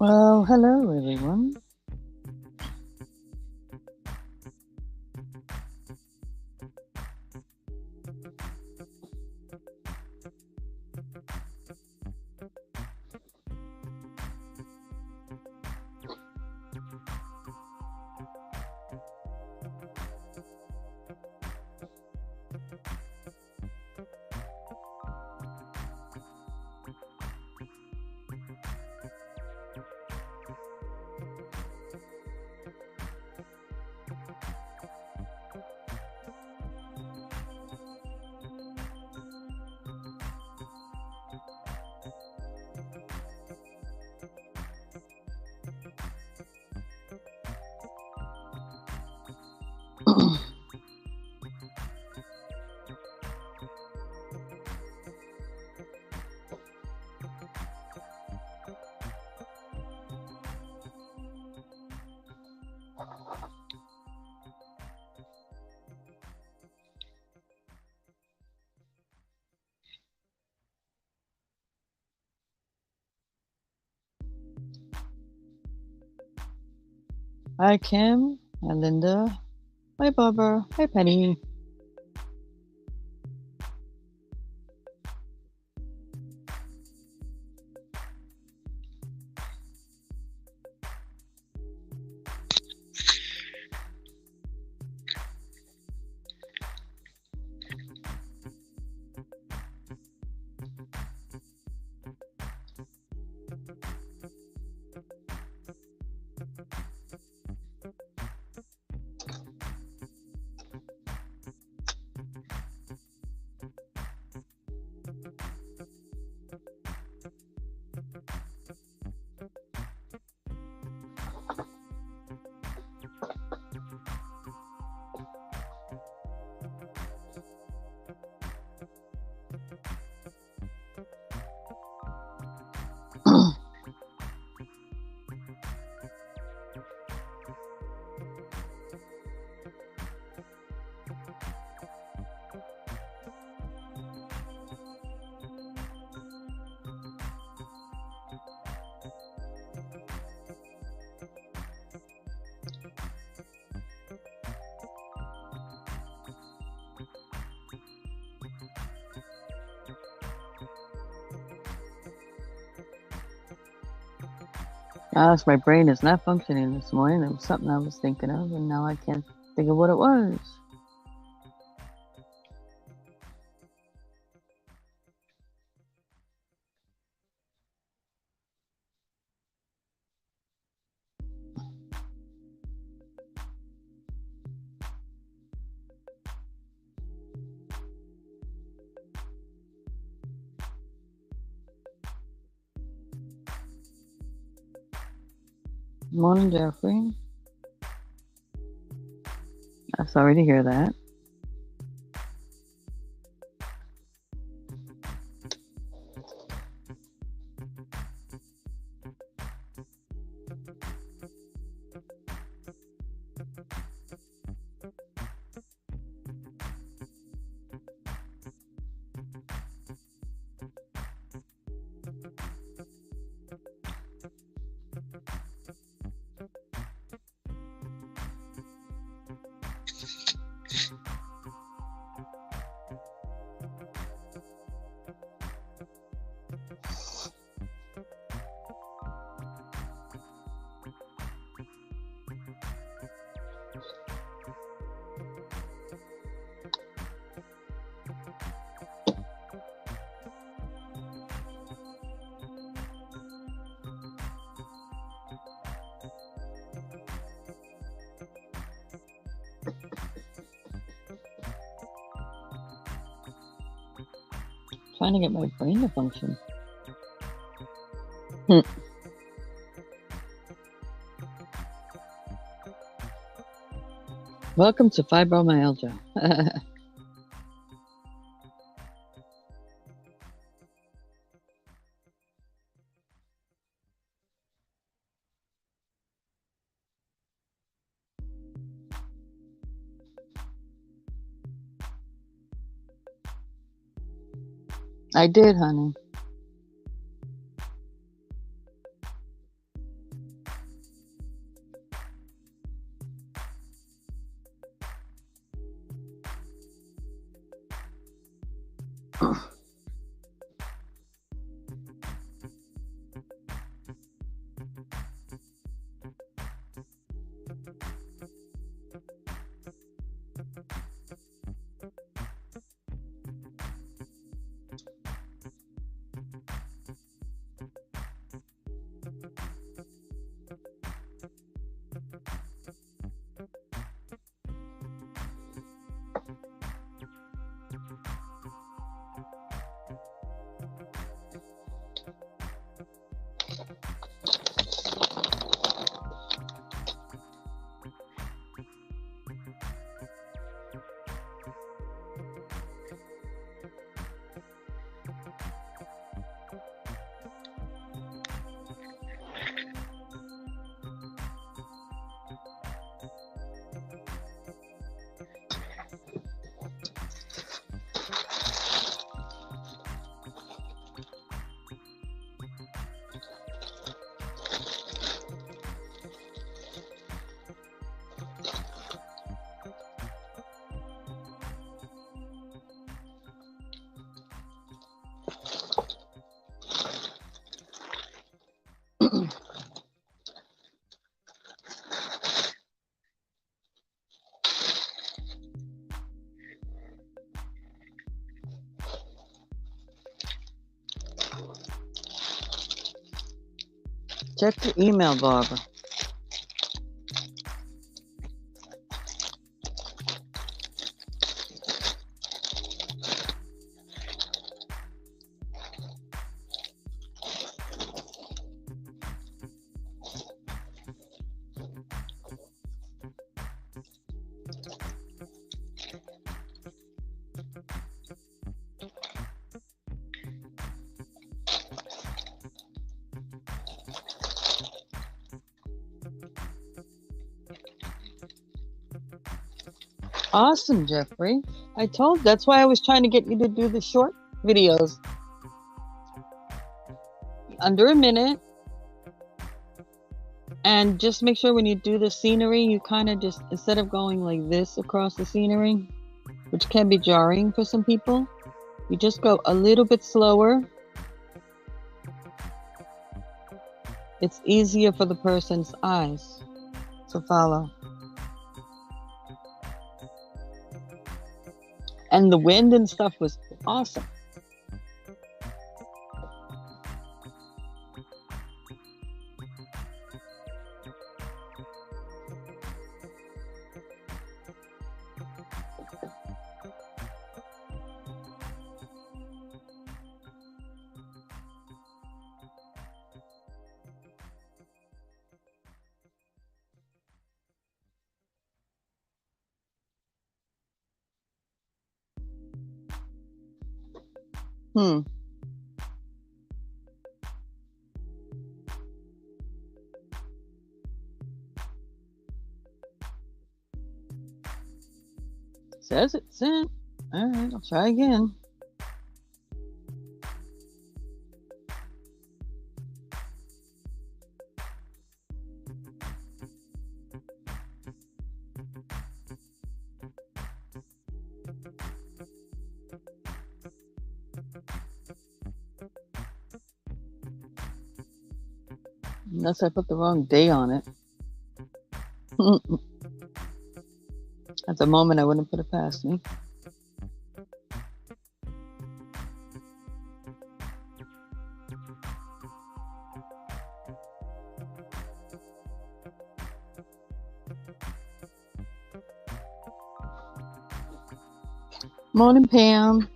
Well, hello everyone. Hi Kim, hi Linda, hi Barbara, hi Penny. Gosh, my brain is not functioning this morning. It was something I was thinking of, and now I can't think of what it was. Morning, Jeffrey. I'm sorry to hear that. Trying to get my brain to function. Welcome to fibromyalgia. I did, honey. Check your email, Barbara. Awesome, Jeffrey. That's why I was trying to get you to do the short videos. Under a minute. And just make sure when you do the scenery, you kind of just, instead of going like this across the scenery, which can be jarring for some people, you just go a little bit slower. It's easier for the person's eyes to follow. And the wind and stuff was awesome. Says it sent. All right, I'll try again. Unless I put the wrong day on it. At the moment, I wouldn't put it past me. Morning, Pam.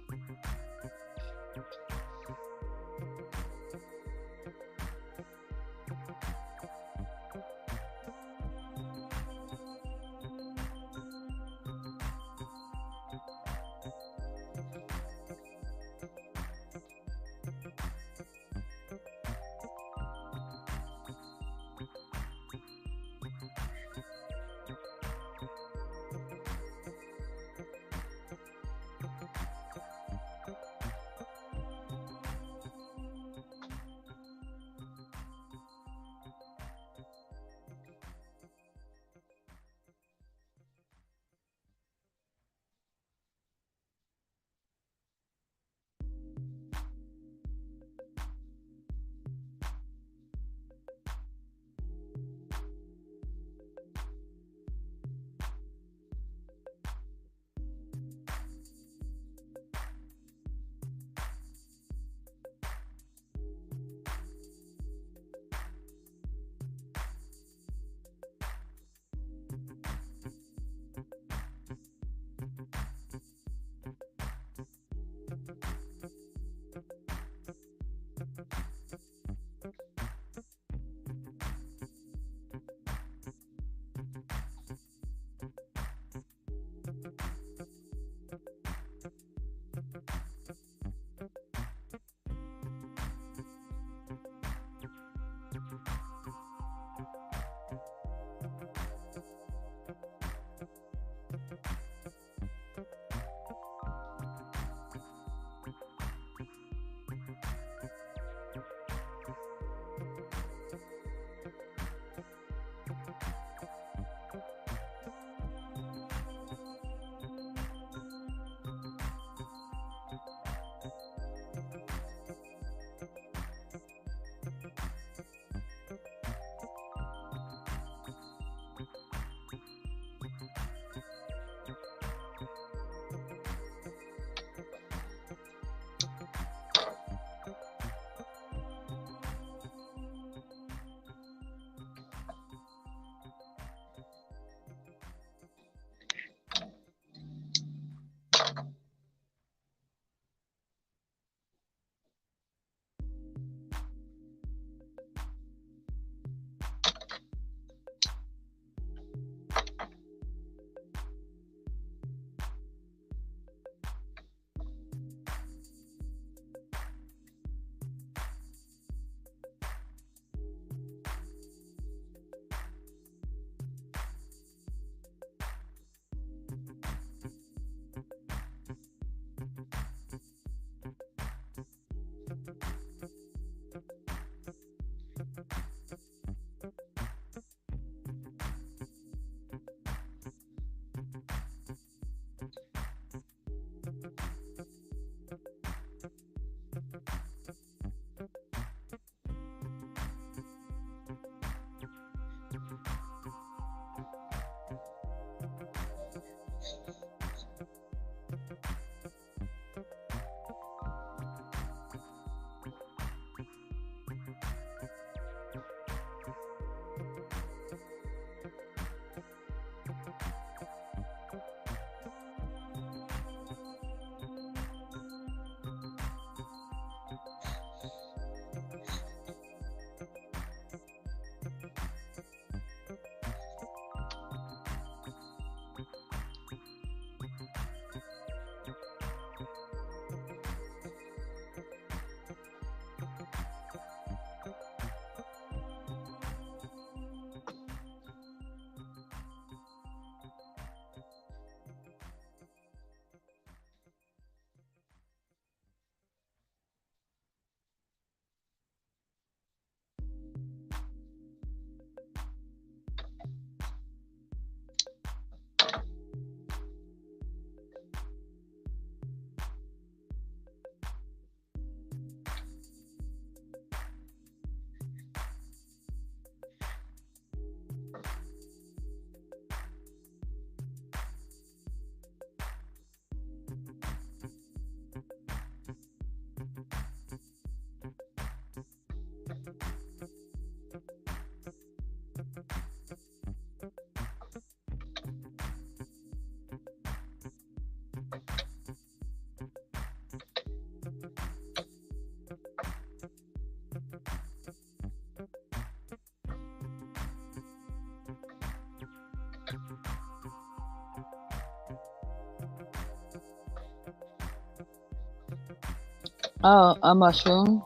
Oh, a mushroom.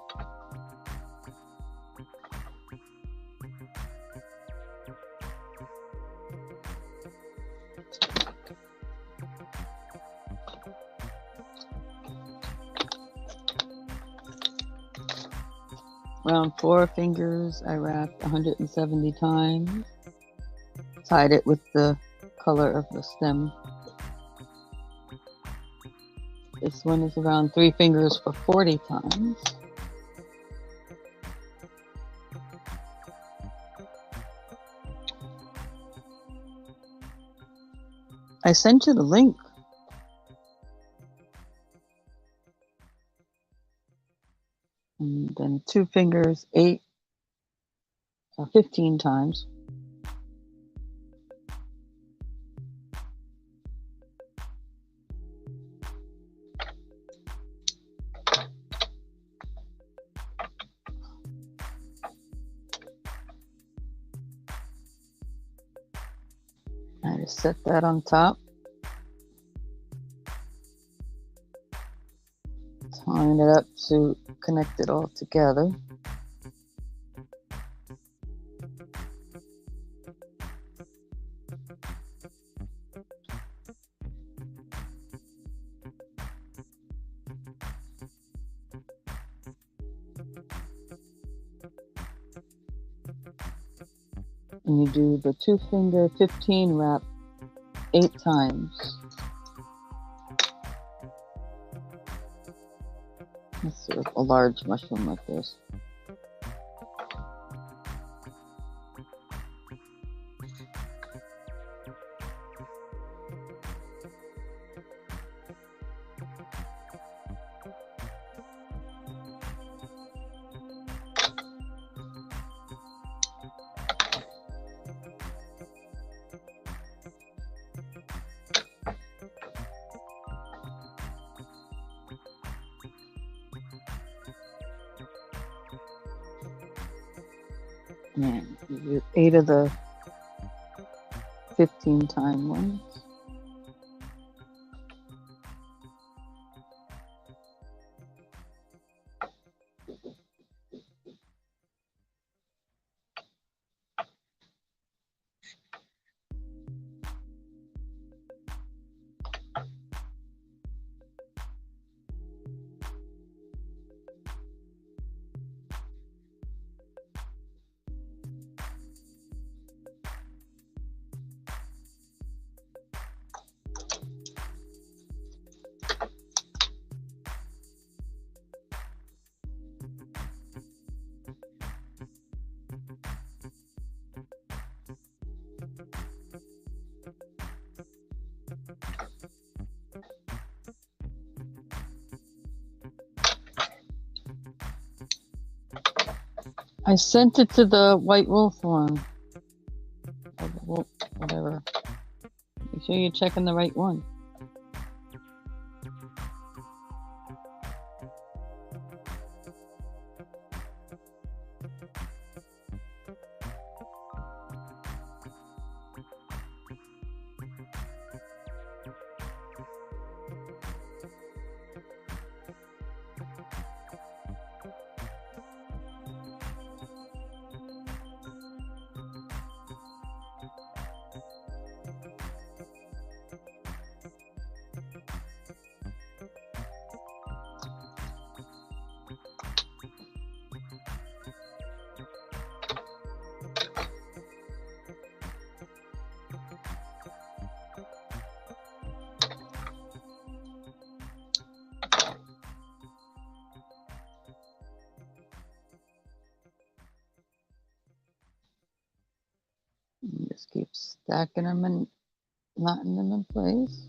Around 4 fingers, I wrapped 170 times. Tied it with the color of the stem. This one is around 3 fingers for 40 times. I sent you the link. And then 2 fingers, 15 times. I just set that on top. Tying it up to connect it all together. And you do the 2-finger 15 wrap 8 times. That's sort of a large mushroom like this. And you do 8 of the 15-time ones. I sent it to the White Wolf one. Or the wolf, whatever. Make sure you're checking the right one. You just keep stacking them and knotting them in place.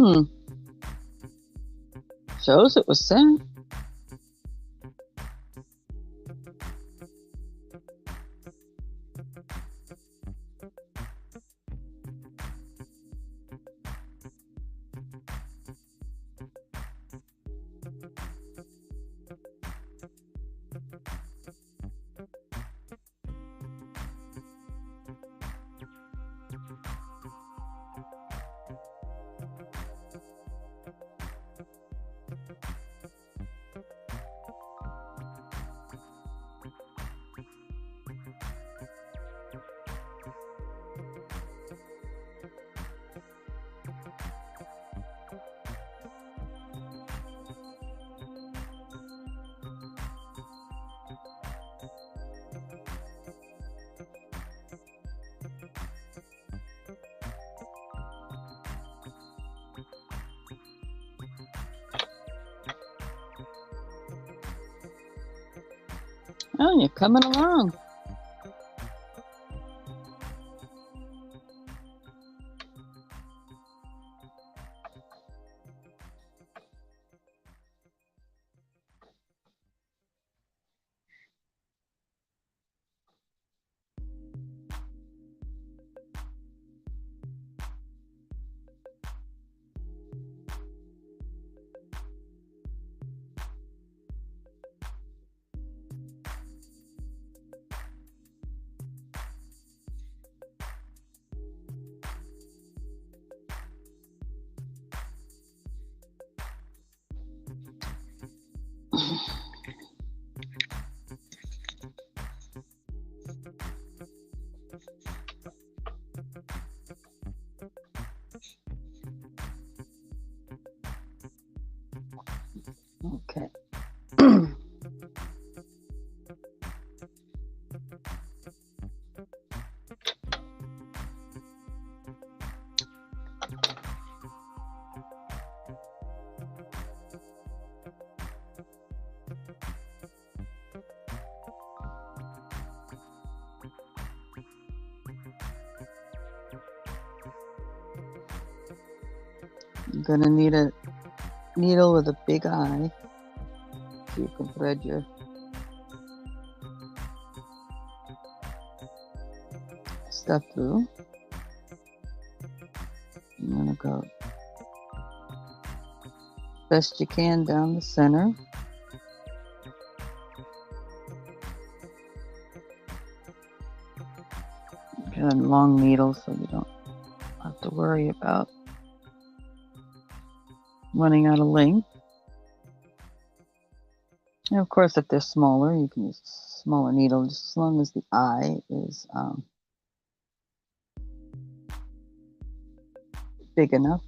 Hmm. Shows it was sent. Oh, you're coming along. Okay. You're gonna need a needle with a big eye so you can thread your stuff through. I'm gonna go best you can down the center. Got a long needle so you don't have to worry about running out of length. And of course, if they're smaller, you can use a smaller needle, just as long as the eye is big enough.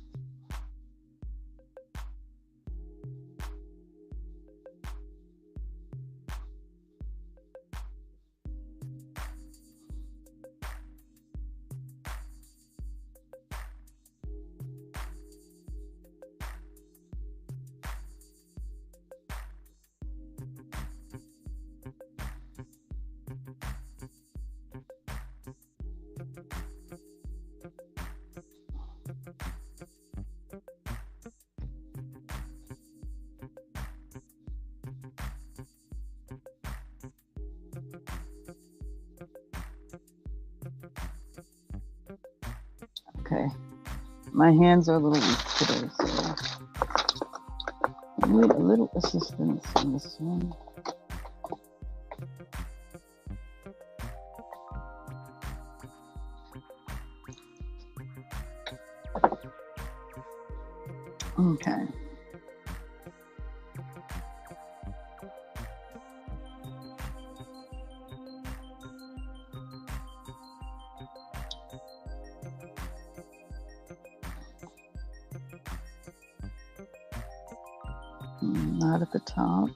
Okay, my hands are a little weak today, so I need a little assistance on this one. Okay. Not at the top.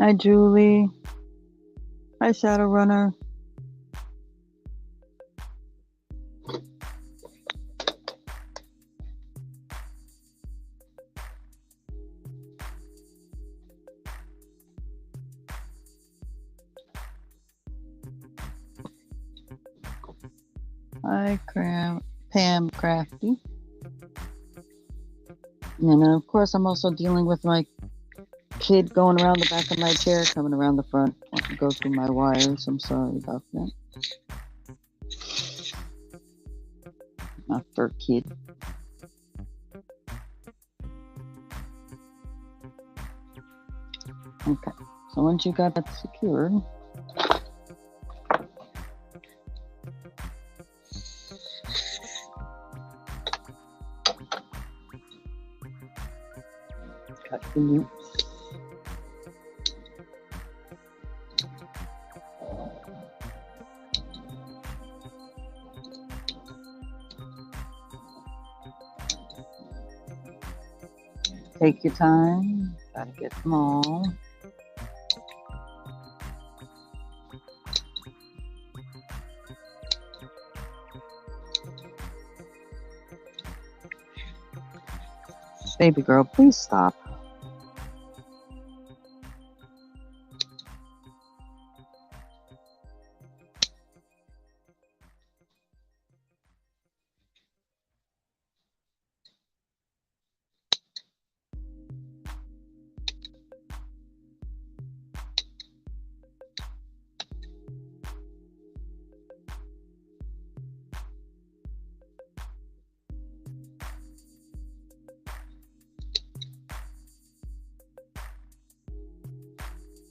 Hi, Julie. Hi, Shadowrunner. Hi, Pam Crafty. And of course, I'm also dealing with my kid going around the back of my chair, coming around the front. I can go through my wires. I'm sorry about that. My fur kid. Okay, so once you got that secured, cut the loops. Take your time, gotta get them all. Baby girl, please stop.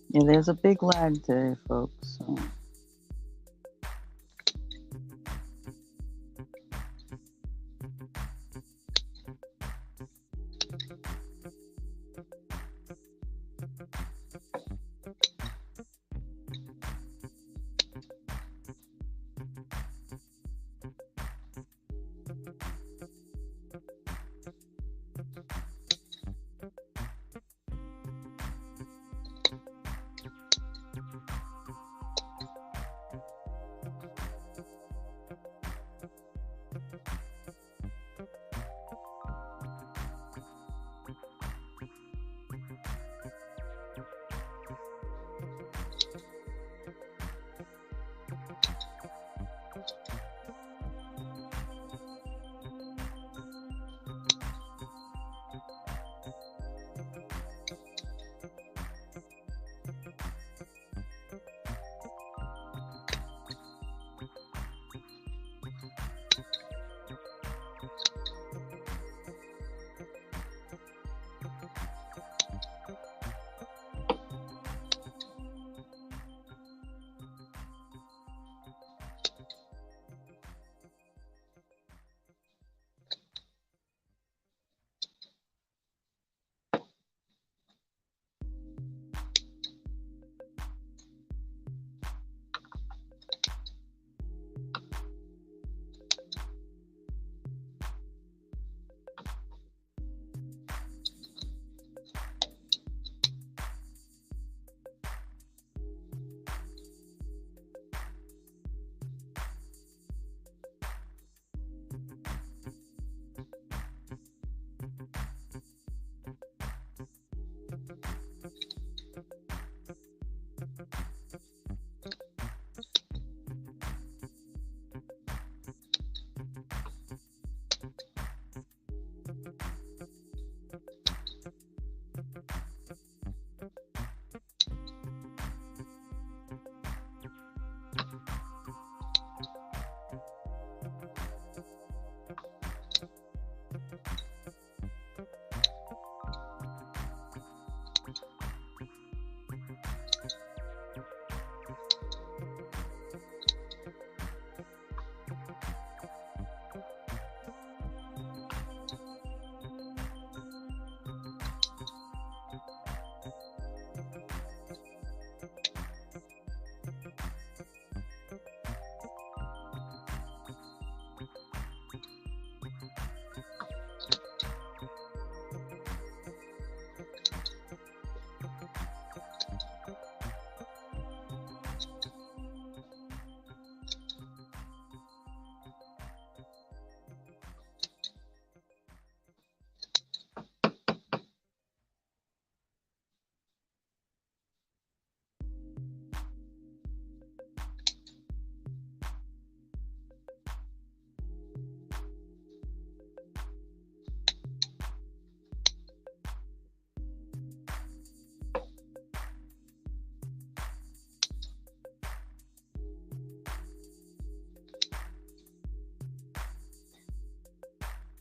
Yeah, there's a big lag today, folks. So.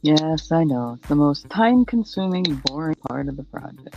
Yes, I know. It's the most time-consuming, boring part of the project.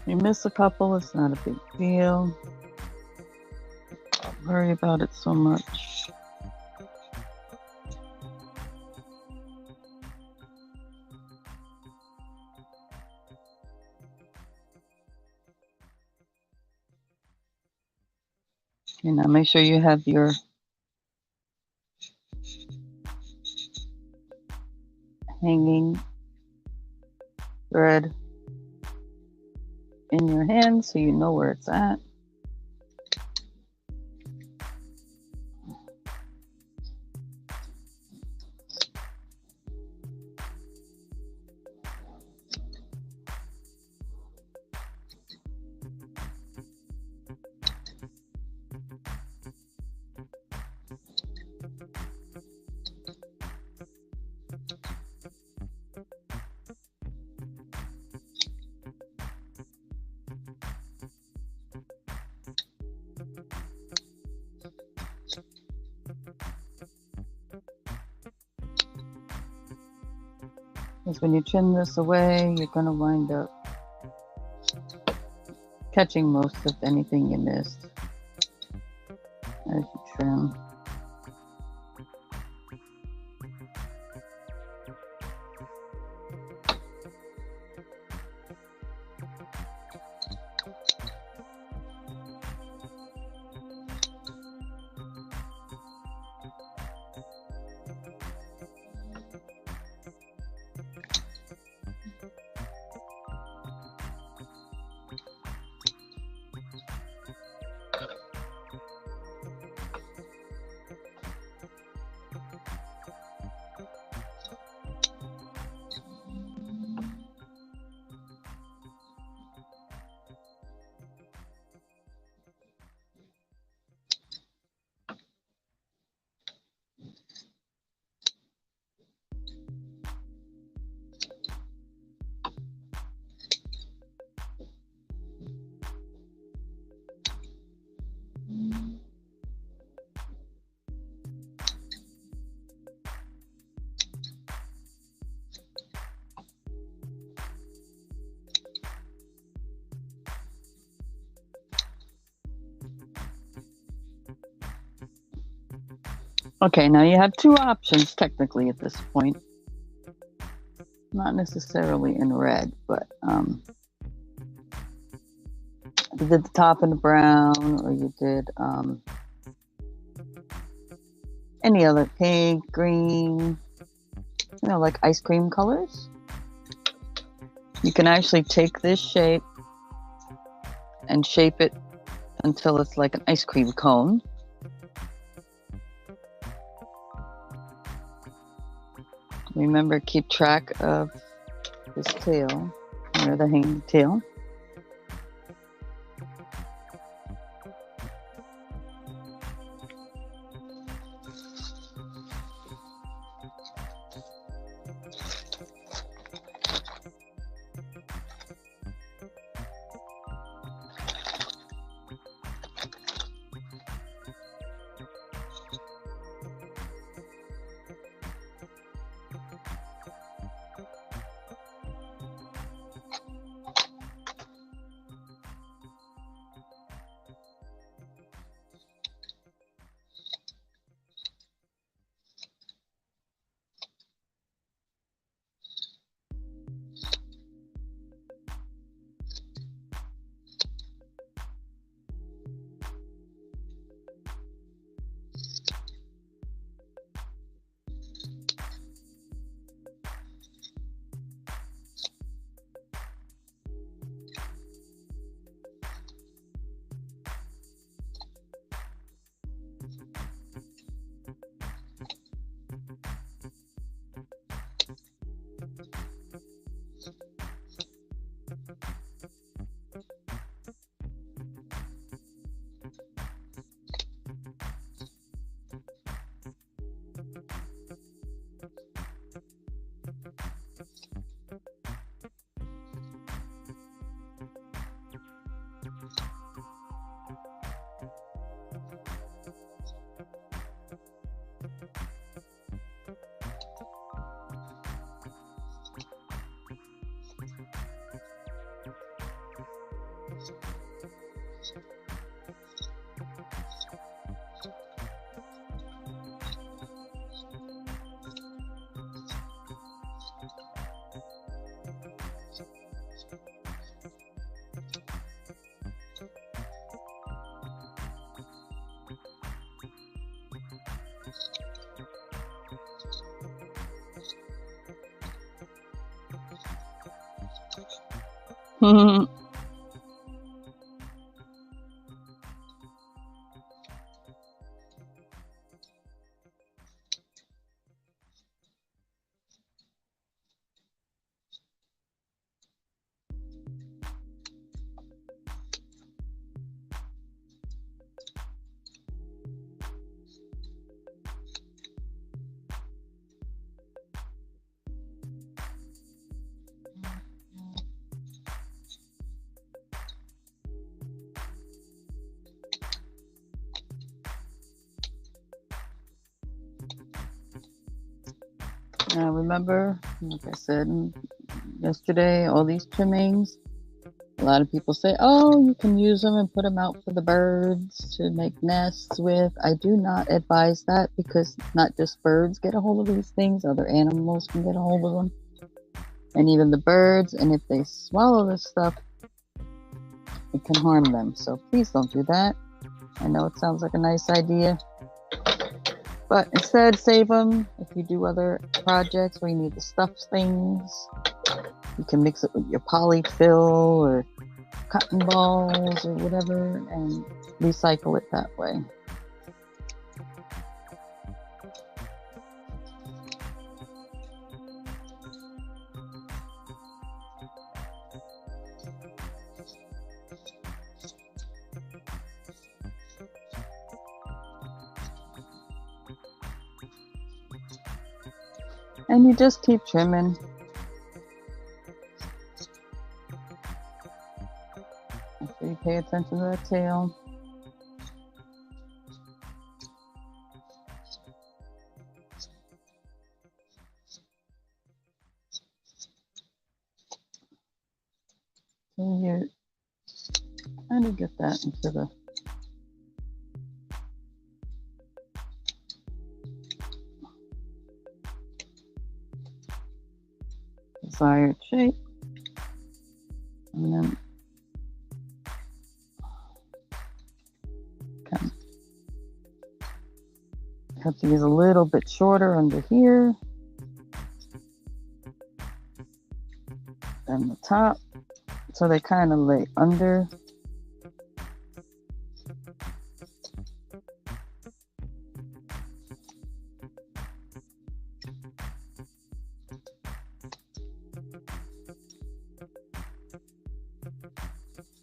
You miss a couple, it's not a big deal. Don't worry about it so much. You know, make sure you have your hanging thread in your hand so you know where it's at. Because when you trim this away, you're going to wind up catching most of anything you missed as you trim. Okay, now you have two options technically at this point. Not necessarily in red, but you did the top in the brown, or you did any other pink, green, you know, like ice cream colors. You can actually take this shape and shape it until it's like an ice cream cone. Remember, keep track of this tail, or the hanging tail. Now remember, like I said yesterday, all these trimmings, a lot of people say, oh, you can use them and put them out for the birds to make nests with. I do not advise that, because not just birds get a hold of these things, other animals can get a hold of them. And even the birds, and if they swallow this stuff, it can harm them. So please don't do that. I know it sounds like a nice idea, but instead save them. If you do other projects where you need to stuff things, you can mix it with your polyfill or cotton balls or whatever and recycle it that way. And you just keep trimming. Make sure you pay attention to that tail. So you're trying to get that into the desired shape. And then cut these a little bit shorter under here than the top, so they kind of lay under.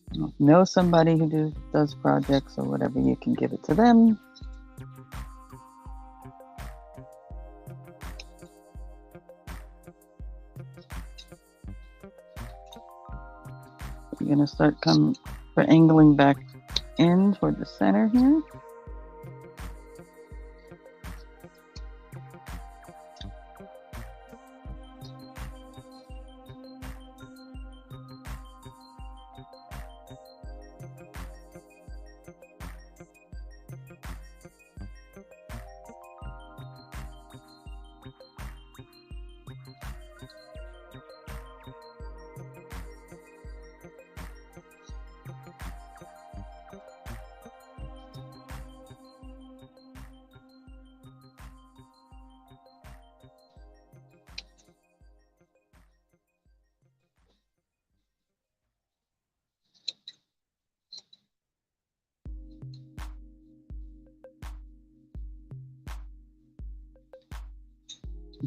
If you know somebody who does projects or whatever, you can give it to them. You're going to start angling back in toward the center here.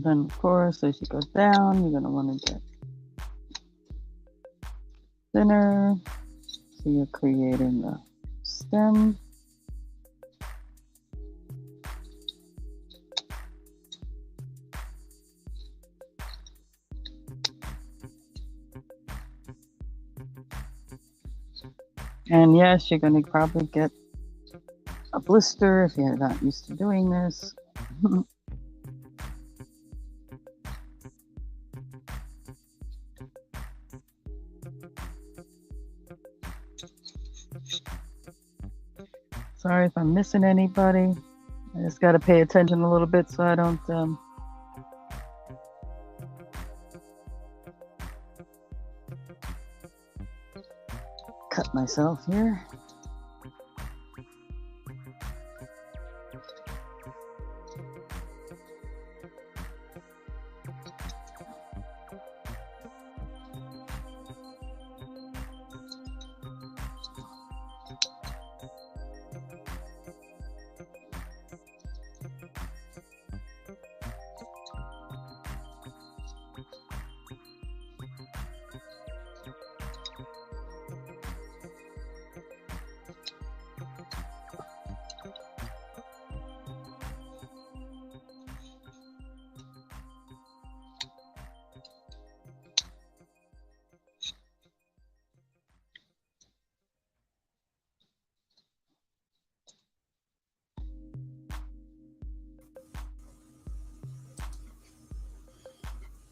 Then, of course, as you go down, you're going to want to get thinner. So you're creating the stem. And yes, you're going to probably get a blister if you're not used to doing this. Sorry if I'm missing anybody. I just got to pay attention a little bit so I don't cut myself here.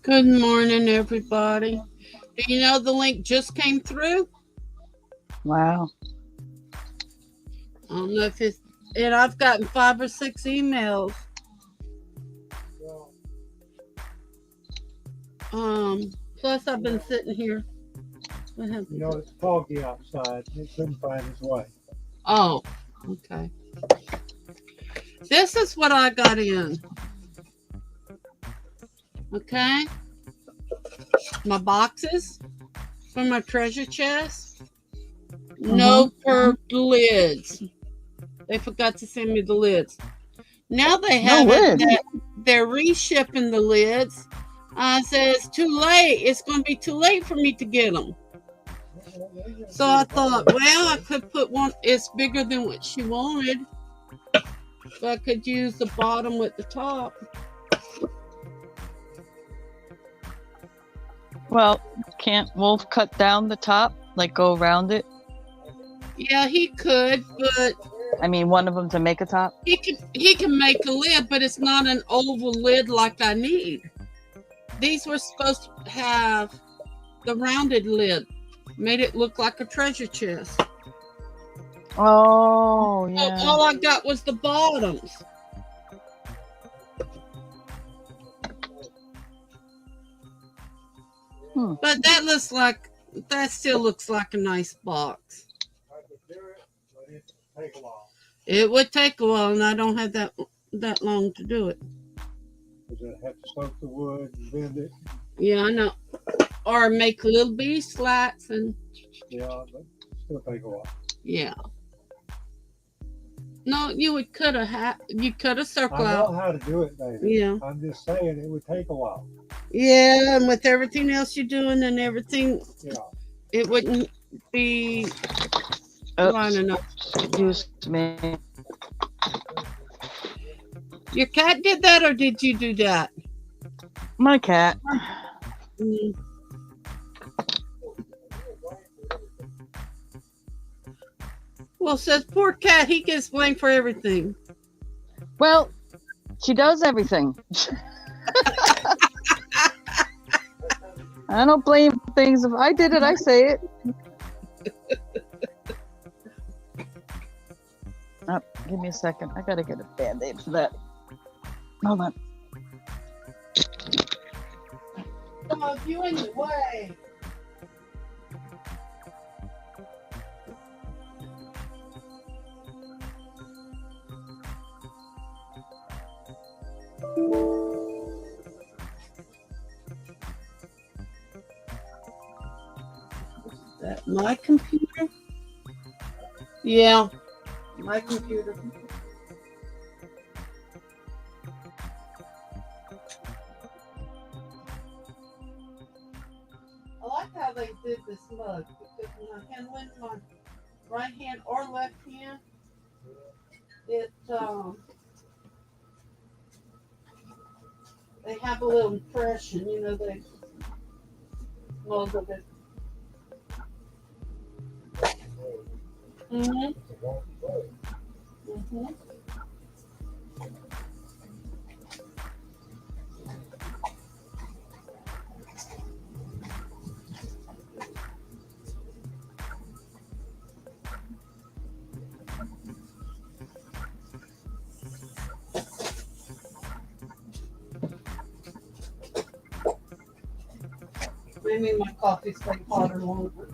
Good morning, everybody. Do you know the link just came through? Wow. I don't know if it's, and I've gotten 5 or 6 emails. Plus I've been sitting here. What happened? You know, it's foggy outside. It couldn't find its way. Oh, okay. This is what I got in. Okay. My boxes for my treasure chest. No curved lids. They forgot to send me the lids. Now they No have it lid. that they're reshipping the lids. Says too late. It's going to be too late for me to get them. So I thought, well, I could put one. It's bigger than what she wanted. So I could use the bottom with the top. Well, can't Wolf cut down the top, like go around it? Yeah, he could, but I mean, one of them to make a top. he can make a lid, but it's not an oval lid like I need. These were supposed to have the rounded lid, made it look like a treasure chest. Oh, So yeah. all I got was the bottoms. But that still looks like a nice box. I could do it, but it take a while. It would take a while, and I don't have that long to do it. Because I have to soak the wood and bend it. Yeah, I know. Or make little bitty slats and Yeah, but it's still take a while. yeah. No, you would cut a circle I know out. how to do it, baby. Yeah. I'm just saying it would take a while. Yeah, and with everything else you're doing and everything, Yeah. it wouldn't be Oops. line enough. Excuse me. Your cat did that, or did you do that? My cat. Mm. Well, says poor cat, he gets blamed for everything. Well, she does everything. I don't blame things. If I did it, I say it. Oh, give me a second. I gotta get a band-aid for that. Hold on. Oh, you in the way. That my computer? Yeah, my computer. I like how they did this mug because when I'm handling my right hand or left hand, it they have a little impression, they mug of it. Mhm. Mhm. Maybe my coffee stay hotter longer.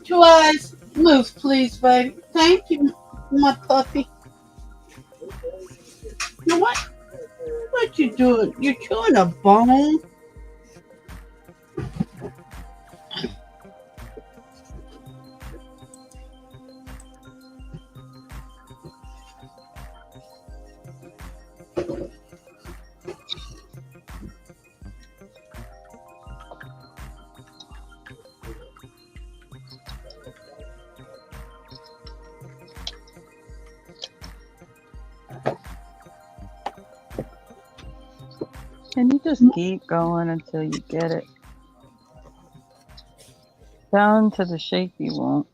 Two eyes, move, please, baby. Thank you, my puppy. You know what? What you doing? You're chewing a bone. And you just keep going until you get it down to the shape you want.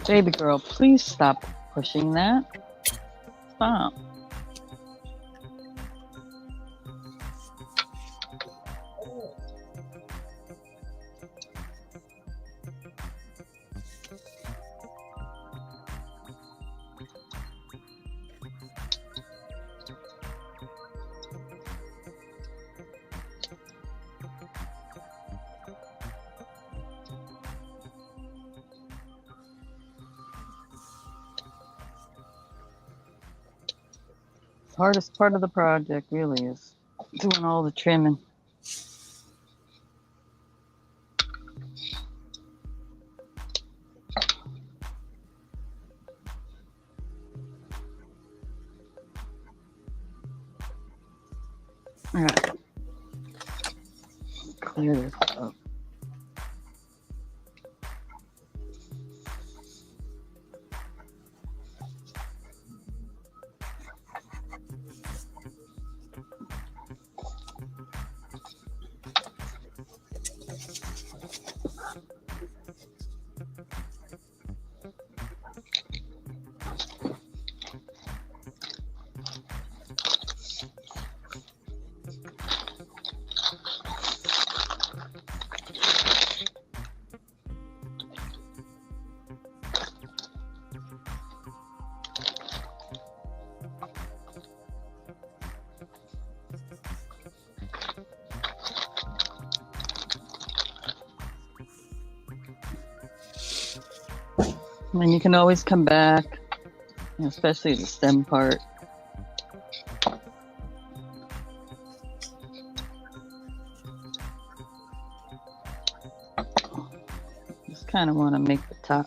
Baby girl, please stop pushing that. Stop. Hardest part of the project really is doing all the trimming. All right, clear this up. And you can always come back, especially the stem part. Just kind of want to make the top.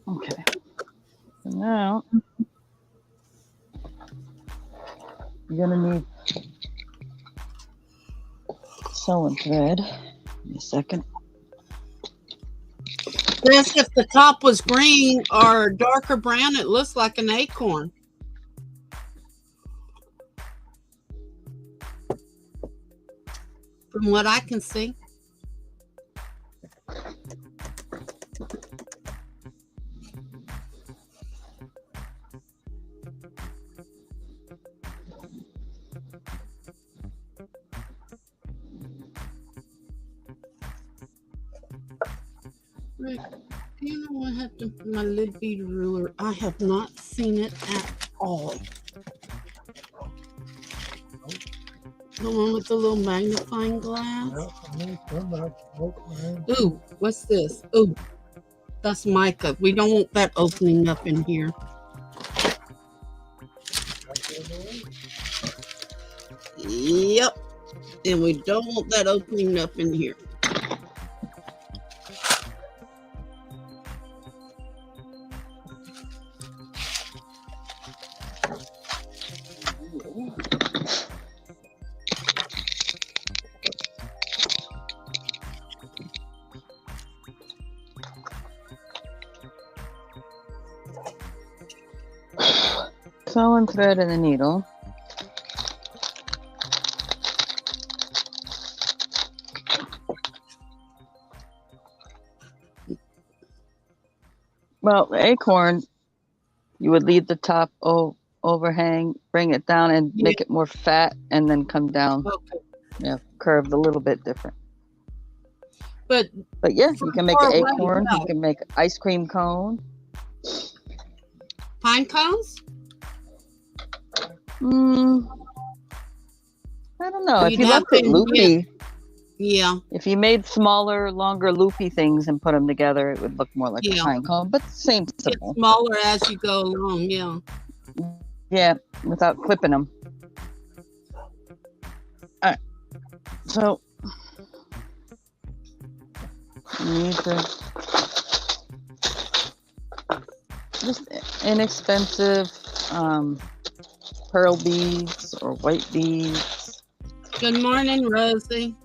Okay, so now you're gonna need sewing thread. Give me a second. Yes, if the top was green or darker brown, it looks like an acorn. From what I can see. Rick, do you know what happened to my lid bead ruler? I have not seen it at all. The one with the little magnifying glass. Ooh, what's this? Ooh, that's mica. We don't want that opening up in here. Yep. And we don't want that opening up in here. sewing thread and the needle. Well, the acorn, you would leave the top overhang, bring it down and make it more fat, and then come down. Okay. Yeah, curved a little bit different. But yeah, you can make an acorn. Yeah. You can make an ice cream cone. Pine cones? I don't know. If you left it loopy. Yeah. If you made smaller, longer, loopy things and put them together, it would look more like a pine cone, but same simple. Get smaller as you go along, yeah. Yeah, without clipping them. All right. So, you need just inexpensive pearl beads or white beads. Good morning, Rosie.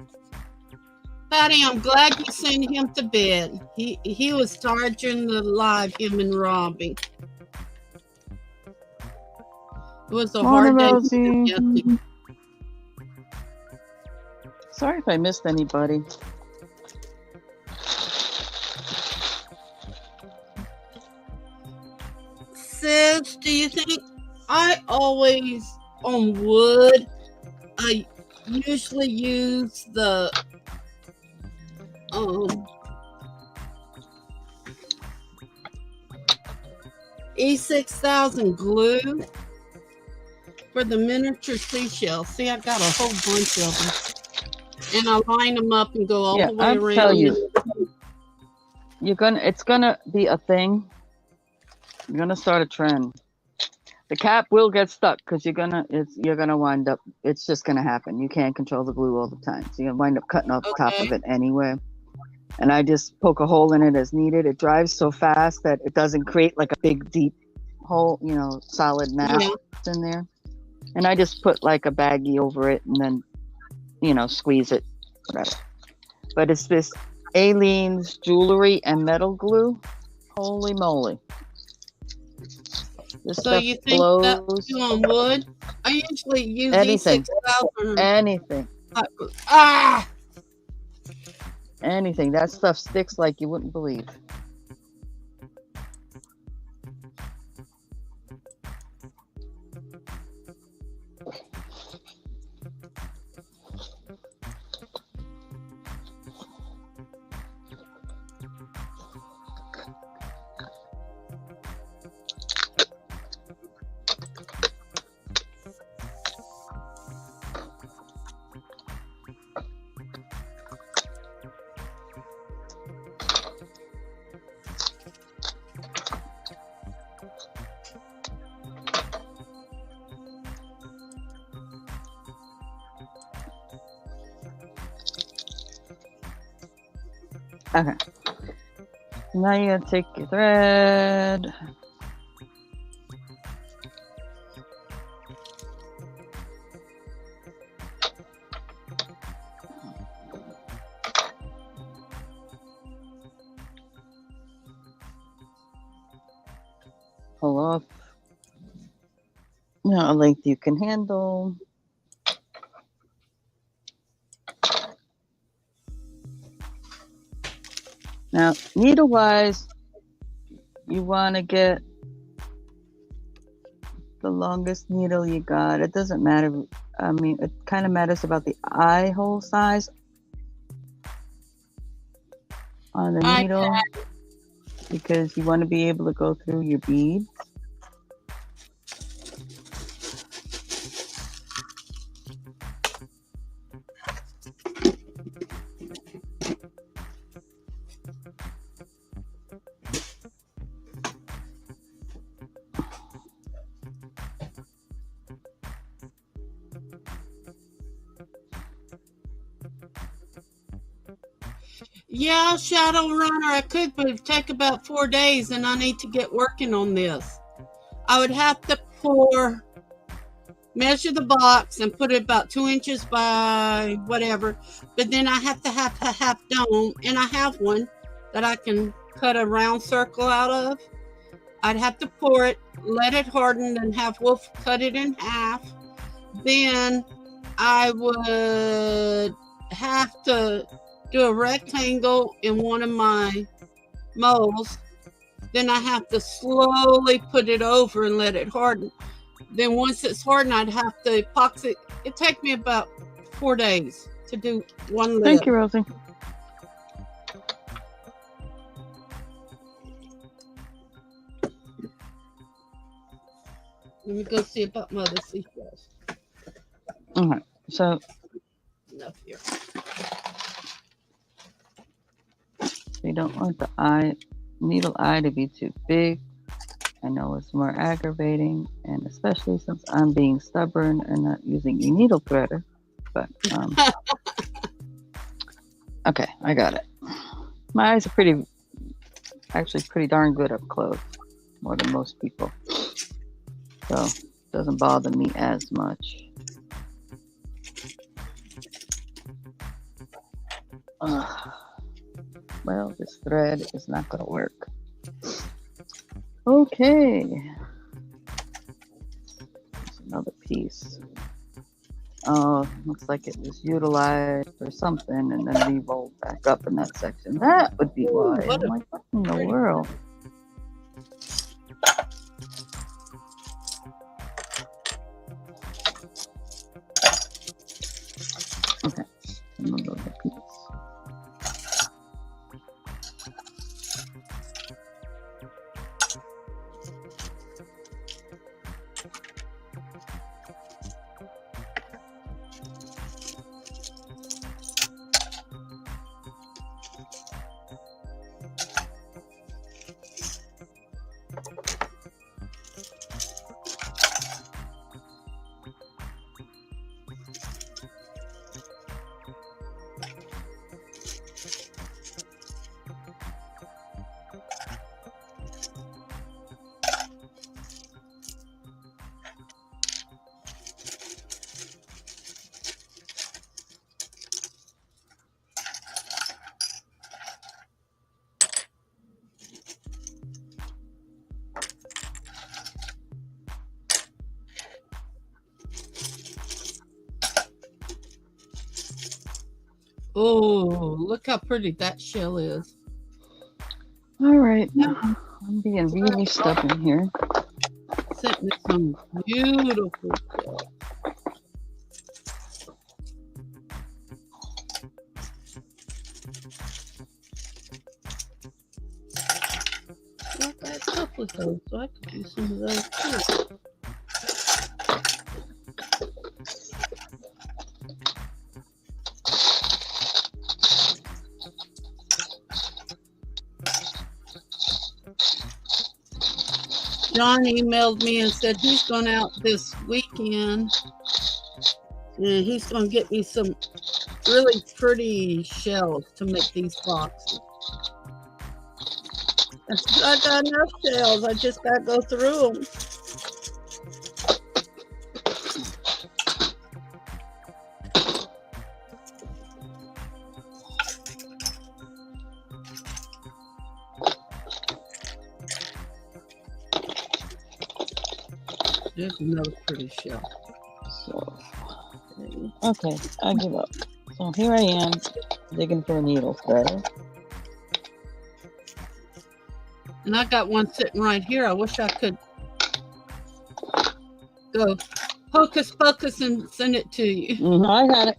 Patty, I'm glad you sent him to bed. He was tired during the live, him and Robbie. It was a hard day. Sorry if I missed anybody. Sis, do you think I always on wood? I usually use the E6000 glue for the miniature seashells. See, I got a whole bunch of them, and I line them up and go all the way I'll around. Tell you, it's gonna be a thing. You're gonna start a trend. The cap will get stuck because you're gonna wind up. It's just gonna happen. You can't control the glue all the time, so you're gonna wind up cutting off the top of it anyway. And I just poke a hole in it as needed. It dries so fast that it doesn't create like a big deep hole, solid mass in there. And I just put like a baggie over it and then, squeeze it, whatever. But it's this Aleene's jewelry and metal glue. Holy moly. This so you think that's on wood? I usually use anything. E6000. Anything. Anything. That stuff sticks like you wouldn't believe. Okay. Now you're gonna take your thread. Pull off. A length you can handle. Now, needle-wise, you want to get the longest needle you got. It doesn't matter. I mean, it kind of matters about the eye hole size on the needle because you want to be able to go through your beads. Yeah, Shadow Runner, I could, but it'd take about 4 days, and I need to get working on this. I would have to measure the box and put it about 2 inches by whatever, but then I have to have a half dome, and I have one that I can cut a round circle out of, I'd have to pour it, let it harden, then have Wolf cut it in half. Then I would have to do a rectangle in one of my molds. Then I have to slowly put it over and let it harden. Then once it's hardened, I'd have to epoxy. It'd take me about 4 days to do one lid. Thank you, Rosie. Let me go see about my other seashells. All right. So Enough here. you don't want the needle eye to be too big. I know it's more aggravating, and especially since I'm being stubborn and not using a needle threader. But okay, I got it. My eyes are actually pretty darn good up close, more than most people. So it doesn't bother me as much. Well, this thread is not going to work. Okay. There's another piece. Oh, looks like it was utilized for something and then re-rolled back up in that section. That would be why. I'm like, what in the world? Okay. Another piece. Oh, look how pretty that shell is. All right. I'm being really stubborn here. Sent me some beautiful shell. Well, I got a couple of those, so I could use some of those too. John emailed me and said he's going out this weekend and he's going to get me some really pretty shells to make these boxes. I got enough shells. I just got to go through them. There's another pretty shell. So, okay, I give up. So here I am digging for a needle threader. And I got one sitting right here. I wish I could go hocus pocus and send it to you. I got it.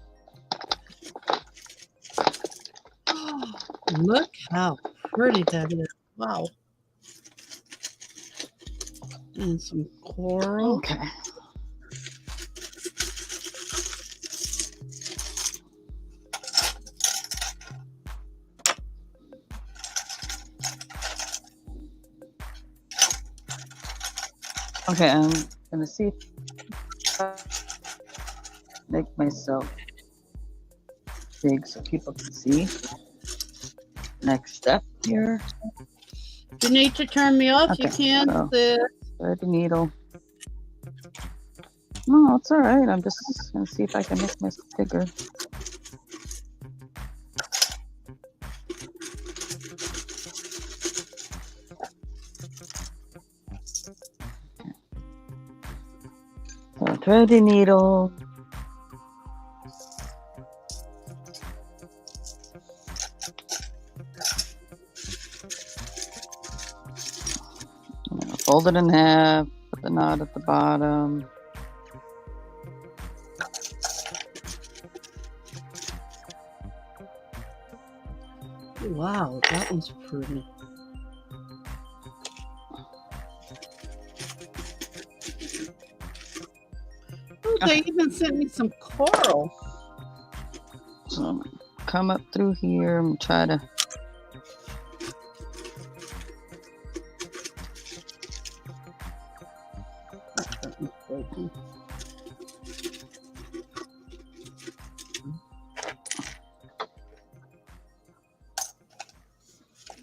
Oh, look how pretty that is. Wow. And some coral. Okay. Okay, I'm gonna see if I make myself big so people can see. Next step here. If you need to turn me off, Okay, you can. so thread the needle. No, it's all right. I'm just gonna see if I can make myself bigger. threading needle. Fold it in half, put the knot at the bottom. Wow, that one's pretty. Oh, they even sent me some coral. So come up through here and try to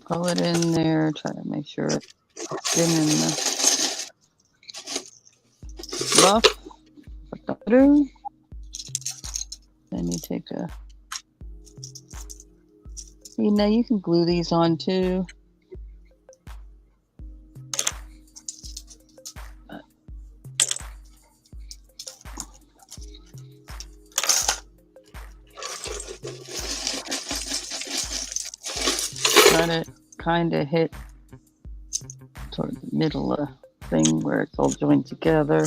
pull it in there, try to make sure it's in the rough. Put that through. Then you take a. See, now you can glue these on too. Try to kind of hit toward the middle of the thing where it's all joined together.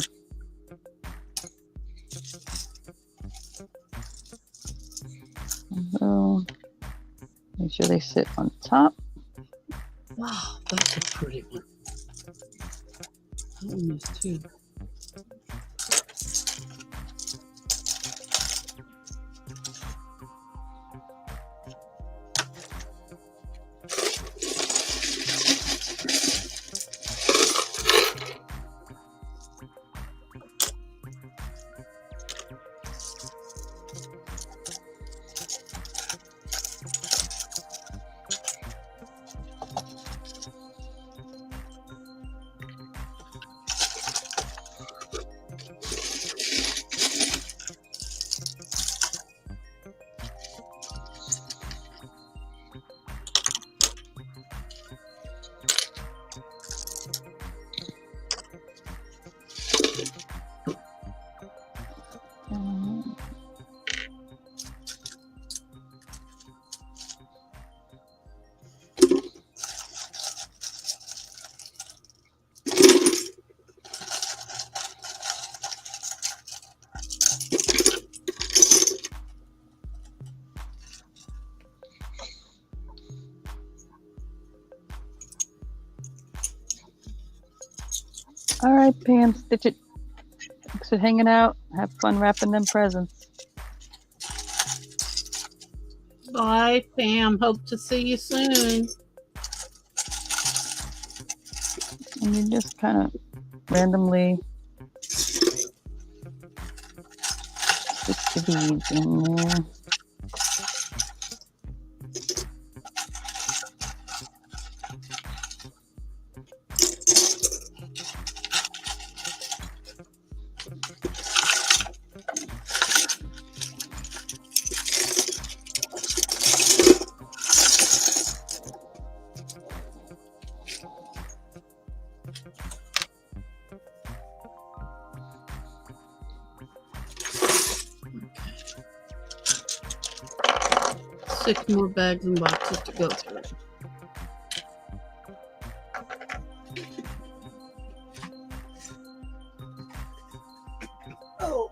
So make sure they sit on top. Wow, that's a pretty one. That one is too. All right, Pam, stitch it. Thanks for hanging out. Have fun wrapping them presents. Bye, Pam. Hope to see you soon. And you just kind of randomly stick the beads in there. Six more bags and boxes to go through. Oh.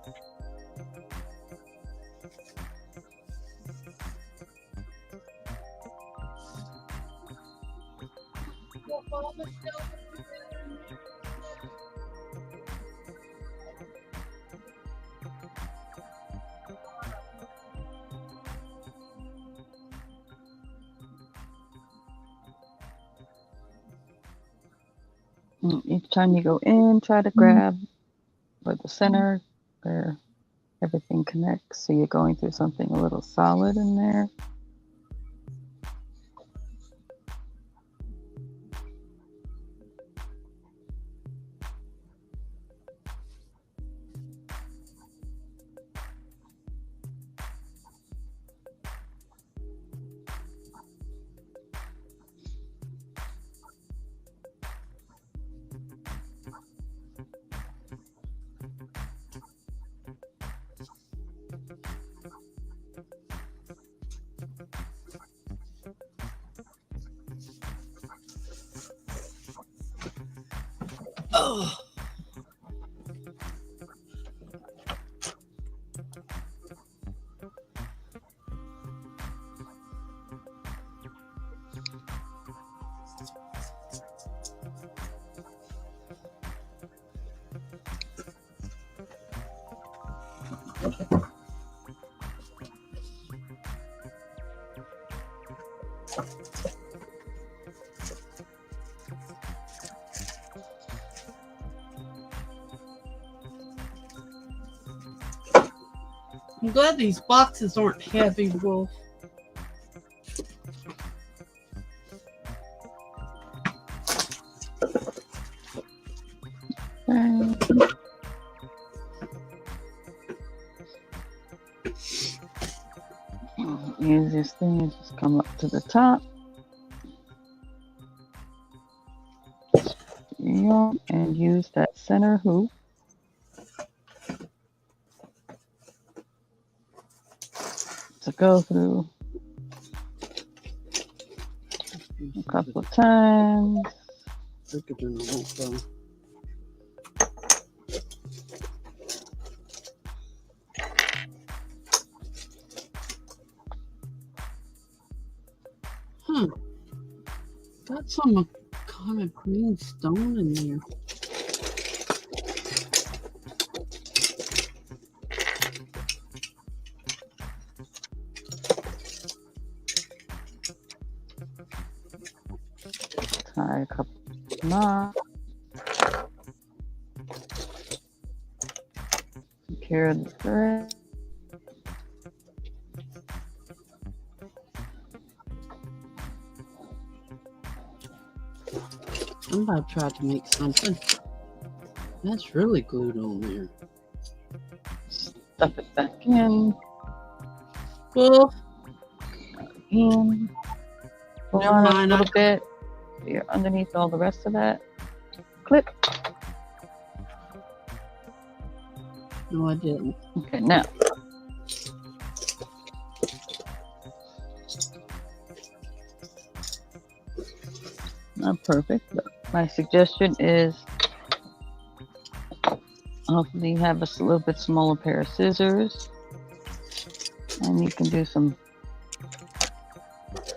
Each time you go in, try to grab for the center where everything connects. So you're going through something a little solid in there. Oh. I'm glad these boxes aren't heavy, Wolf. Easiest thing is just come up to the top. And use that center hoop. To go through a couple of times. Got some kind of green stone in there. Tie a couple of knots. Secure the thread. Somebody tried to make something. That's really glued on there. Stuff it back in. Well, In. Pull never on mind. a little bit. You're underneath all the rest of that. Clip. No, I didn't. Okay, now. Not perfect, but my suggestion is hopefully you have a little bit smaller pair of scissors and you can do some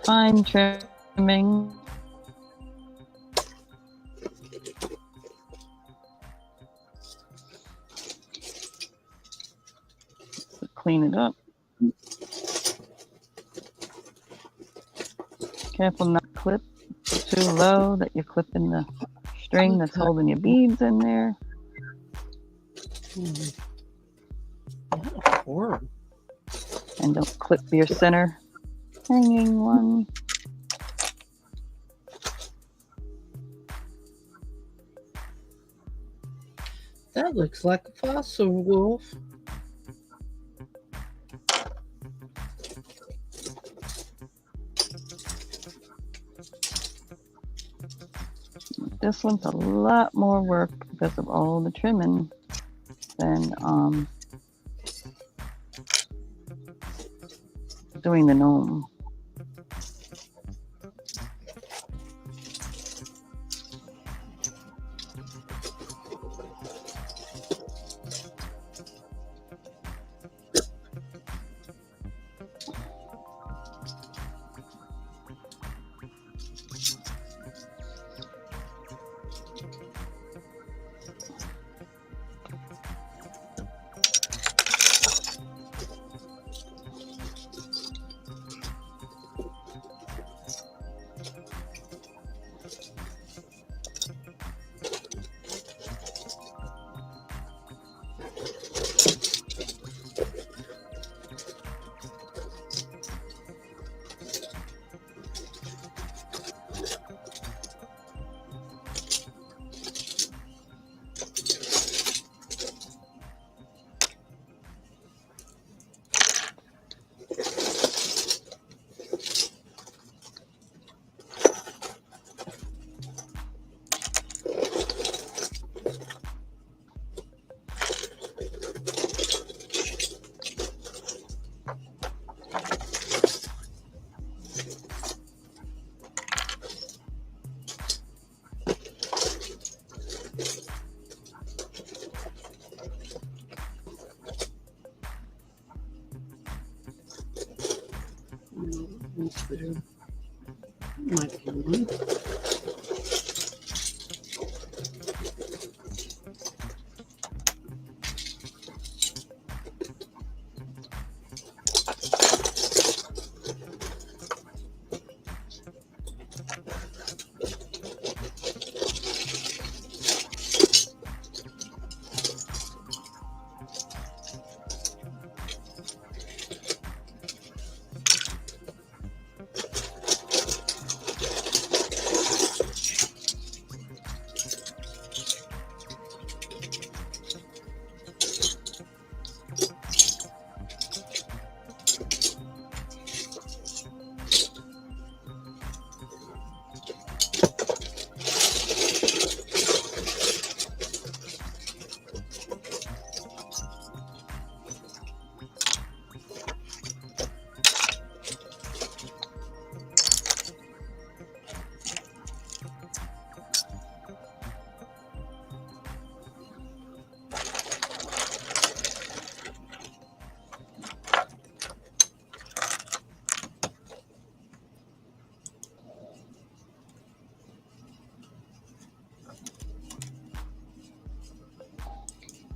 fine trimming. Clean it up. Careful not to clip too low that you're clipping the string that's holding your beads in there. Horrible. And don't clip your center hanging one. That looks like a fossil, Wolf. This one's a lot more work because of all the trimming than doing the gnome. too. Might be one.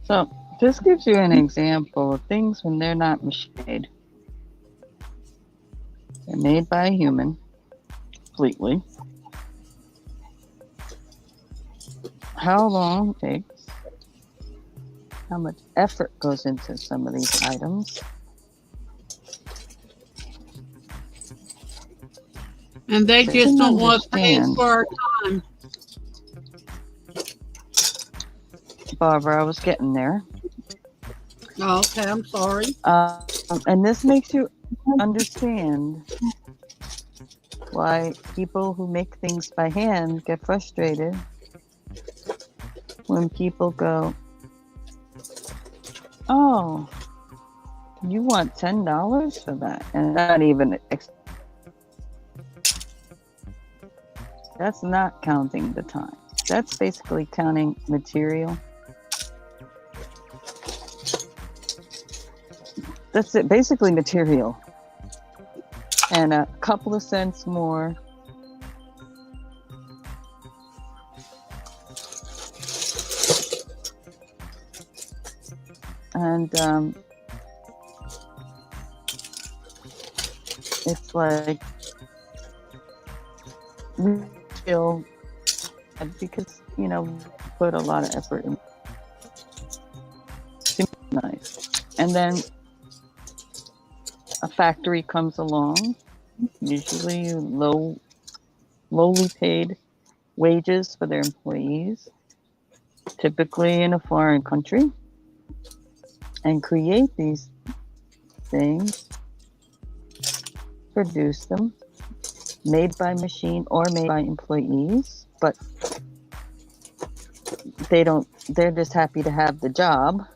So this gives you an example of things when they're not machine made. They're made by a human completely. How long it takes, how much effort goes into some of these items. And they They just didn't don't want to pay us understand. for our time. Barbara, I was getting there. Oh, okay, I'm sorry. And this makes you understand why people who make things by hand get frustrated when people go, oh, you want $10 for that? And not even, that's not counting the time. That's basically counting material. That's it, basically material. And a couple of cents more. And it's like, we feel, because, you know, put a lot of effort in. Seems nice. And then a factory comes along, usually lowly paid wages for their employees, typically in a foreign country, and create these things, produce them, made by machine or made by employees, but they're just happy to have the job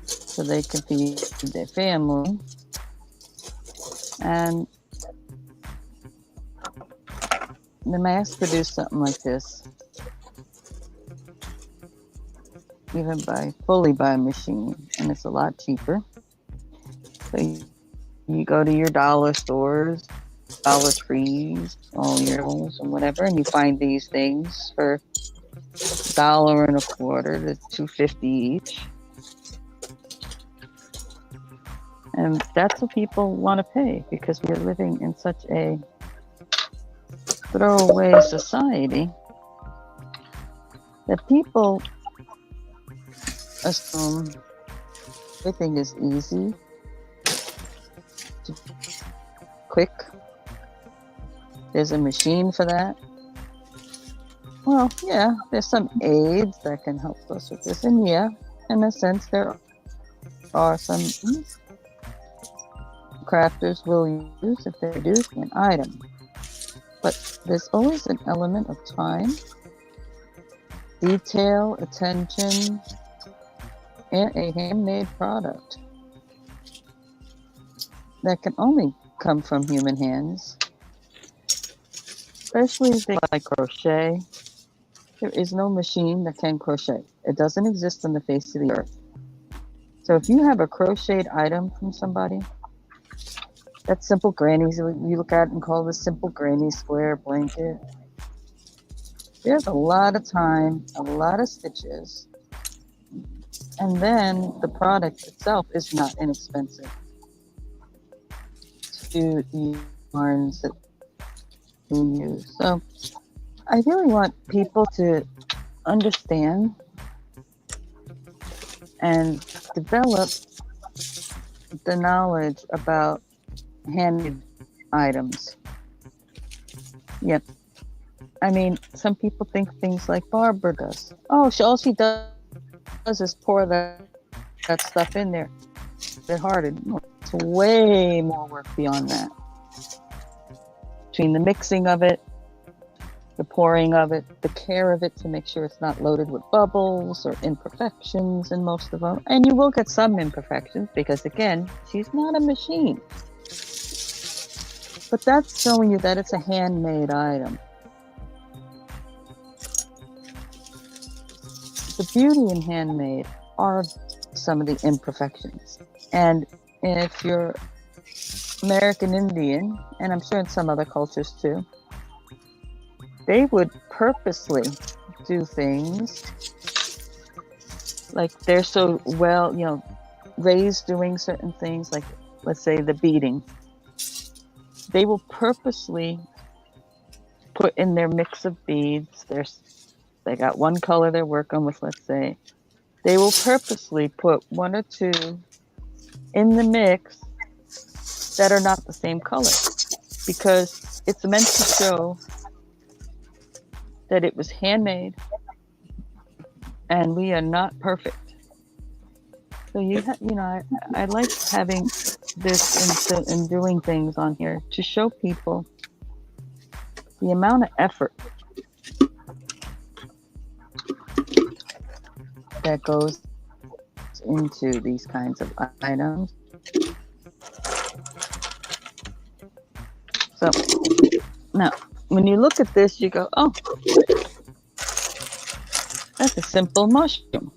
so they can feed their family. And they mass produce something like this, even fully by machine, and it's a lot cheaper. So you go to your dollar stores, Dollar Trees, all your malls and whatever, and you find these things for $1.25 to $2.50 each. And that's what people want to pay, because we're living in such a throwaway society that people assume everything is easy, quick. There's a machine for that. Well, yeah, there's some aids that can help us with this. And yeah, in a sense, there are some crafters will use if they're producing an item. But there's always an element of time, detail, attention, and a handmade product that can only come from human hands, especially things like crochet. There is no machine that can crochet. It doesn't exist on the face of the earth. So if you have a crocheted item from somebody, That simple grannies, you look at and call this simple granny square blanket. There's a lot of time, a lot of stitches, and then the product itself is not inexpensive to the yarns that we use. So I really want people to understand and develop the knowledge about handmade items. Yep. I mean, some people think things like Barbara does. Oh, all she does is pour that stuff in there. They're hardened. No, it's way more work beyond that. Between the mixing of it, the pouring of it, the care of it to make sure it's not loaded with bubbles or imperfections in most of them. And you will get some imperfections because, again, she's not a machine. But that's showing you that it's a handmade item. The beauty in handmade are some of the imperfections. And if you're American Indian, and I'm sure in some other cultures too, they would purposely do things like they're so well, raised doing certain things, like let's say the beading. They will purposely put in their mix of beads. They got one color they're working with, let's say. They will purposely put one or two in the mix that are not the same color because it's meant to show that it was handmade and we are not perfect. So I like having this and doing things on here to show people the amount of effort that goes into these kinds of items. So now, when you look at this, you go, oh, that's a simple mushroom.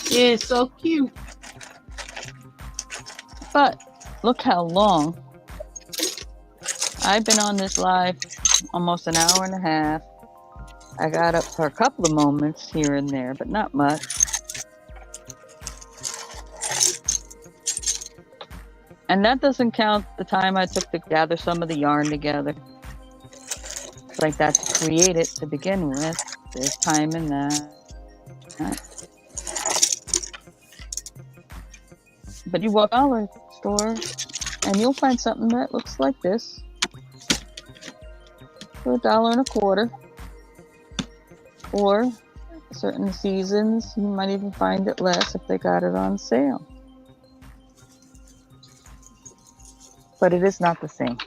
Yeah, it's so cute. But look how long. I've been on this live almost an hour and a half. I got up for a couple of moments here and there, but not much. And that doesn't count the time I took to gather some of the yarn together. Like that to create it to begin with. There's time in that. But you walk out to the store and you'll find something that looks like this for $1.25. Or certain seasons, you might even find it less if they got it on sale. But it is not the same.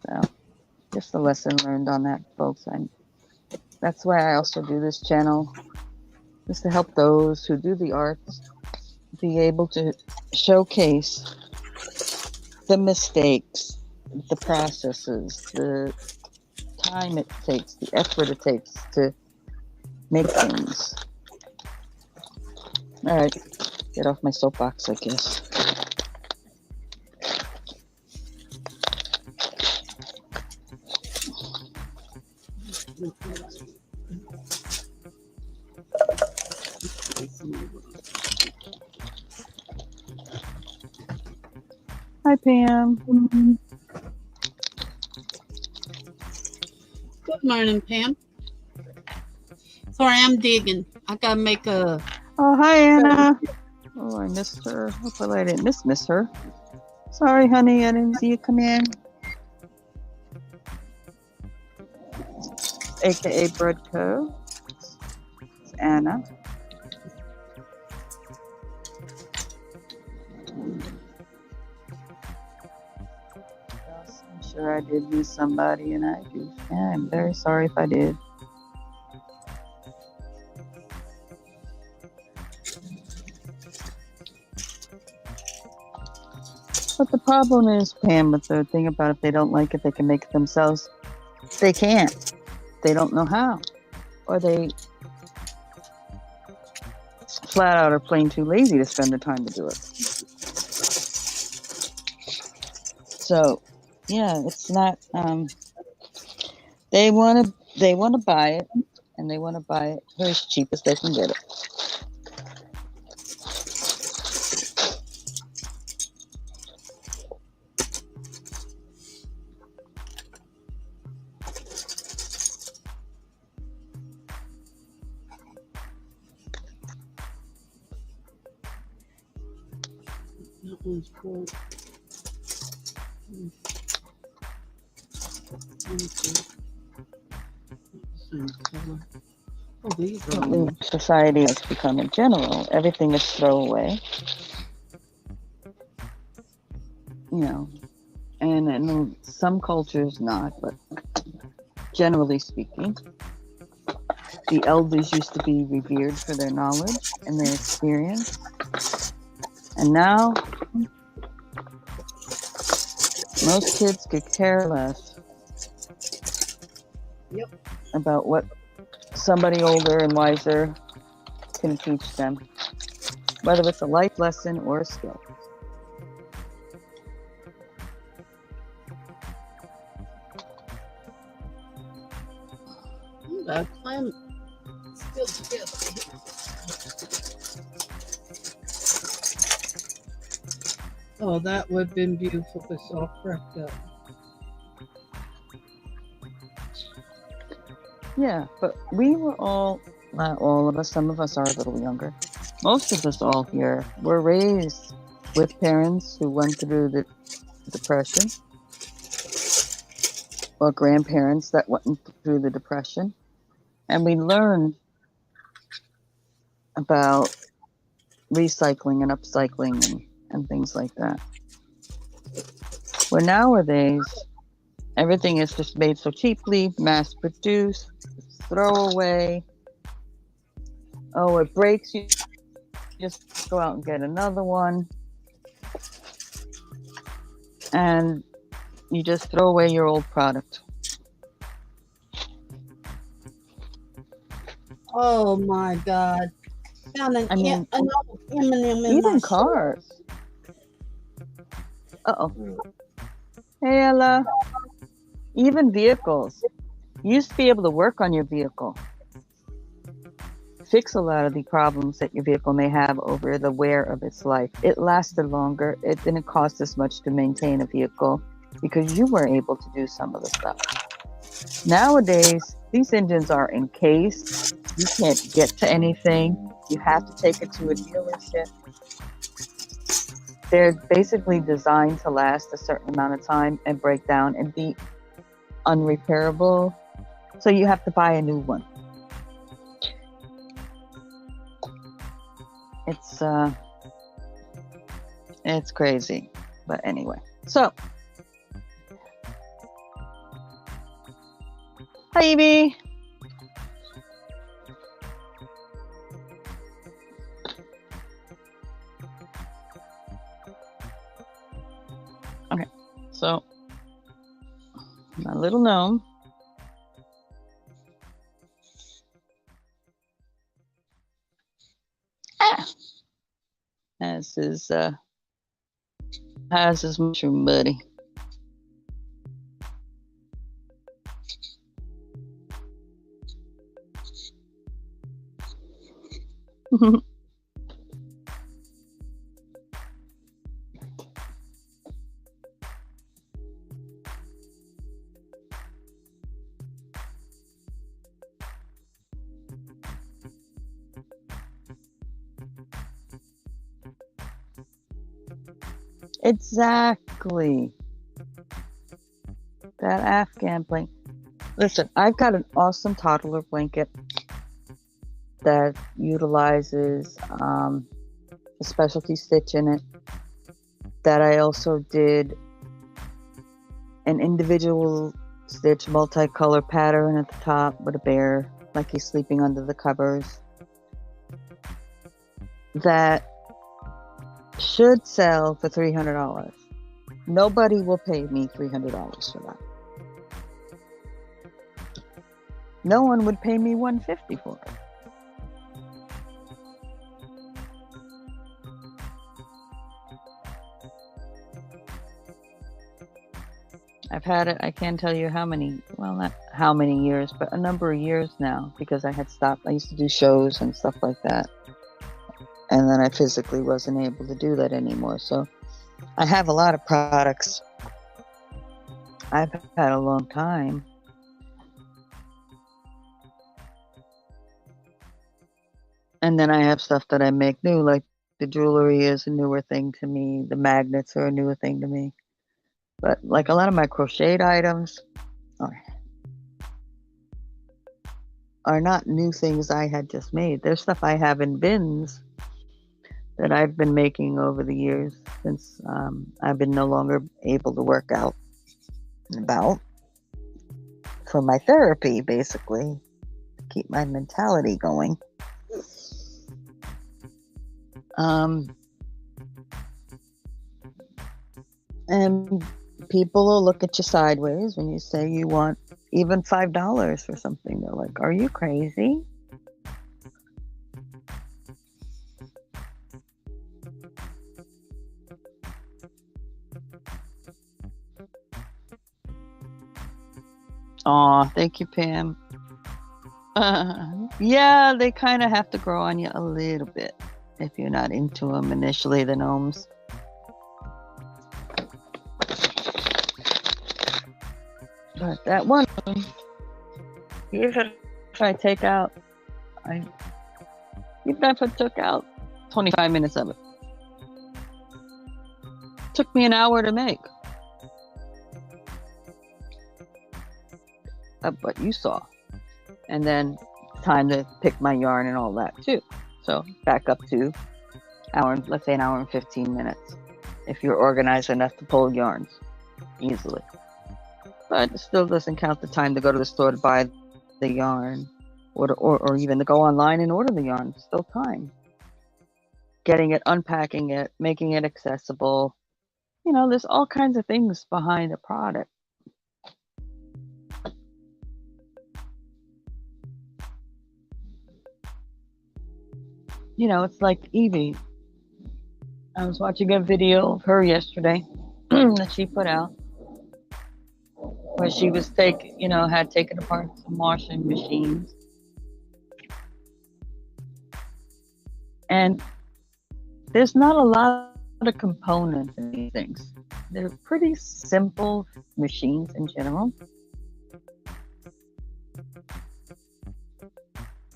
So, just a lesson learned on that, folks. That's why I also do this channel, is to help those who do the arts be able to showcase the mistakes, the processes, the time it takes, the effort it takes to make things. All right, get off my soapbox, I guess. Hi, Pam. Good morning, Pam. Sorry, I'm digging. I gotta make a... Oh, hi, Anna. Oh, I missed her. Hopefully I didn't miss her. Sorry, honey, I didn't see you come in. AKA Bread Co. It's Anna. I'm sure I did miss somebody, and I'm very sorry if I did. But the problem is, Pam, with the thing about if they don't like it, they can make it themselves. They can't. They don't know how. Or they flat out are plain too lazy to spend the time to do it. So, yeah, it's not. They want to buy it, and they want to buy it for as cheap as they can get it. That one's cool. Same color. Oh, these are In society has become in general, everything is throwaway. You know, and in some cultures not, but generally speaking, the elders used to be revered for their knowledge and their experience. And now, most kids could care less about what somebody older and wiser can teach them, whether it's a life lesson or a skill. that clam still together. Oh, that would have been beautiful if it's all cracked up. Yeah, but we were all, not all of us, some of us are a little younger. Most of us all here were raised with parents who went through the Depression, or grandparents that went through the Depression. And we learned about recycling and upcycling and things like that. Where nowadays, everything is just made so cheaply, mass produced, throw away. Oh, it breaks, you just go out and get another one. And you just throw away your old product. Oh my God. Found an, I mean, an old M&M in even my cars. Uh-oh. Hey, Ella. Even vehicles. You used to be able to work on your vehicle. Fix a lot of the problems that your vehicle may have over the wear of its life. It lasted longer. It didn't cost as much to maintain a vehicle because you were able to do some of the stuff. Nowadays, these engines are encased. You can't get to anything. You have to take it to a dealership. They're basically designed to last a certain amount of time and break down and be unrepairable. So you have to buy a new one. It's crazy. But anyway. So, hi, Evie. Okay, so my little gnome has his mushroom buddy. Exactly. That Afghan blanket. Listen, I've got an awesome toddler blanket that utilizes a specialty stitch in it. That I also did an individual stitch multicolor pattern at the top with a bear, like he's sleeping under the covers. That should sell for $300. Nobody will pay me $300 for that. No one would pay me $150 for it. I've had it, I can't tell you how many, well, not how many years, but a number of years now, because I had stopped. I used to do shows and stuff like that. And then I physically wasn't able to do that anymore. So I have a lot of products I've had a long time. And then I have stuff that I make new, like the jewelry is a newer thing to me. The magnets are a newer thing to me. But like a lot of my crocheted items are not new things I had just made. There's stuff I have in bins that I've been making over the years since I've been no longer able to work out and about. For my therapy, basically, to keep my mentality going. And people will look at you sideways when you say you want even $5 for something. They're like, are you crazy? Aw, thank you, Pam. Yeah, they kind of have to grow on you a little bit if you're not into them initially, the gnomes. But that one, even if I take out, even if I took out 25 minutes of it, took me an hour to make. What you saw. And then time to pick my yarn and all that too. So back up to let's say an hour and 15 minutes if you're organized enough to pull yarns easily. But it still doesn't count the time to go to the store to buy the yarn or even to go online and order the yarn. It's still time. Getting it, unpacking it, making it accessible. You know, there's all kinds of things behind a product. You know, it's like Evie. I was watching a video of her yesterday that she put out where she was had taken apart some washing machines. And there's not a lot of components in these things. They're pretty simple machines in general.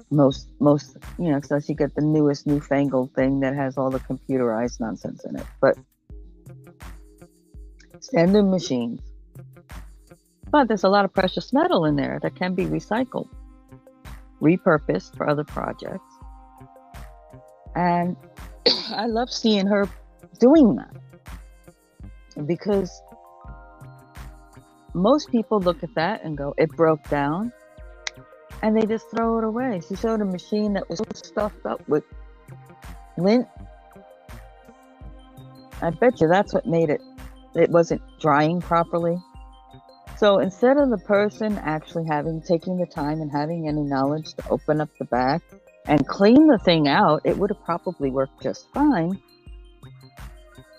Most, so you get the newest newfangled thing that has all the computerized nonsense in it. But standard machines. But there's a lot of precious metal in there that can be recycled, repurposed for other projects. And I love seeing her doing that. Because most people look at that and go, it broke down. And they just throw it away. She showed a machine that was stuffed up with lint. I bet you that's what made it wasn't drying properly. So instead of the person actually taking the time and having any knowledge to open up the back and clean the thing out, it would have probably worked just fine.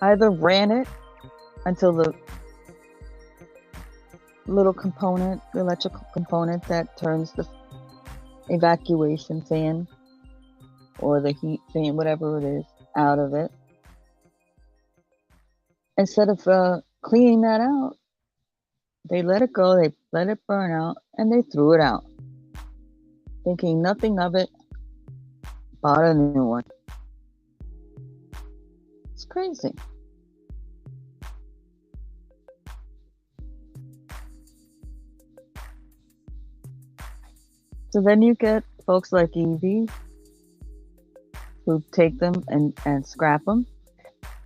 Either ran it until the little component, the electrical component that turns the evacuation fan or the heat fan, whatever it is, out of it. Instead of cleaning that out, they let it go, they let it burn out, and they threw it out. Thinking nothing of it, bought a new one. It's crazy. So then you get folks like Evie who take them and scrap them.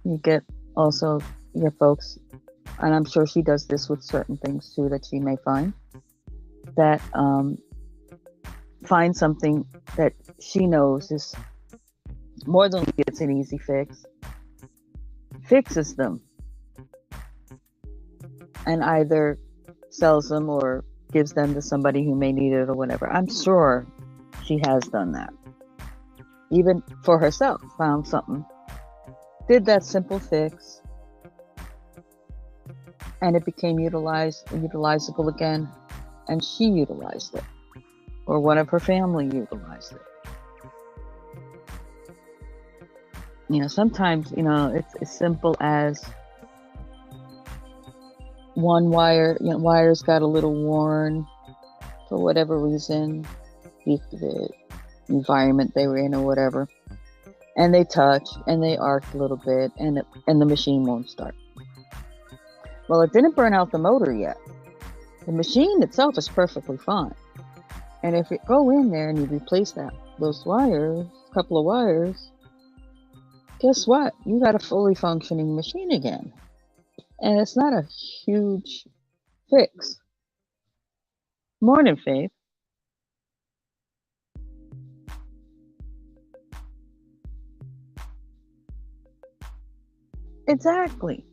You get folks, and I'm sure she does this with certain things too that she may find, that find something that she knows is more than it's an easy fix, fixes them, and either sells them or gives them to somebody who may need it or whatever. I'm sure she has done that. Even for herself, found something, did that simple fix, and it became utilizable again, and she utilized it, or one of her family utilized it. Sometimes, it's as simple as one wires got a little worn for whatever reason, the environment they were in or whatever, and they touched and they arced a little bit, and the machine won't start. Well, it didn't burn out the motor yet. The machine itself is perfectly fine. And if you go in there and you replace those wires, a couple of wires, guess what? You got a fully functioning machine again. And it's not a huge fix. Morning, Faith. Exactly.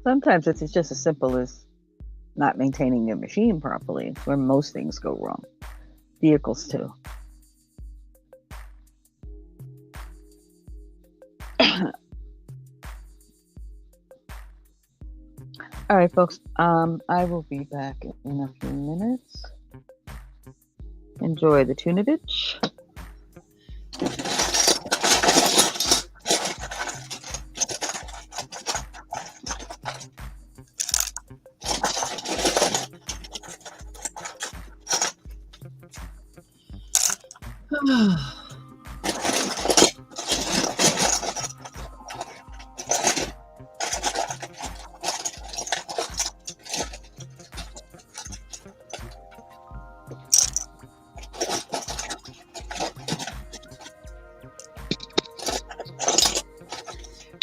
Sometimes it's just as simple as not maintaining your machine properly. It's where most things go wrong. Vehicles too. All right, folks. I will be back in a few minutes. Enjoy the tunavich.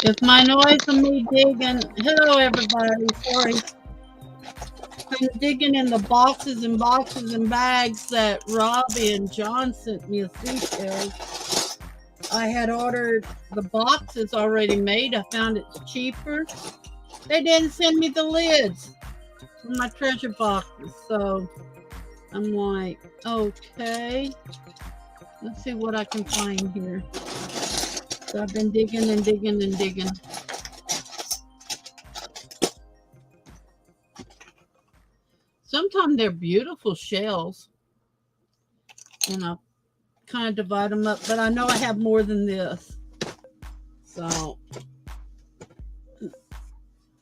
If my noise of me digging, hello everybody, sorry. I'm digging in the boxes and boxes and bags that Robbie and John sent me of seashells. I had ordered the boxes already made. I found it's cheaper. They didn't send me the lids for my treasure boxes. So I'm like, okay, let's see what I can find here. So I've been digging and digging and digging. Sometimes they're beautiful shells. And I kind of divide them up. But I know I have more than this. So.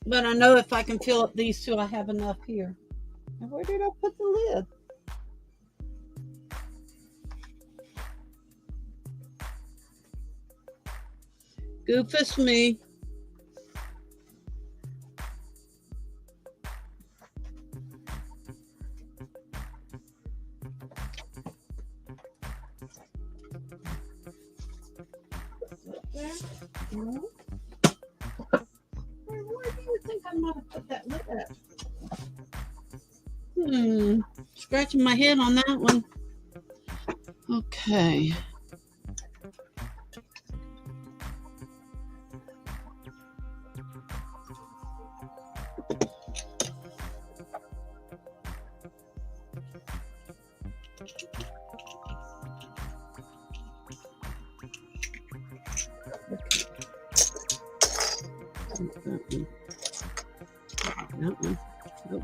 But I know if I can fill up these two, I have enough here. And where did I put the lid? Goofus me. No. Where do you think I might have put that lid at? Scratching my head on that one. Okay. That one. Nope.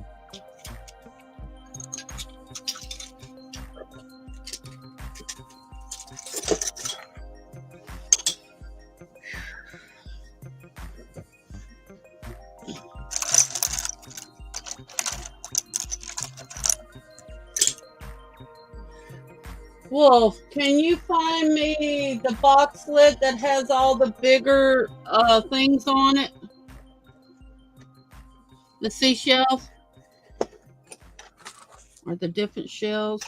Wolf, can you find me the box lid that has all the bigger things on it? The seashells? Or the different shells?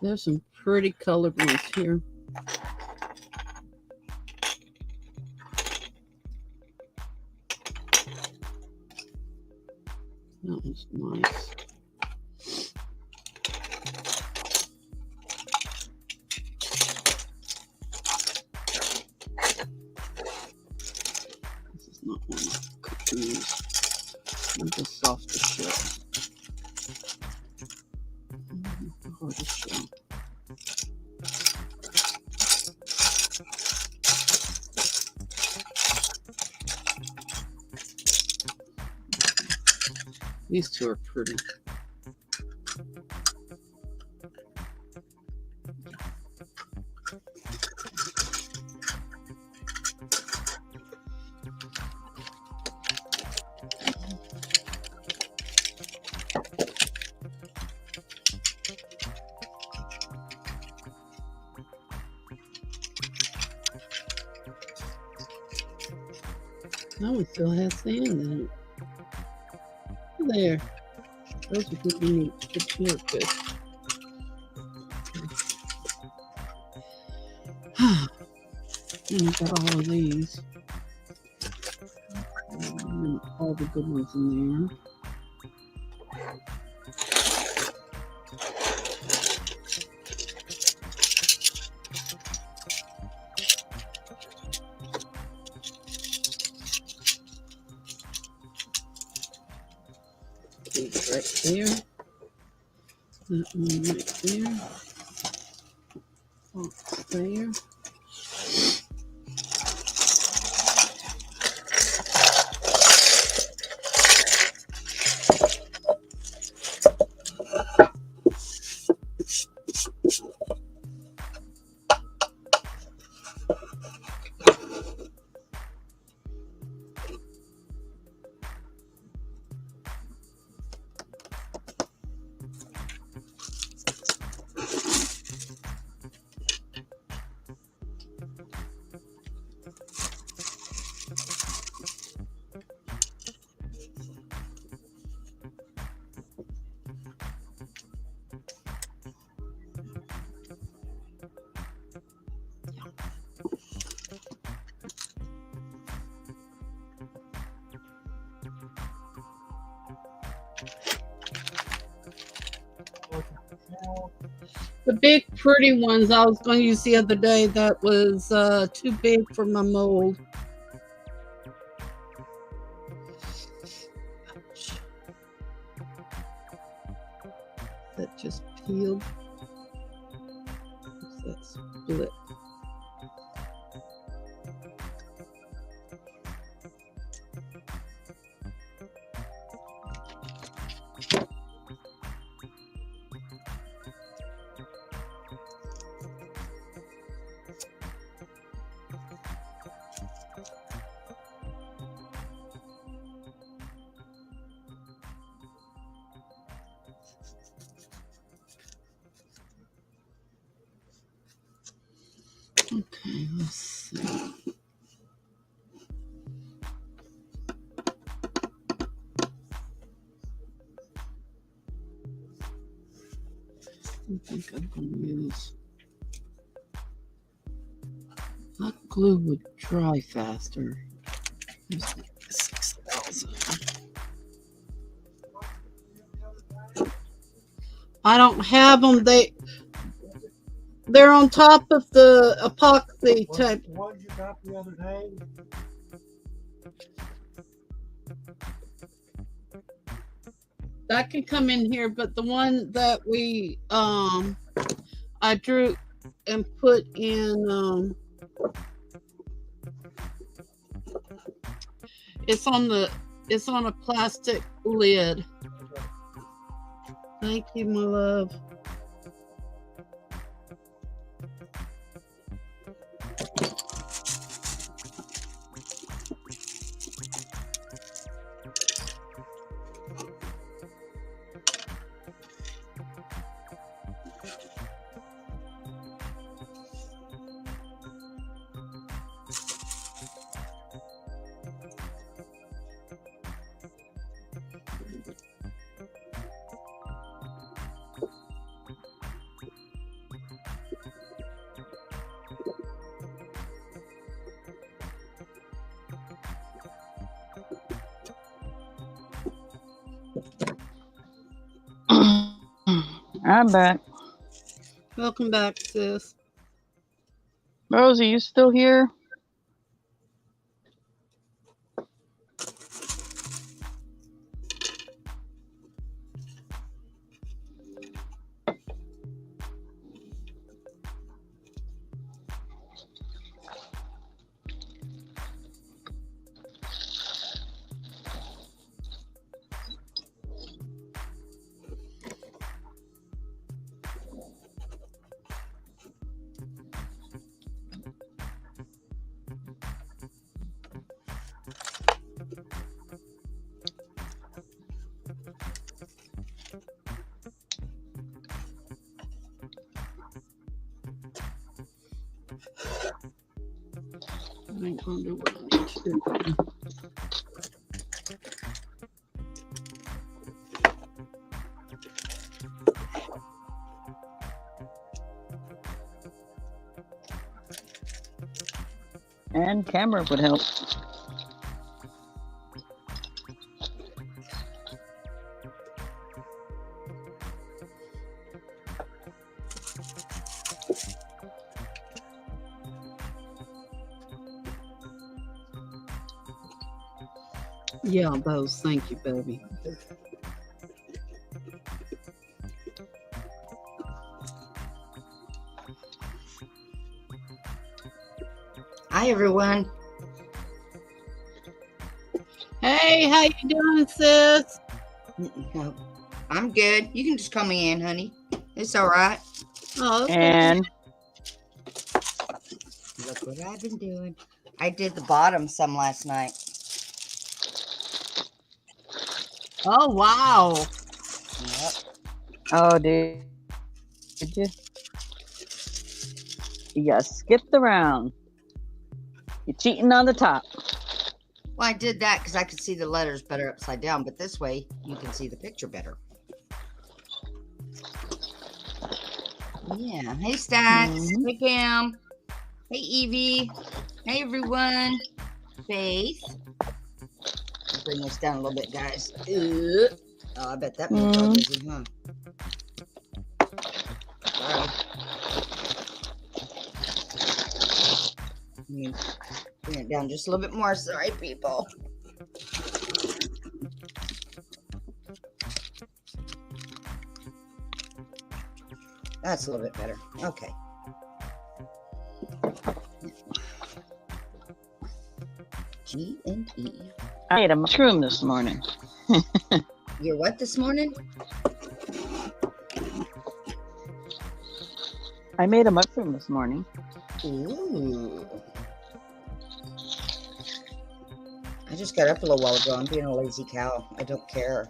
There's some pretty colored ones here. That one's nice. Not one I could use. And the softer shell. The harder shell. These two are pretty. That one still has sand in it. There. Those are good neat. Good look good. And I got all of these. And all the good ones in there. Right there. That one right there. Box there. The big pretty ones I was going to use the other day, that was too big for my mold. That just peeled. That split. Okay, let's see. I think I'm going to use hot glue would dry faster. Here's 6,000. I don't have them. They're on top of the epoxy type. The one you got the other day? That can come in here, but the one that we I drew and put in it's on a plastic lid. Thank you, my love. I'm back. Welcome back, sis. Rosie, you still here? I ain't gonna do what I need to do. And camera would help. Yeah, those. Thank you, baby. Hi, everyone. Hey, how you doing, sis? No, I'm good. You can just call me Ann, honey. It's all right. Oh, okay. And Look what I've been doing. I did the bottom some last night. Oh, wow. Yep. oh, did you? You skipped around. You're cheating on the top. Well, I did that because I could see the letters better upside down, but this way you can see the picture better. Yeah. Hey, Stats. Hey, Cam. Hey, Evie. Hey, everyone. Faith. I'll bring this down a little bit, guys. Oh, I bet that made it busy, huh? Sorry. Let me bring it down just a little bit more. Sorry, people. That's a little bit better. Okay. G and E. I ate a mushroom this morning. You're what this morning? I made a mushroom this morning. Ooh. I just got up a little while ago. I'm being a lazy cow. I don't care.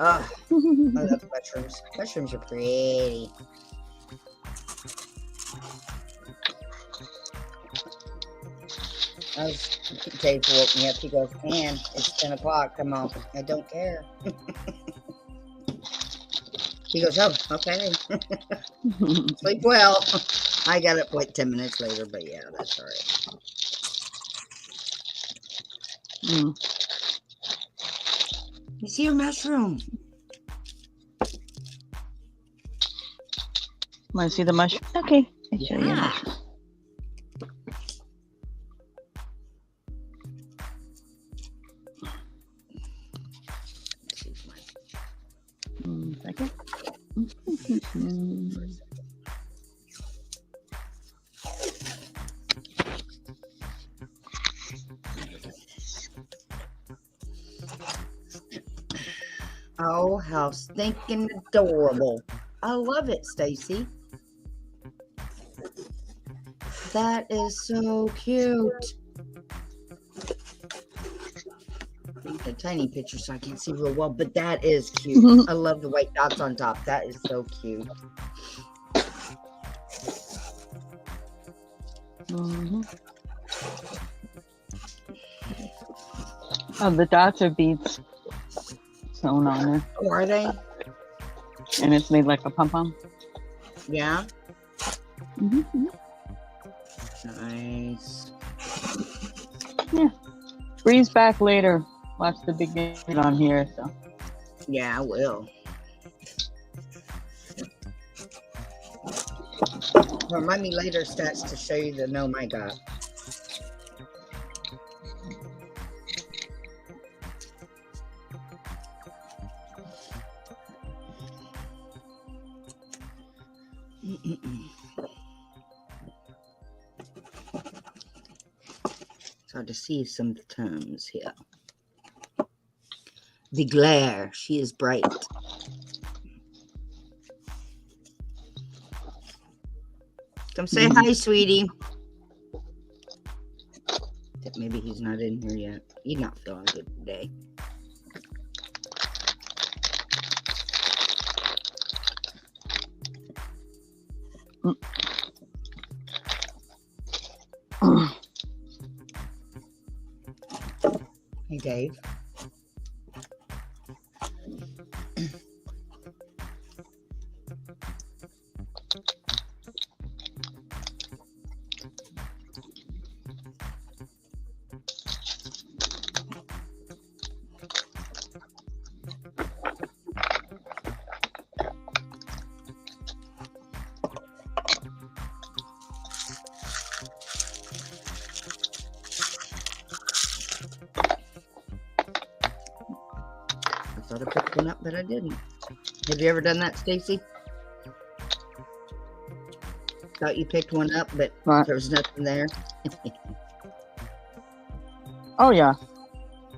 I love mushrooms. Mushrooms are pretty. Dave woke me up. He goes, "Man, it's 10 o'clock. Come on." I don't care. He goes, "Oh, okay." Sleep well. I got up like 10 minutes later, but yeah, that's all right. You see your mushroom? Want to see the mushroom? Okay. I'll show you a mushroom. Second. Oh, how stinking adorable. I love it, Stacey. That is so cute. A tiny picture so I can't see real well, but that is cute. I love the white dots on top. That is so cute. Oh, the dots are beads sewn on there. Oh, are they? And it's made like a pom-pom. Yeah. Mm-hmm. Nice. Yeah. Breeze back later. Watch the beginning on here. So. Yeah, I will. Remind me later, Stats, to show you the gnome I got. It's hard to see some terms here. The glare, she is bright. Come say hi, sweetie. Maybe he's not in here yet. He's not feeling good today. Hey, Dave. I thought I picked one up, but I didn't. Have you ever done that, Stacey? Thought you picked one up, but Right. there was nothing there. Oh yeah,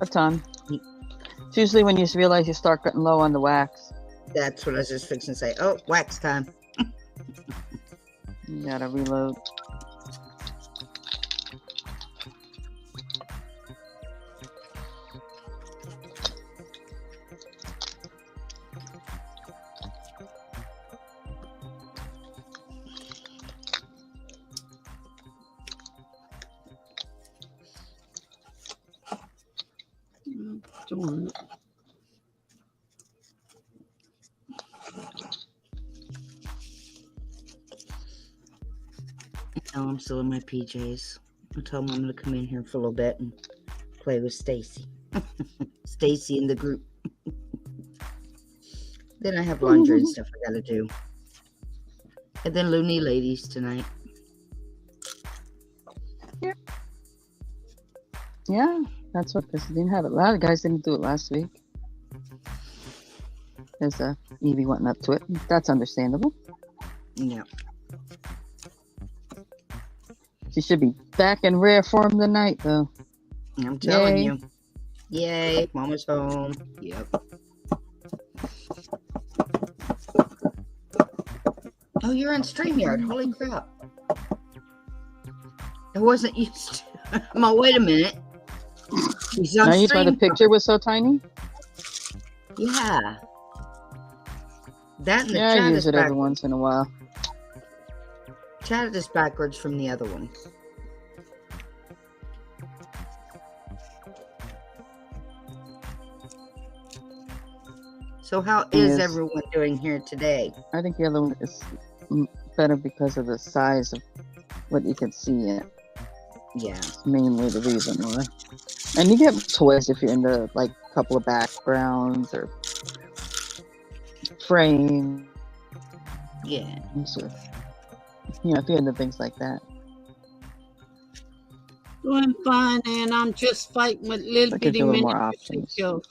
a ton. It's usually when you realize you start getting low on the wax. That's what I was just fixing to say. Oh, wax time. You gotta reload. Darn it. No, I'm still in my PJs. I told them I'm going to come in here for a little bit and play with Stacey. Stacey in the group. Then I have laundry and stuff I got to do. And then Looney Ladies tonight. Yeah, that's what, because they didn't have it. A lot of guys didn't do it last week. There's Evie wasn't up to it. That's understandable. Yeah. She should be back in rare form tonight, though. I'm telling Yay. you. Yay, Mama's home. Yep. Oh, you're on StreamYard. Holy crap. I wasn't used to. Wait a minute. He's on Now you thought the StreamYard. picture was so tiny? Yeah. That and the Yeah, I chat use is it every backwards. once in a while. Chat is backwards from the other one. So how is Yes. everyone doing here today? I think the other one is better because of the size of what you can see in it. Yeah. Mainly the reason why. And you get toys if you're into like a couple of backgrounds or frames Yeah. or, you know, if you're into things like that. Doing fine, and I'm just fighting with little That gives bitty you a little more miniature options. seashells.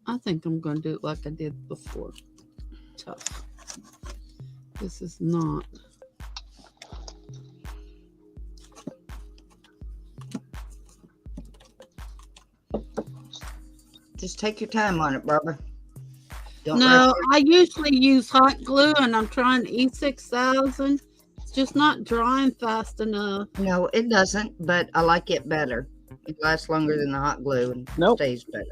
I think I'm going to do it like I did before. Tough. This is not. Just take your time on it, Barbara. Don't No, rush I usually use hot glue, and I'm trying E6000. It's just not drying fast enough. it. No, it doesn't, but I like it better. It lasts longer than the hot glue and Nope. stays better.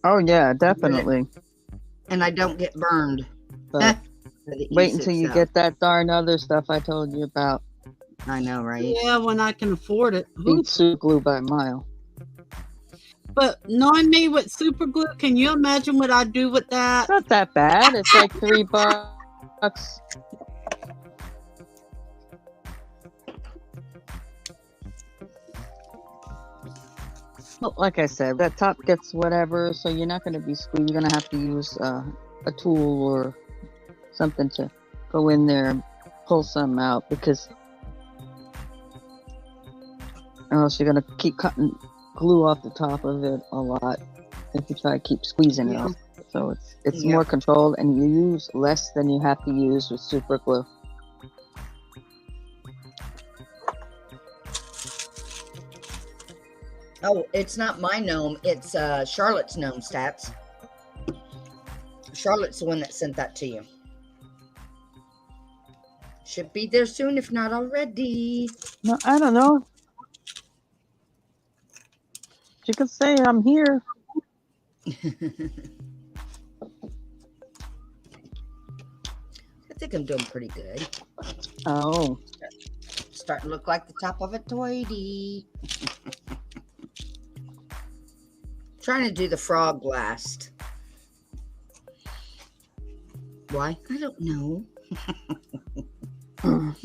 Oh yeah, definitely. And I don't get burned. But For the wait until you E6000. get that darn other stuff I told you about. I know, right? Yeah, when I can afford it. Beats super glue by a mile. But knowing me with super glue, can you imagine what I'd do with that? It's not that bad. It's like $3. Well, like I said, that top gets whatever, so you're not going to be squeezed. You're going to have to use a tool or something to go in there and pull some out, because or else you're going to keep cutting glue off the top of it a lot if you try to keep squeezing it off. So it's Yeah. more controlled, and you use less than you have to use with super glue. Oh, it's not my gnome. It's Charlotte's gnome stats. Charlotte's the one that sent that to you. Should be there soon, if not already. No, I don't know. you can say. I'm here. I think I'm doing pretty good. Oh. Starting to look like the top of a toity. Trying to do the frog last. Why? I don't know. I'm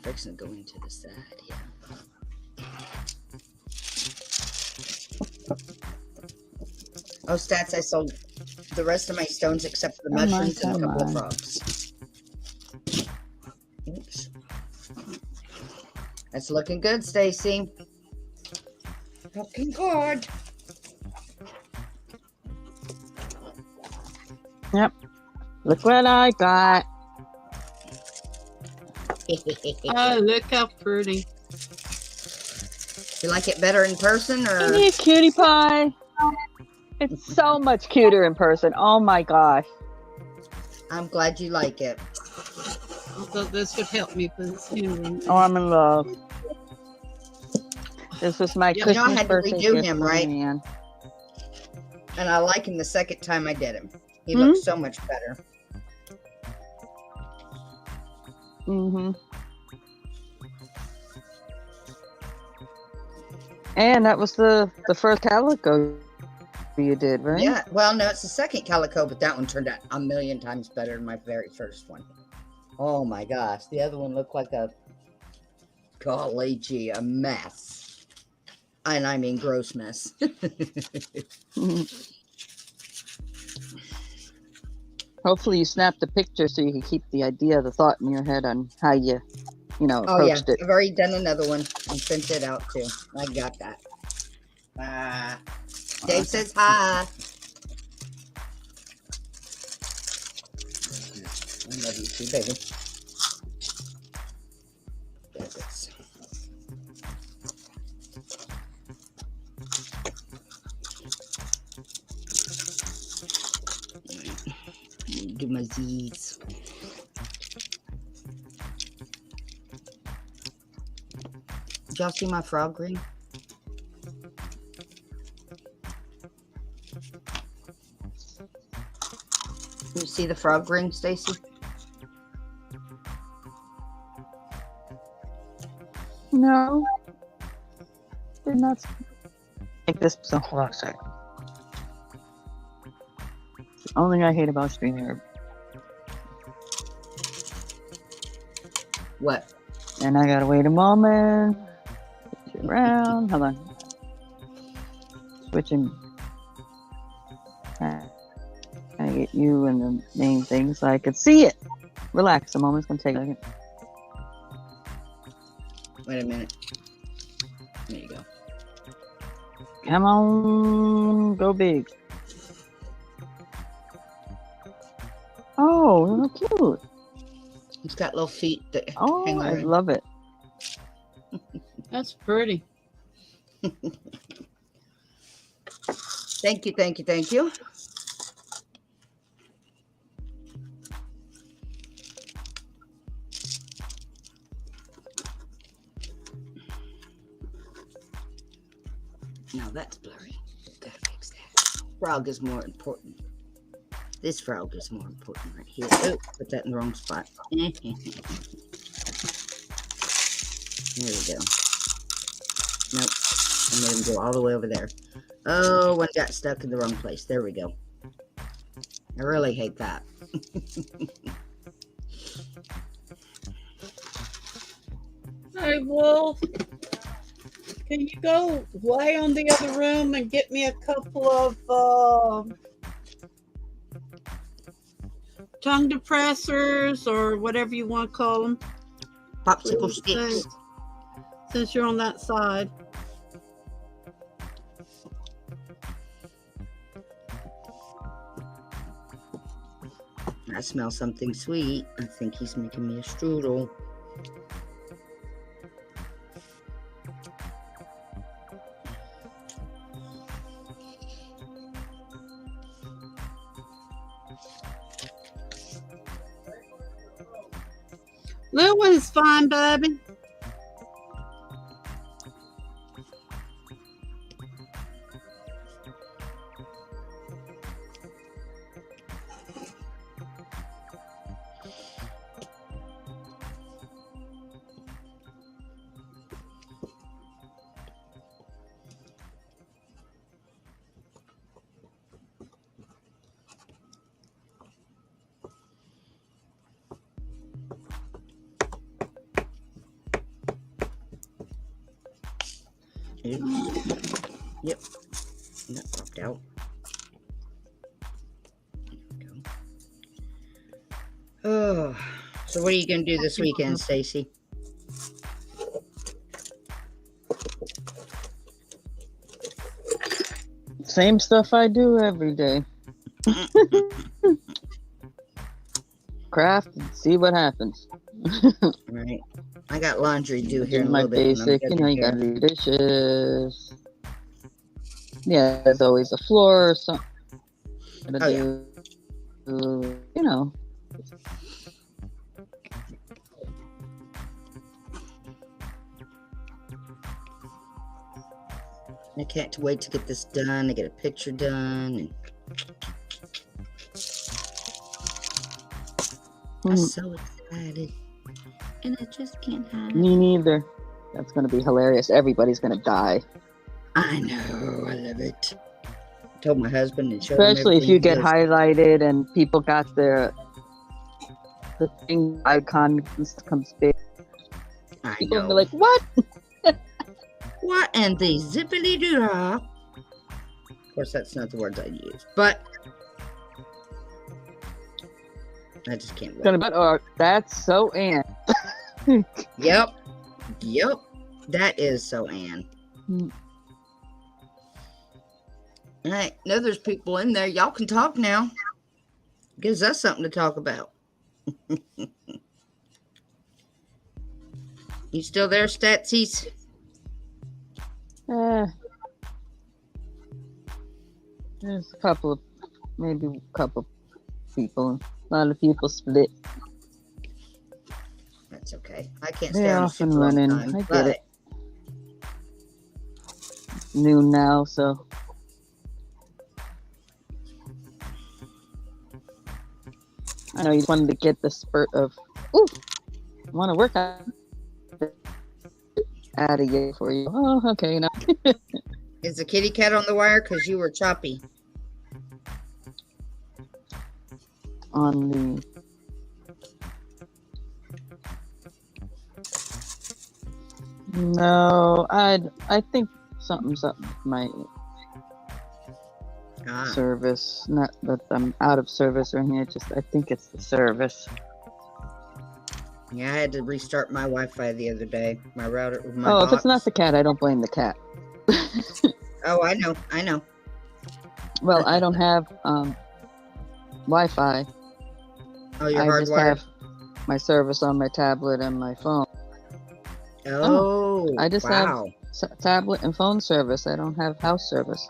fixing to go into the side, yeah. Oh, Stats, I sold the rest of my stones except for the mushrooms and a couple of frogs. Oops. That's looking good, Stacey. Looking good. Yep. Look what I got. Oh, look how pretty. You like it better in person or? Hey, cutie pie. It's so much cuter in person. Oh my gosh. I'm glad you like it. I thought this would help me with this handwriting. Oh, I'm in love. This was my You know, I Christmas had to birthday redo gift him, for right? Ann. And I like him the second time I did him. He looks so much better. Mm-hmm. And that was the first calico you did, right? Yeah. Well, no, it's the second calico, but that one turned out a million times better than my very first one. Oh my gosh. The other one looked like a, golly gee, a mess. And I mean gross mess. Hopefully you snapped the picture so you can keep the idea, the thought in your head on how you approached it. I've already done another one and sent it out too. I got that. Dave says hi. I love you too, baby. Do my Z's. Did y'all see my frog ring? You see the frog ring, Stacey? No. Did not make this so hold on a second. The only thing I hate about StreamYard. What? And I gotta wait a moment. Switch it around. Hold on. Switching. I get you and the main thing so I could see it. Relax a moment. It's gonna take a second. Wait a minute. There you go. Come on, go big. Oh, look cute. It's got little feet that Oh, hang I around. love it. That's pretty. Thank you, thank you, thank you. Now that's blurry. Gotta fix that. Frog is more important. This frog is more important right here. Oh, put that in the wrong spot. There we go. Nope. I made him go all the way over there. Oh, one got stuck in the wrong place. There we go. I really hate that. Hey, Wolf. Can you go way on the other room and get me a couple of tongue depressors or whatever you want to call them? Popsicle sticks. Since you're on that side. I smell something sweet. I think he's making me a strudel. Little one is fine, baby. Yep. That popped out. There we go. Oh, so what are you going to do this weekend, Stacey? Same stuff I do every day. Craft and see what happens. Right. I got laundry due here in a My little bit. basic, you know, you gotta do dishes. Yeah, there's always a floor or something to do. You know. I can't wait to get this done, to get a picture done. And I'm so excited. And I just can't hide. Me neither. That's going to be hilarious. Everybody's going to die. I know. I love it. I told my husband and showed Especially him if you get everything. highlighted and people got the thing icon comes big. I People know. will be like, what? What and the zippity doo dah. Of course, that's not the words I use, but I just can't wait. Gonna bet, or that's so Ann. Yep. That is so Ann. Mm. I know there's people in there. Y'all can talk now. Gives us something to talk about. You still there, Statsies? There's a couple, maybe a couple people. A lot of people split. That's okay. I can't stay They're on a off and super long running. time, I get but it. Noon now, so I know you just wanted to get the spurt of, ooh, I want to work out of you for you. Oh, okay. Now is the kitty cat on the wire? Because you were choppy. on the no, I think something's up with my service. Not that I'm out of service or anything. Just I think it's the service. Yeah, I had to restart my Wi-Fi the other day. My router, my Oh, box. if it's not the cat, I don't blame the cat. Oh, I know. Well, I don't have Wi-Fi. Oh, you're I just hardwired. have my service on my tablet and my phone. Oh, I just wow. have tablet and phone service. I don't have house service.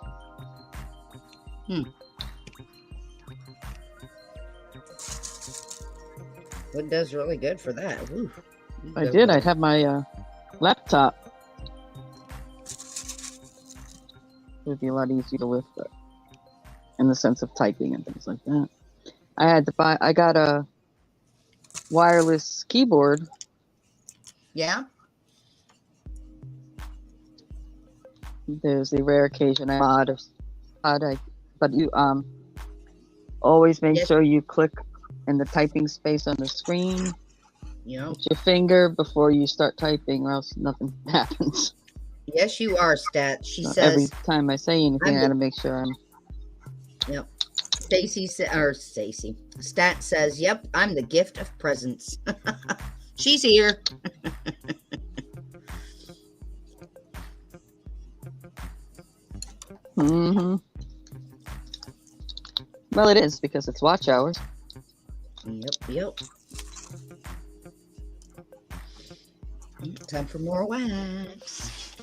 It does really good for that. Woo. I did. I'd have my laptop. It would be a lot easier with, but in the sense of typing and things like that. I had to buy. I got a wireless keyboard. Yeah. There's the rare occasion I'm but you always make Yes. sure you click in the typing space on the screen You know. with your finger before you start typing, or else nothing happens. Yes, you are, Stat. She So says. every time I say anything, I'm I gotta make sure I'm. Yep. Stacy Stat says, "Yep, I'm the gift of presents." She's here. Mm-hmm. Well, it is because it's watch hours. Yep. Time for more wax.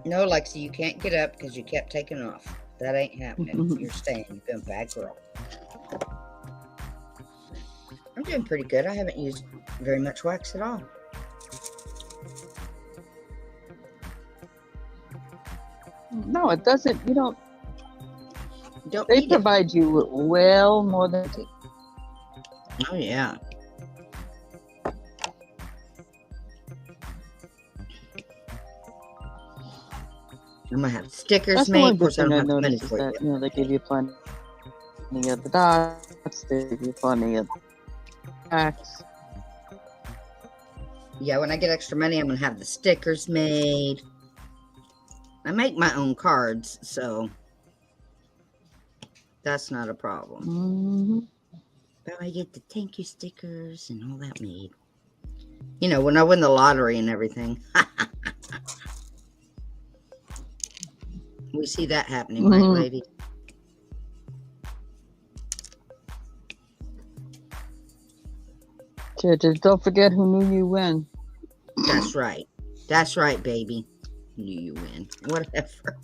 No, Lexi, you can't get up because you kept taking off. That ain't happening. You're staying. You've been a bad girl. I'm doing pretty good. I haven't used very much wax at all. No, it doesn't. You don't. Don't They need it. provide you well more than. Oh, yeah. I'm going to have stickers That's the made. one Of good course, I thing don't I have the money noticed is for that it. they give you plenty of the dots. They give you plenty of packs. Yeah, when I get extra money, I'm going to have the stickers made. I make my own cards, so that's not a problem. Mm-hmm. But I get the thank you stickers and all that made. You know, when I win the lottery and everything. We see that happening, right, lady? Just don't forget who knew you win. That's right. That's right, baby. Knew you win. Whatever.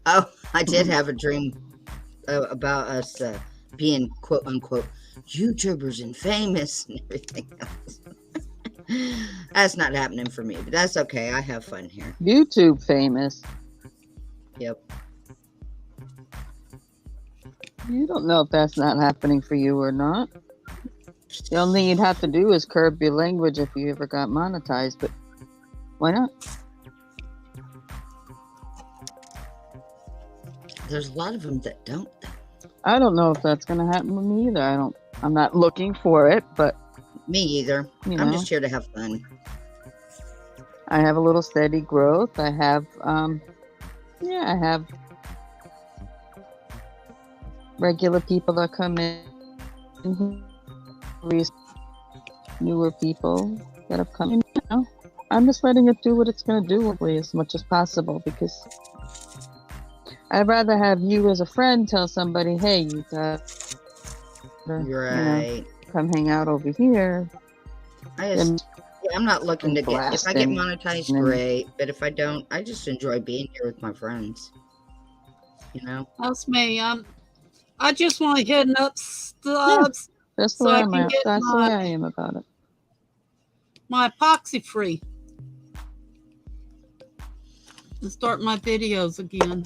Oh, I did have a dream about us being quote unquote YouTubers and famous and everything else. That's not happening for me, but that's okay. I have fun here. YouTube famous. Yep. You don't know if that's not happening for you or not. The only thing you'd have to do is curb your language if you ever got monetized, but why not? There's a lot of them that don't, though. I don't know if that's going to happen with me either. I'm not looking for it, but Me either. You I'm know. just here to have fun. I have a little steady growth. I have, I have regular people that come in, newer people that have come in. You know, I'm just letting it do what it's going to do, hopefully, as much as possible, because I'd rather have you as a friend tell somebody, hey, you got to, Right. come hang out over here. I'm not looking to get, if I get blasting. monetized, And then- great. But if I don't, I just enjoy being here with my friends. You know? That's me. I just want to hit up stubs That's the so way I I'm can at. get That's the way I am about it. my epoxy free and start my videos again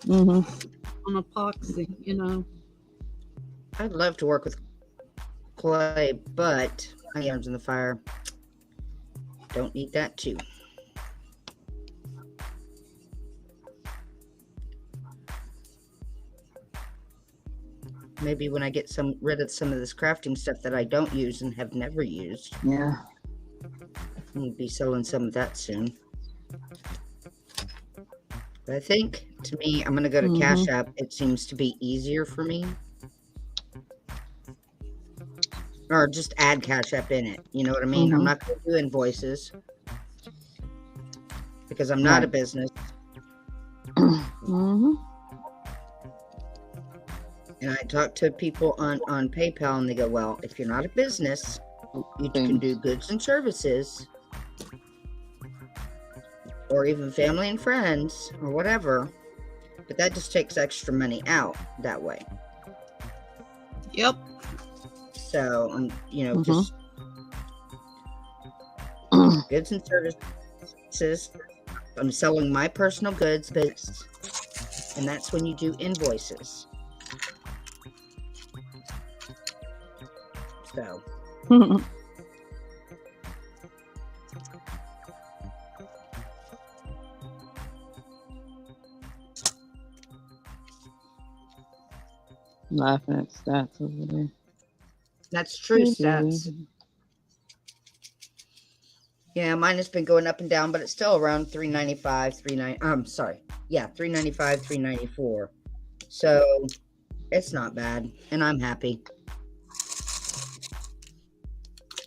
Mm-hmm. on epoxy, you know. I'd love to work with clay, but my arms in the fire. Don't need that too. Maybe when I get rid of some of this crafting stuff that I don't use and have never used, Yeah. I'll be selling some of that soon. But I think, to me, I'm going to go to Cash App. It seems to be easier for me. Or just add Cash App in it. You know what I mean? I'm not going to do invoices. Because I'm not a business. And I talk to people on PayPal and they go, well, if you're not a business, you can do goods and services. Or even family and friends or whatever. But that just takes extra money out that way. Yep. So, just goods and services. I'm selling my personal goods, and that's when you do invoices. So. Laughing at stats over there. That's true stats. Yeah, mine has been going up and down, but it's still around 395, 395, 394. So it's not bad, and I'm happy.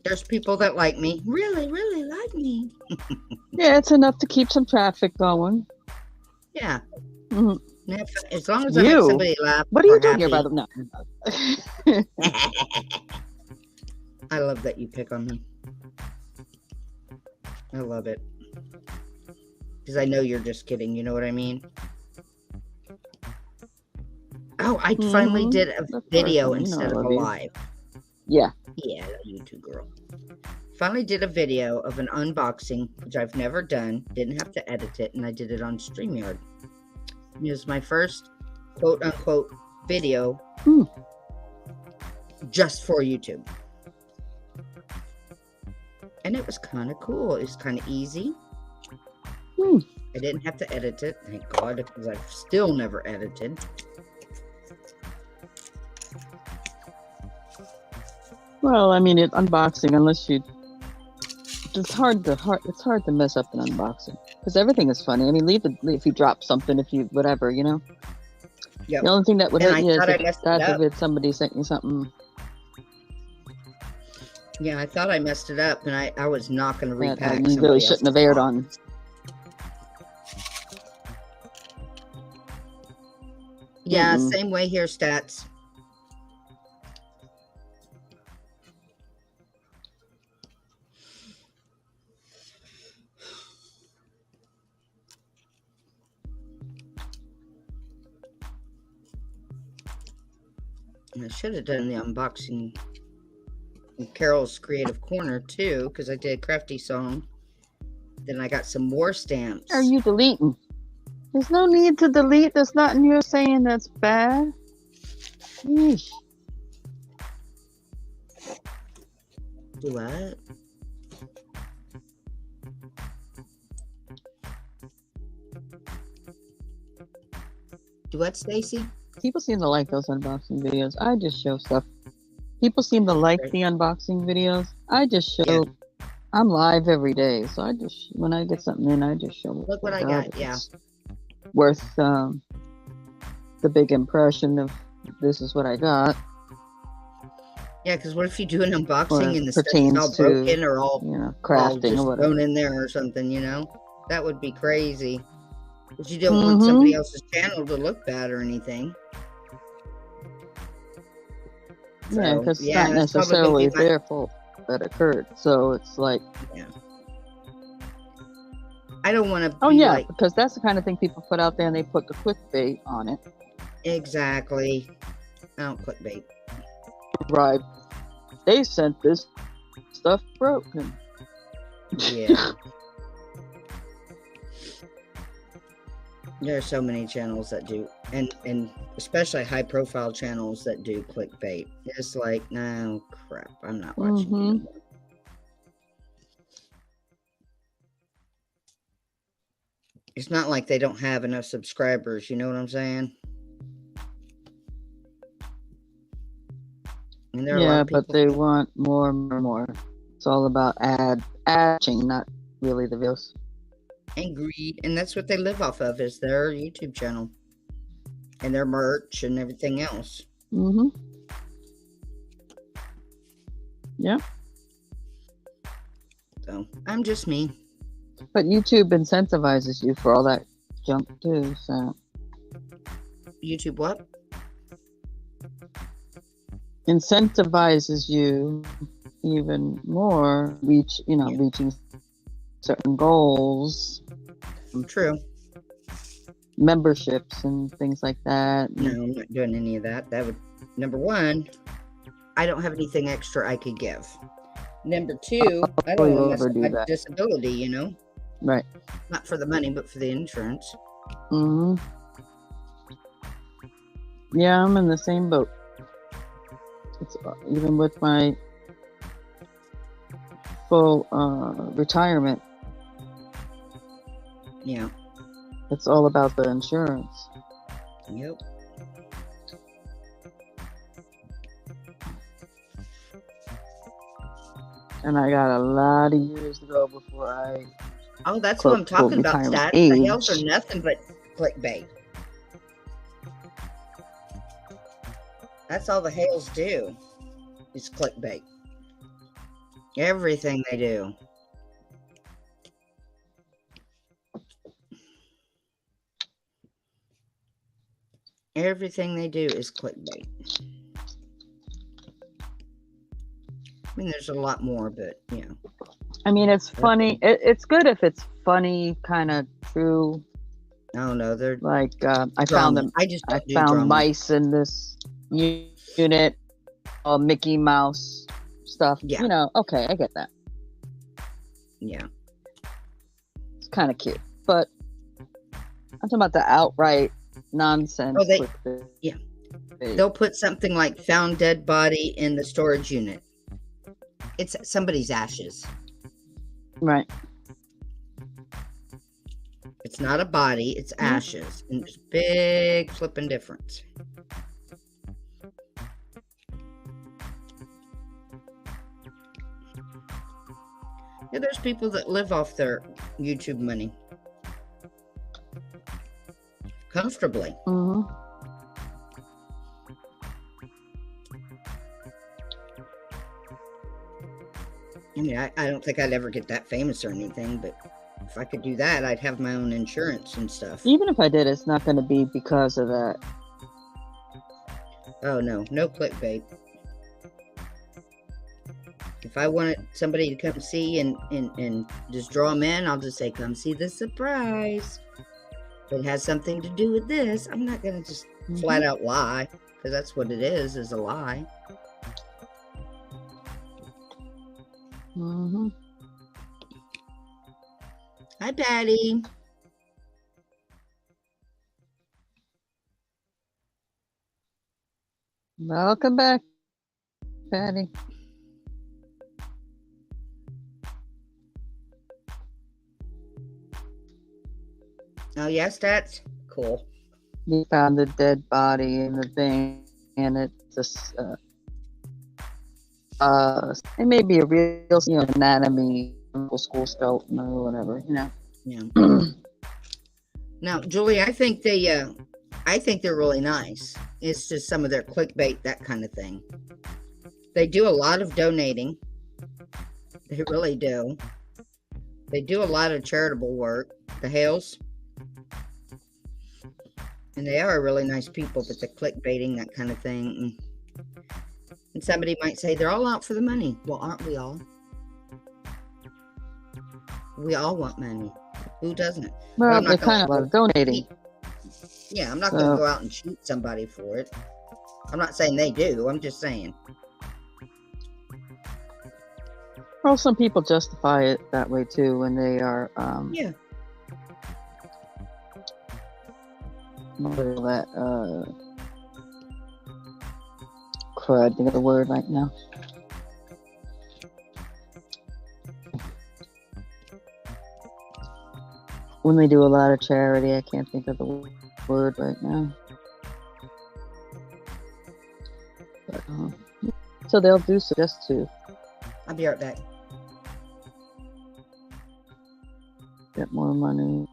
There's people that like me, really, really like me. Yeah, it's enough to keep some traffic going. Yeah. Mm-hmm. As long as I make somebody laugh. What are you doing here, by the way? No. I love that you pick on me. I love it. Because I know you're just kidding. You know what I mean? Oh, I finally did a video instead of a live. Yeah. Yeah, you too, girl. Finally did a video of an unboxing, which I've never done. Didn't have to edit it, and I did it on StreamYard. It was my first quote-unquote video just for YouTube. And it was kind of cool. It was kind of easy. I didn't have to edit it, thank God, because I've still never edited. Well, I mean, unboxing, unless you It's hard to mess up an unboxing because everything is funny. I mean, if you drop something, if you whatever, you know. Yep. The only thing that would And hurt I you is thought I if, messed God it up. forbid, somebody sent you something Yeah, I thought I messed it up, and I was not going to that repack you really somebody shouldn't have else's aired box. on. Yeah, Mm-mm. same way here, Stats. And I should have done the unboxing in Carol's Creative Corner too, because I did Crafty Song. Then I got some more stamps. Are you deleting? There's no need to delete. There's nothing you're saying that's bad. Yeesh. Do what? Do what, Stacey? People seem to like those unboxing videos. I just show stuff. People seem to like the unboxing videos. I just show. Yeah. I'm live every day, so I just when I get something in, I just show. Look what I got. Yeah. It's worth the big impression of this is what I got. Yeah, because what if you do an unboxing and the stuff is pertains all to, broken or all, you know, all crafting just or whatever. thrown in there or something, you know? That would be crazy. But you don't want somebody else's channel to look bad or anything. Yeah, So, because it's yeah, not that's probably gonna necessarily be my- their fault that occurred. So it's like, Yeah. I don't want to. oh yeah, because that's the kind of thing people put out there, and they put the clickbait on it. Exactly. I don't clickbait. Right? They sent this stuff broken. Yeah. There are so many channels that do, and especially high profile channels that do clickbait. It's like, no crap, I'm not watching you anymore. It's not like they don't have enough subscribers, you know what I'm saying? And there are a lot Yeah, of people but they want more and more. It's all about adching, not really the views. and greed, and that's what they live off of is their YouTube channel and their merch and everything else. Mm-hmm. Yeah. So I'm just me. But YouTube incentivizes you for all that junk too, so YouTube what? incentivizes you even more reaching certain goals, True. memberships and things like that. No, I'm not doing any of that. That would, number one, I don't have anything extra I could give. Number two, I don't want to mess up my disability, you know? Right. Not for the money, but for the insurance. Mm-hmm. Yeah, I'm in the same boat. It's even with my full retirement. Yeah. It's all about the insurance. Yep. And I got a lot of years to go before I. Oh, that's what I'm talking about, Stats. The hells are nothing but clickbait. That's all the hails do is clickbait. Everything they do. Everything they do is clickbait. I mean, there's a lot more, but, you know. I mean, it's funny. It's good if it's funny, kind of true. Oh, no, they're like, I drama. found them. I just I don't do found drama. mice in this unit, all Mickey Mouse stuff. Yeah. You know, okay, I get that. Yeah. It's kind of cute. But I'm talking about the outright nonsense. Oh, yeah. They'll put something like found dead body in the storage unit. It's somebody's ashes. Right. It's not a body, it's ashes. And there's big flipping difference. Yeah, there's people that live off their YouTube money comfortably. Mm-hmm. I mean, I don't think I'd ever get that famous or anything, but if I could do that, I'd have my own insurance and stuff. Even if I did, it's not going to be because of that. Oh, no clickbait. If I wanted somebody to come see and just draw them in, I'll just say, come see the surprise. If it has something to do with this, I'm not going to just flat out lie, because that's what it is a lie. Mm-hmm. Hi, Patty. Welcome back, Patty. Oh, yes, that's cool. He found the dead body in the thing, and it's just, it may be a real, anatomy, school skeleton or whatever, Yeah. Now, Julie, I think they're really nice. It's just some of their clickbait, that kind of thing. They do a lot of donating. They really do. They do a lot of charitable work. The Hales. And they are really nice people, but the clickbaiting, that kind of thing. And somebody might say they're all out for the money. Well, aren't we all? We all want money. Who doesn't? Well, they're kind of a lot of donating. Yeah, I'm not going to go out and shoot somebody for it. I'm not saying they do. I'm just saying. Well, some people justify it that way too when they are, yeah. That, crud, think of the word right now. When they do a lot of charity, I can't think of the word right now. But, so they'll do so just to I'll be right back. get more money.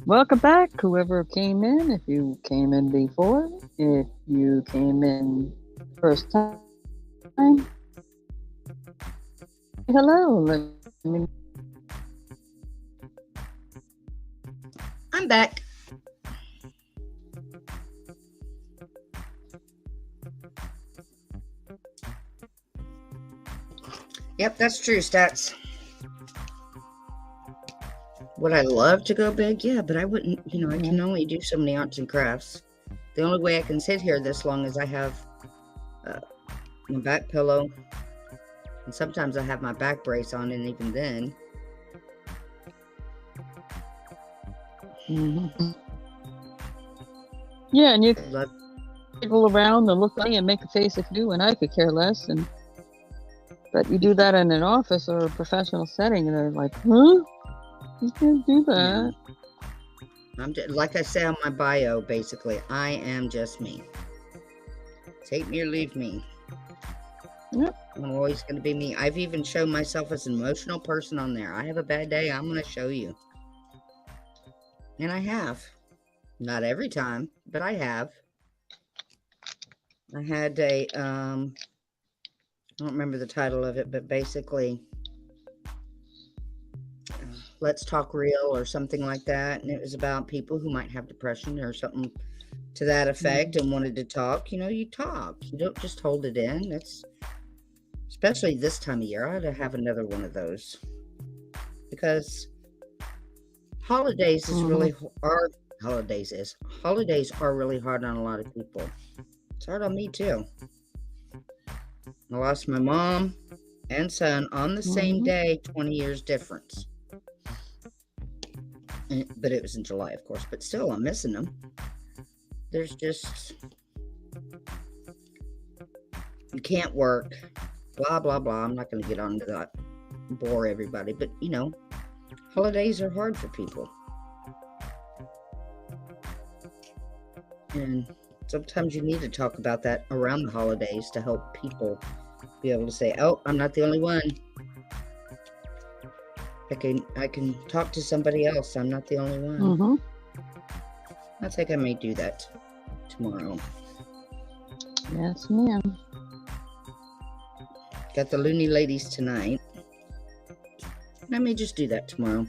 Welcome back, whoever came in. If you came in before, if you came in first time, hello. I'm back. Yep, that's true, Stats. Would I love to go big? Yeah, but I wouldn't, I can only do so many arts and crafts. The only way I can sit here this long is I have my back pillow, and sometimes I have my back brace on, and even then. Mm-hmm. Yeah, and you can people around and look funny and make a face if you do, and I could care less. But you do that in an office or a professional setting, and they're like, huh? You can't do that. Yeah. Like I say on my bio, basically, I am just me. Take me or leave me. Yep. I'm always going to be me. I've even shown myself as an emotional person on there. I have a bad day, I'm going to show you. And I have. Not every time, but I have. I had a, I don't remember the title of it, but basically, Let's Talk Real or something like that. And it was about people who might have depression or something to that effect and wanted to talk. You talk. You don't just hold it in. That's, especially this time of year, I ought to have another one of those. Because holidays are really hard on a lot of people. It's hard on me too. I lost my mom and son on the same day, 20 years difference. But it was in July, of course. But still, I'm missing them. There's just... You can't work. Blah, blah, blah. I'm not going to get on to that. Bore everybody. But, you know, holidays are hard for people. And sometimes you need to talk about that around the holidays to help people be able to say, oh, I'm not the only one. I can talk to somebody else. I'm not the only one. I think I may do that tomorrow. Yes, ma'am. Got the Looney Ladies tonight. I may just do that tomorrow.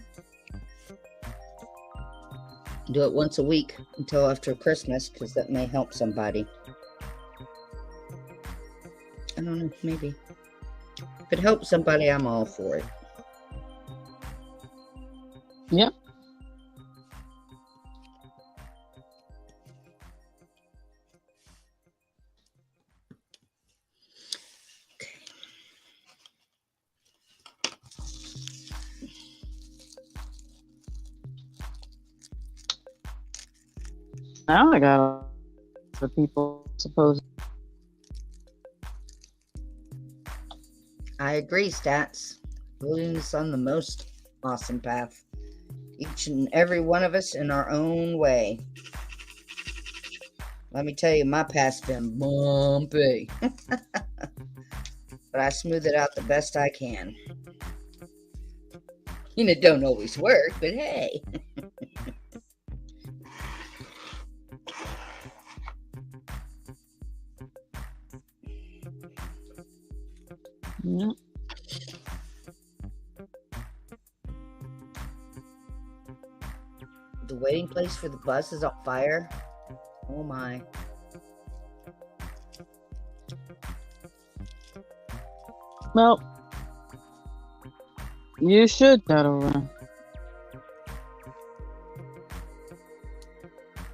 Do it once a week until after Christmas, because that may help somebody. I don't know, maybe. If it helps somebody, I'm all for it. Yep. Now I got the people supposed. I agree, Stats. Moving us on the most awesome path. Each and every one of us in our own way. Let me tell you, my path's been bumpy. But I smooth it out the best I can. And it don't always work, but hey. Yep. The waiting place for the bus is on fire. Oh my. Well, you should Shadowrun.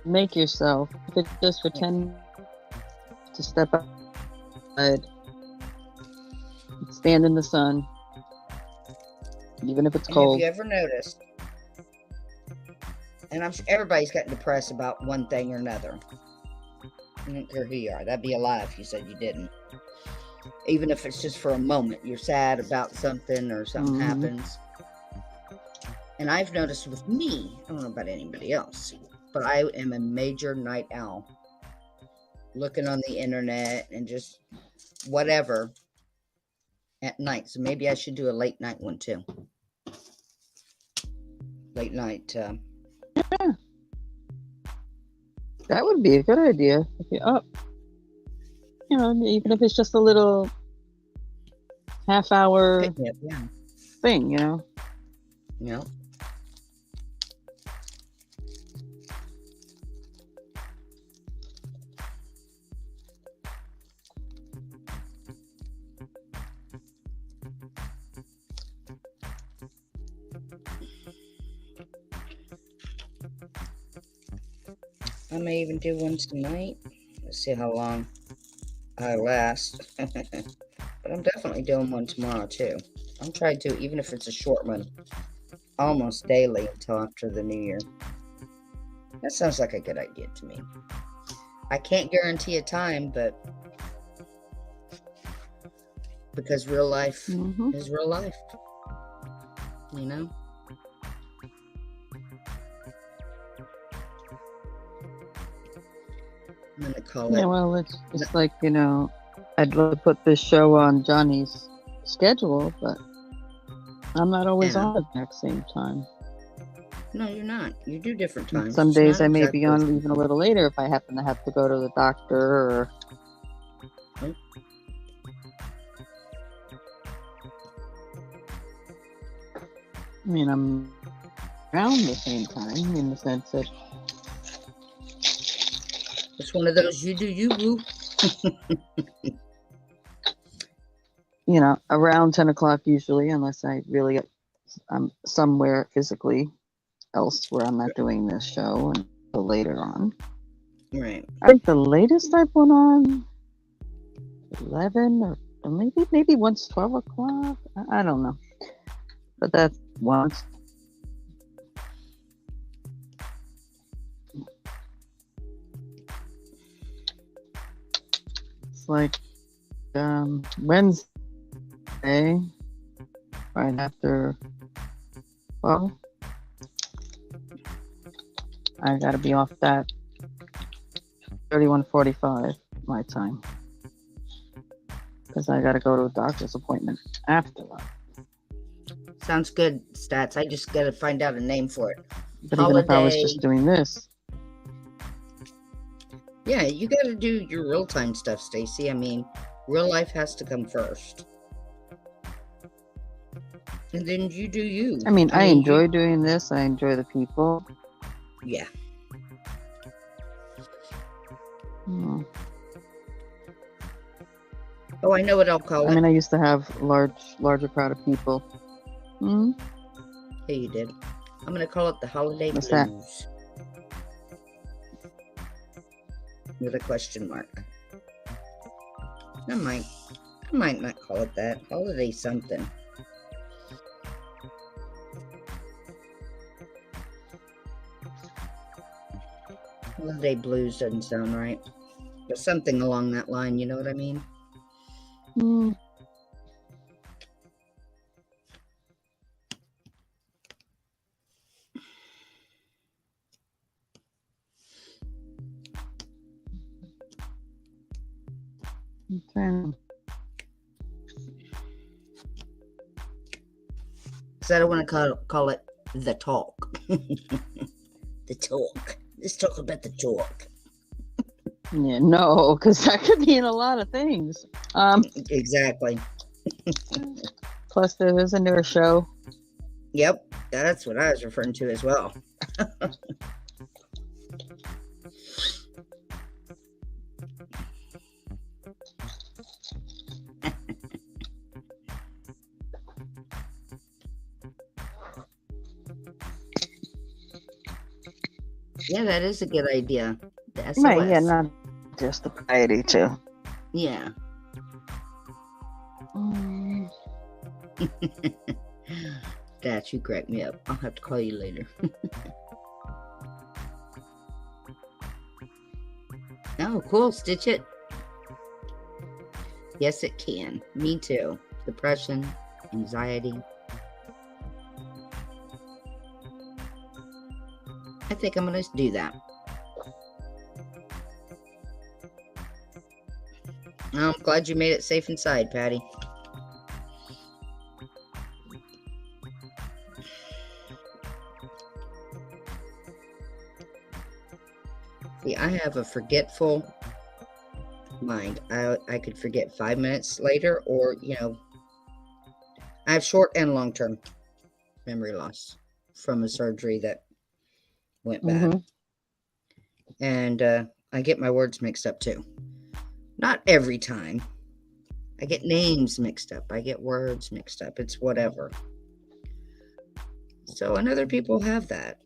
Make yourself, if it's just for 10 to step outside, stand in the sun, even if it's cold. Have you ever noticed? And I'm sure everybody's gotten depressed about one thing or another. I don't care who you are. That'd be a lie if you said you didn't. Even if it's just for a moment. You're sad about something or something happens. And I've noticed with me, I don't know about anybody else, but I am a major night owl. Looking on the internet and just whatever at night. So maybe I should do a late night one too. Late night. Yeah. That would be a good idea if you're up. You know, even if it's just a little half-hour thing, you know. Yeah. I may even do one tonight. Let's see how long I last. But I'm definitely doing one tomorrow too. I'm trying to, even if it's a short one, almost daily until after the new year. That sounds like a good idea to me. I can't guarantee a time, but because real life is real life. You know? I'm gonna call it. Yeah, well, it's like, you know, I'd love to put this show on Johnny's schedule, but I'm not always on at the exact same time. No, you're not. You do different times. Some days I may be on even a little later if I happen to have to go to the doctor or... I mean, I'm around the same time in the sense that... It's one of those you do you, boo. You know, around 10 o'clock usually, unless I really I'm somewhere physically else where I'm not doing this show until later on. Right. I think the latest I went on 11 or Or maybe once 12 o'clock. I don't know. But that's once. It's like Wednesday, right after 12. I gotta be off that 31:45 my time. Because I gotta go to a doctor's appointment after that. Sounds good, Stats. I just gotta find out a name for it. But even if I was Holiday. just doing this, Yeah, you gotta do your real-time stuff, Stacey. I mean, real life has to come first. And then you do you. I mean, I enjoy doing this. I enjoy the people. Yeah. Hmm. Oh, I know what I'll call I it. mean, I used to have larger crowd of people. Hmm? Yeah, you did. I'm gonna call it the Holiday What's that? Blues. With a question mark. I might not call it that. Holiday something. Holiday Blues doesn't sound right. But something along that line, you know what I mean? Hmm. Okay. Because I don't want to call it the talk. The talk. Let's talk about the talk. Yeah, no, because that could mean a lot of things. Exactly. Plus, there is a newer show. Yep, that's what I was referring to as well. Yeah, that is a good idea. The SOS. Right, yeah, not just the variety, too. Yeah. Mm. That you crack me up. I'll have to call you later. Oh, cool. Stitch it. Yes, it can. Me too. Depression, anxiety. I think I'm going to do that. I'm glad you made it safe inside, Patty. See, I have a forgetful mind. I could forget 5 minutes later, or, I have short and long-term memory loss from a surgery that went bad. Mm-hmm. And I get my words mixed up too. Not every time. I get names mixed up. I get words mixed up. It's whatever. So, and other people have that.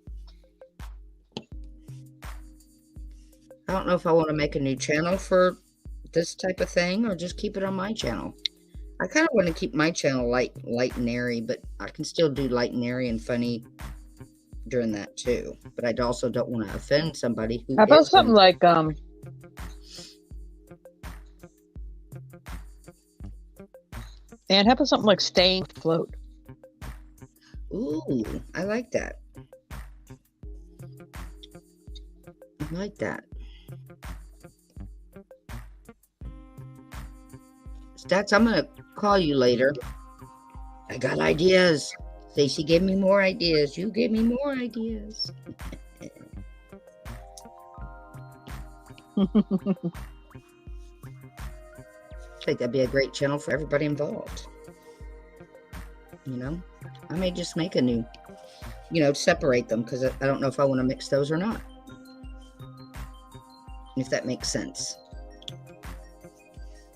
I don't know if I want to make a new channel for this type of thing or just keep it on my channel. I kind of want to keep my channel light and airy, but I can still do light and airy and funny during that too. But I also don't want to offend somebody who. How about something like and how about something like Staying Afloat? Ooh, I like that. I like that. Stats, I'm going to call you later. I got ideas. Stacey gave me more ideas. You gave me more ideas. I think that'd be a great channel for everybody involved. I may just make a new, separate them, because I don't know if I want to mix those or not. If that makes sense.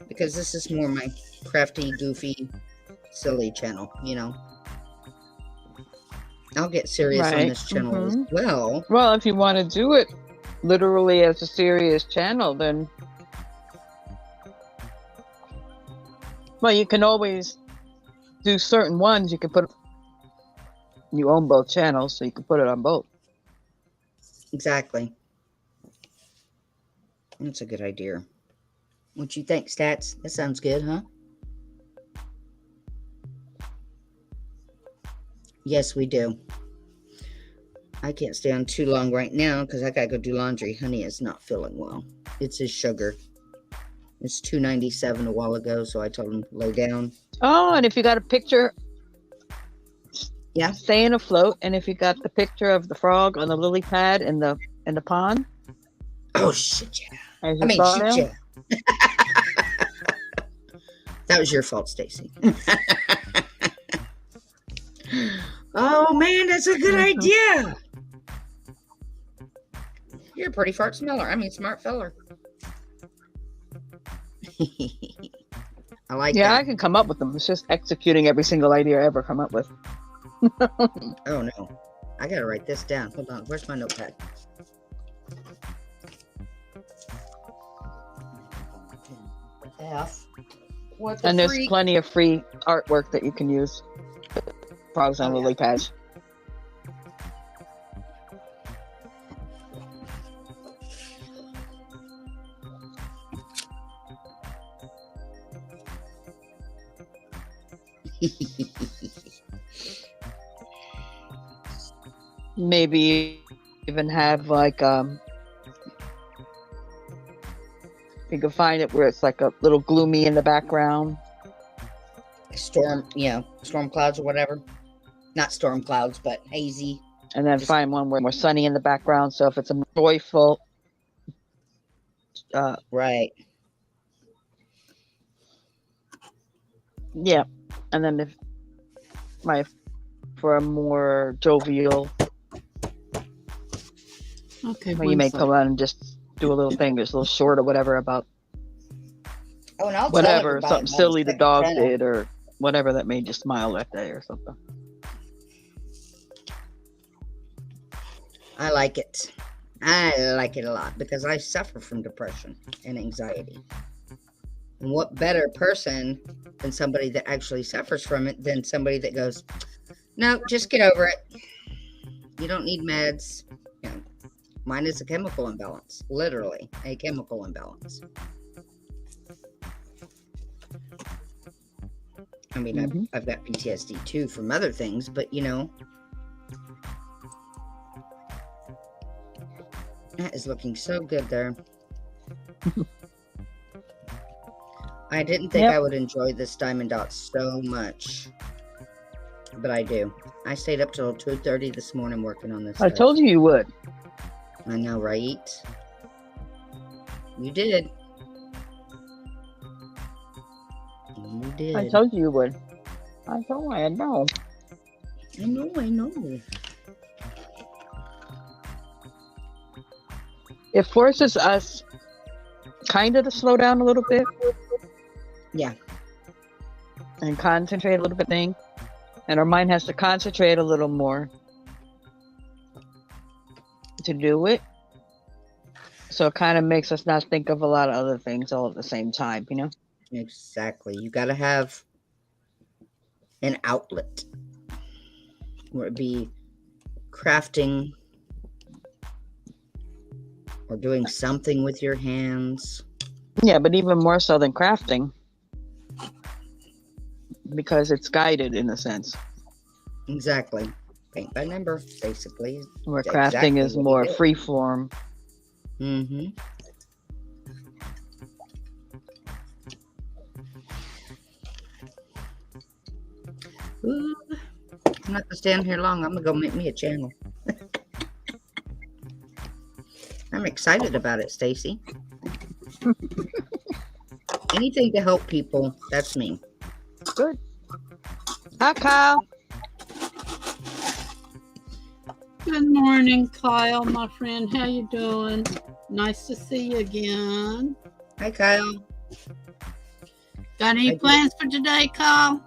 Because this is more my crafty, goofy, silly channel, I'll get serious on this channel as well. Well, if you want to do it literally as a serious channel, then Well, you can always do certain ones. You can put. You own both channels, so you can put it on both. Exactly. That's a good idea. What you think, Stats? That sounds good, huh? Yes, we do. I can't stay on too long right now because I gotta go do laundry. Honey is not feeling well. It's his sugar. It's 297 a while ago, so I told him to lay down. Oh, and if you got a picture, Yeah. staying afloat. And if you got the picture of the frog on the lily pad in the pond, Oh shit, yeah. as I your mean, thumbnail, shoot, yeah. That was your fault, Stacy. Oh man, that's a good idea. You're a pretty fart smeller. I mean, smart feller. I like yeah, I that. can come up with them. It's just executing every single idea I ever come up with. Oh no, I gotta write this down. Hold on, where's my notepad? F. What the And there's freak? plenty of free artwork that you can use. Frogs on Oh, yeah. lily pads. Maybe even have like you can find it where it's like a little gloomy in the background. Storm, storm clouds or whatever. Not storm clouds, but hazy. And then Just- find one where more sunny in the background. So if it's a joyful, Right. yeah. And then if for a more jovial, Okay. where you may come out and just do a little thing, just a little short or whatever about Oh, and I'll tell whatever, everybody something about silly the second dog channel. did or whatever that made you smile that day or something. I like it. I like it a lot because I suffer from depression and anxiety. And what better person than somebody that actually suffers from it than somebody that goes, no, just get over it. You don't need meds. Mine is a chemical imbalance, literally a chemical imbalance. I mean, Mhm. I've got PTSD too from other things, but that is looking so good there. I didn't think Yep. I would enjoy this diamond dot so much, but I do. I stayed up till 2:30 this morning working on this I stuff. told you you would. I know, right? You did. You did. I told you would. I told you, I know. I know. It forces us kind of to slow down a little bit. Yeah. And concentrate a little bit thing. And our mind has to concentrate a little more to do it. So it kind of makes us not think of a lot of other things all at the same time, you know? Exactly. You got to have an outlet, where it be crafting or doing something with your hands. Yeah, but even more so than crafting. Because it's guided in a sense. Exactly. Paint by number, basically. Where That's crafting exactly is what more you do. free form. Mm-hmm. Ooh, I'm not gonna stand here long. I'm gonna go make me a channel. I'm excited about it, Stacy. Anything to help people, that's me. Good. Hi, Kyle. Good morning, Kyle, my friend. How you doing? Nice to see you again. Hi, Kyle. Got any I do. plans for today, Kyle?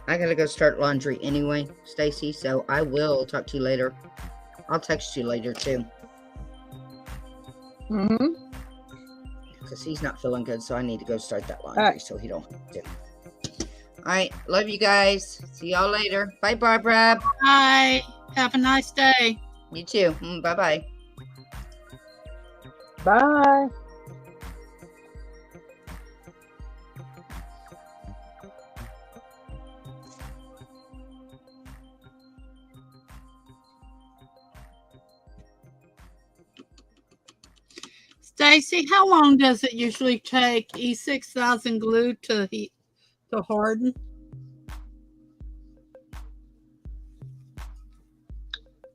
I gotta go start laundry anyway, Stacy, so I will talk to you later. I'll text you later too. Mm-hmm. because he's not feeling good, so I need to go start that laundry right. so he don't have to. All right. Love you guys. See y'all later. Bye, Barbara. Bye. Have a nice day. You too. Bye-bye. Bye. Stacy, how long does it usually take E6000 glue to harden?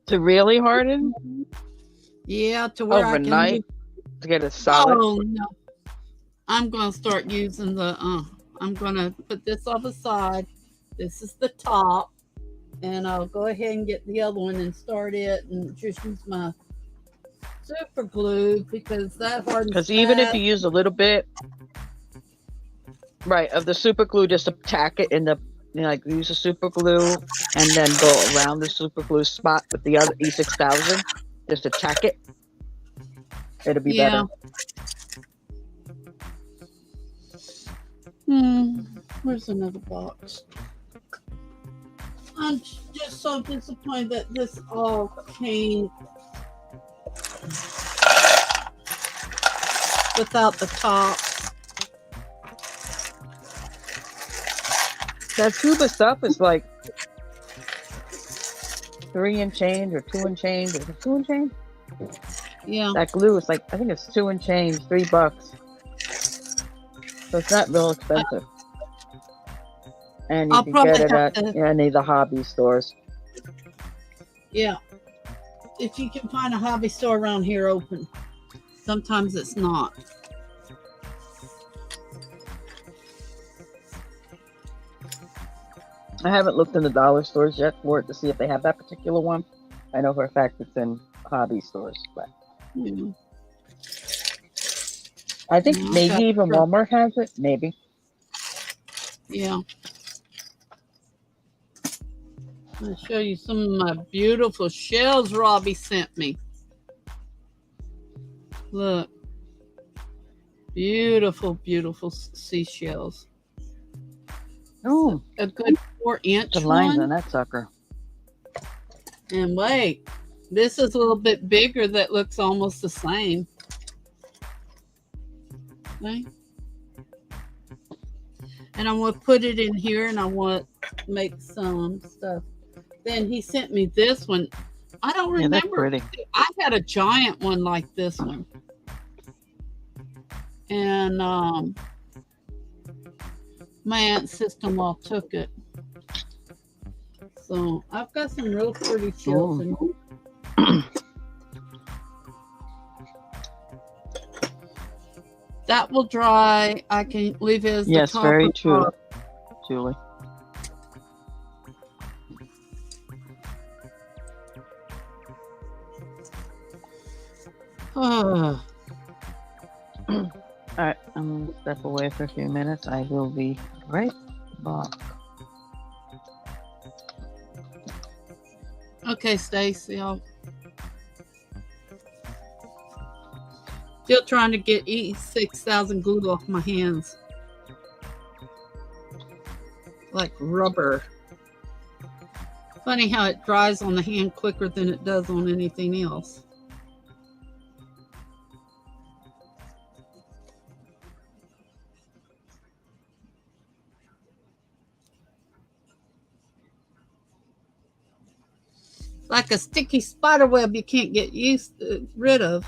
To really harden? Yeah, to where Overnight to get it solid. Oh no. I'm gonna start using the I'm gonna put this off the side. This is the top. And I'll go ahead and get the other one and start it and just use my super glue because that hardens. Because even if you use a little bit, right, of the super glue, just to tack it in the, like use the super glue and then go around the super glue spot with the other E6000, just to tack it. It'll be better. Where's another box? I'm just so disappointed that this all came without the top. That tube of stuff is like 3 and change or 2 and change. Is it 2 and change? Yeah. That glue is like, I think it's 2 and change, $3. So it's not real expensive. And you can get it at any of the hobby stores. Yeah. If you can find a hobby store around here open. Sometimes it's not. I haven't looked in the dollar stores yet for it to see if they have that particular one. I know for a fact it's in hobby stores, but I think maybe even Walmart has it. Maybe. Yeah. I'll show you some of my beautiful shells Robbie sent me. Look. Beautiful, beautiful seashells. Oh, a good 4-inch the lines one. on that sucker. And wait, this is a little bit bigger that looks almost the same. Okay. And I'm going to put it in here and I want to make some stuff. Then he sent me this one. I don't remember. Yeah, that's pretty. I had a giant one like this one. And my aunt's sister-in-law took it. So I've got some real pretty shells in here. That will dry. I can leave it as yes, the top. Yes, very of true, top. Julie. Oh. All right, I'm going to step away for a few minutes. I will be right back. Okay, Stacey. Still trying to get E6000 glue off my hands. Like rubber. Funny how it dries on the hand quicker than it does on anything else. Like a sticky spider web you can't get rid of.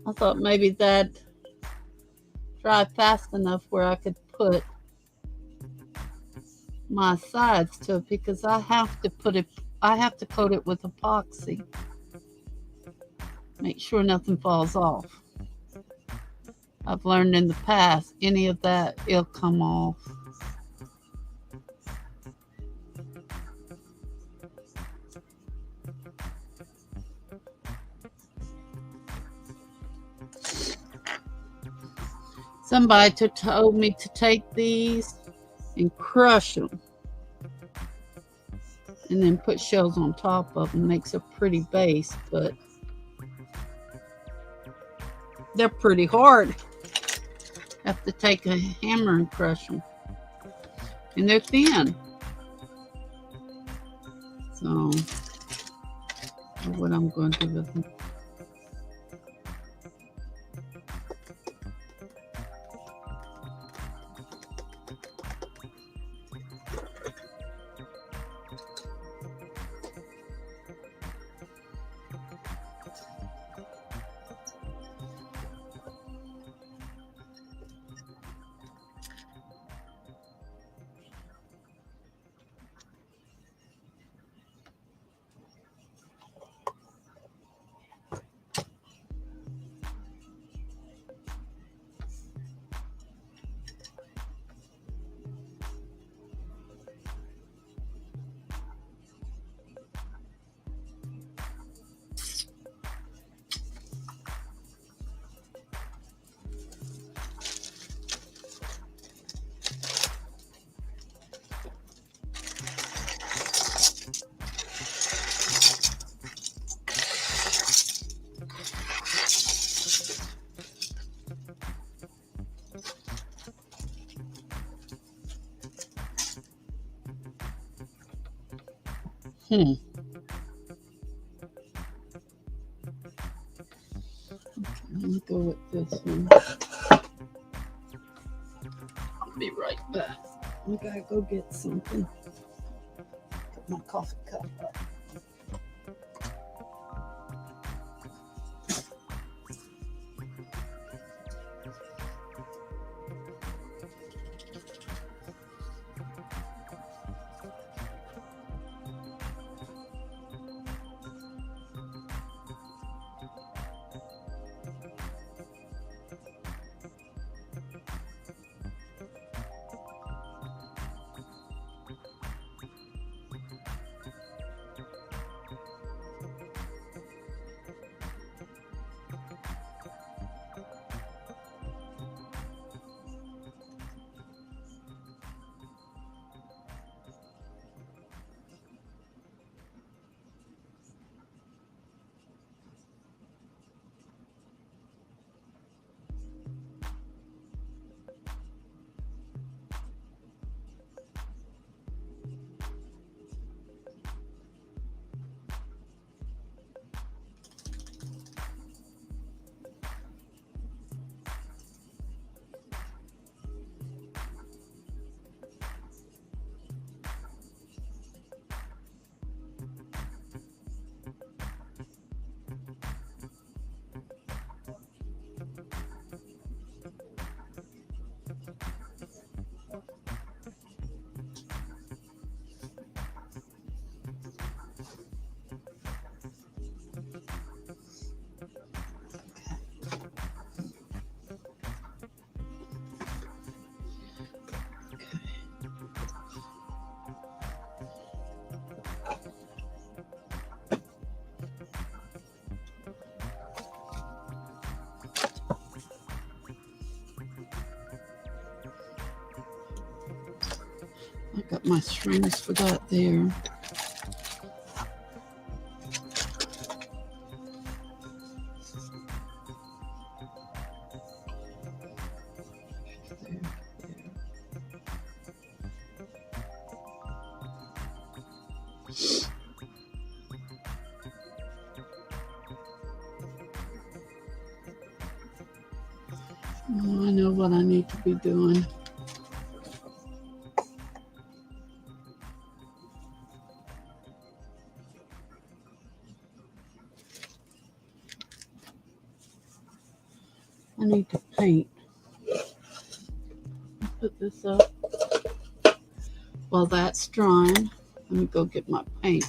I thought maybe that'd dry fast enough where I could put my sides to it because I have to coat it with epoxy. Make sure nothing falls off. I've learned in the past, any of that, it'll come off. Somebody told me to take these and crush them and then put shells on top of them. Makes a pretty base, but they're pretty hard. Have to take a hammer and crush them. And they're thin. So, what I'm going to do with them. Okay, let me go with this one. I'll be right back. I gotta go get something. Put my coffee cup up. I got my strings for that there. Oh, I know what I need to be doing. I need to paint. Put this up while that's drying. Let me go get my paint.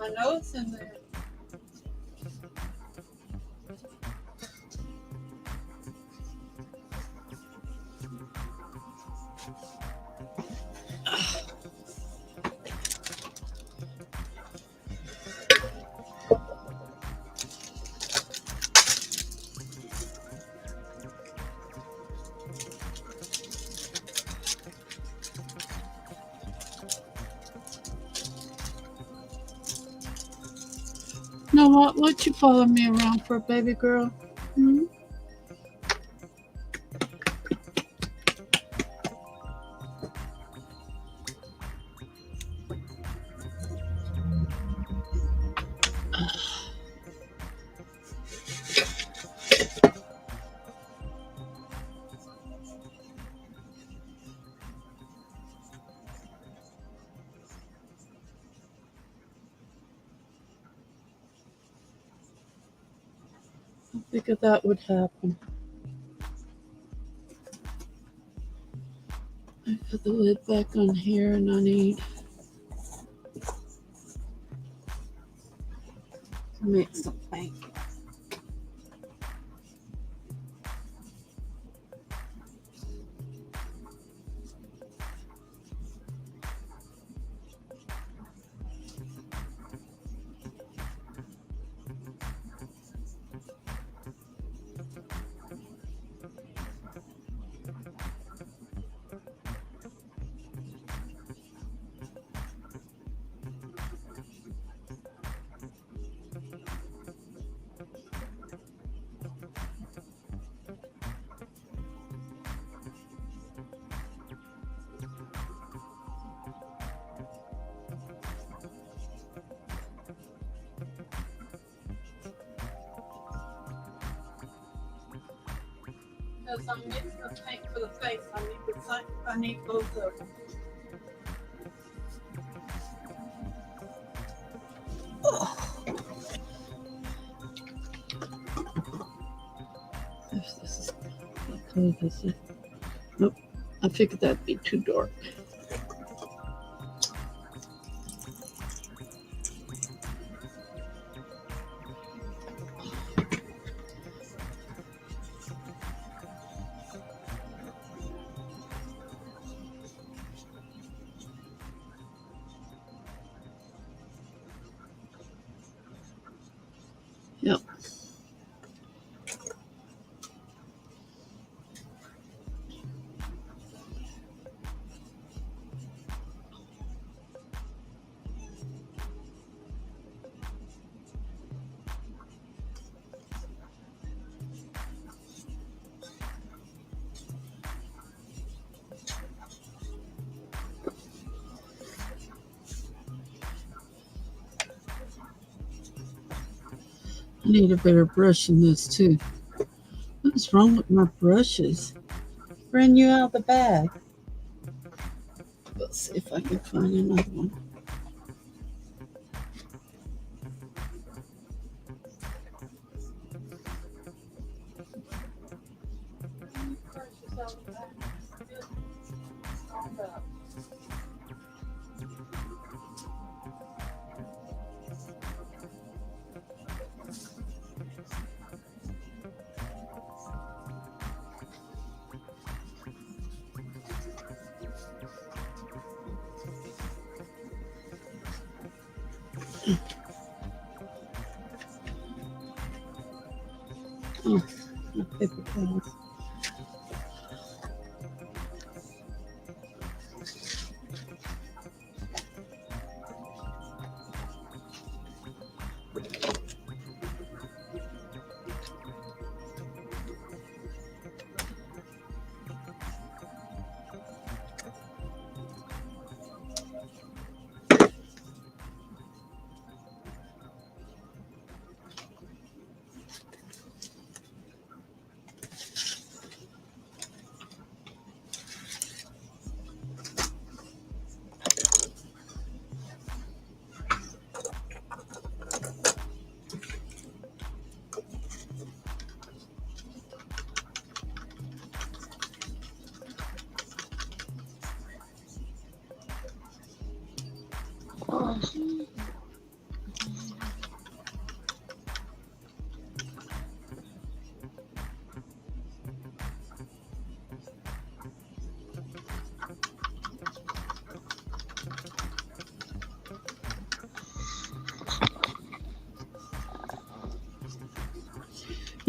I know it's in there. You know what you follow me around for, baby girl? Hmm? I figured that would happen. I put the lid back on here and I need to mix some paint. Because I'm mixing the paint for the face. I need both of them. If this is what color this is. Nope. I figured that'd be too dark. Yep. I need a better brush than this too. What is wrong with my brushes? Brand new out of the bag. Let's see if I can find another one. Oh, my paper towels.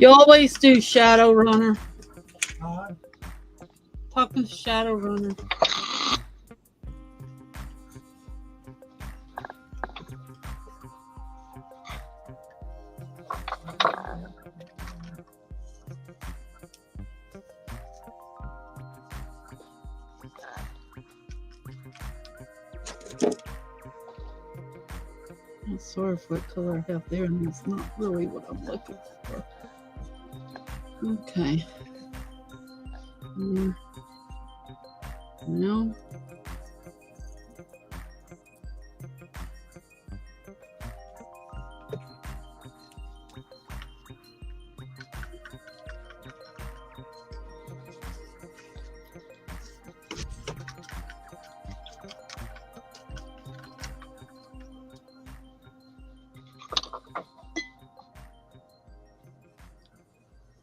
You always do, Shadow Runner. Uh, Talking to Shadow Runner. I'm sorry for what color I have there, and it's not really what I'm looking for. Okay. No.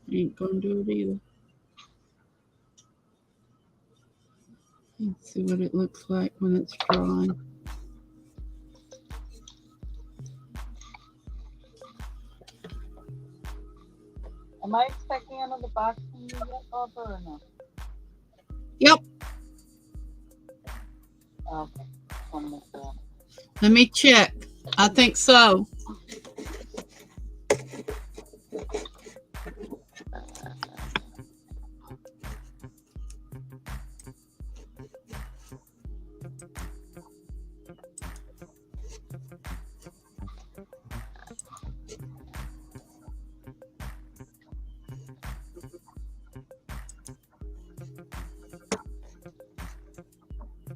Ain't gonna do it either. Let's see what it looks like when it's drying. Am I expecting another box from you yet, Barbara, or no? Yep. Okay. Just want to make sure. Let me check. I think so.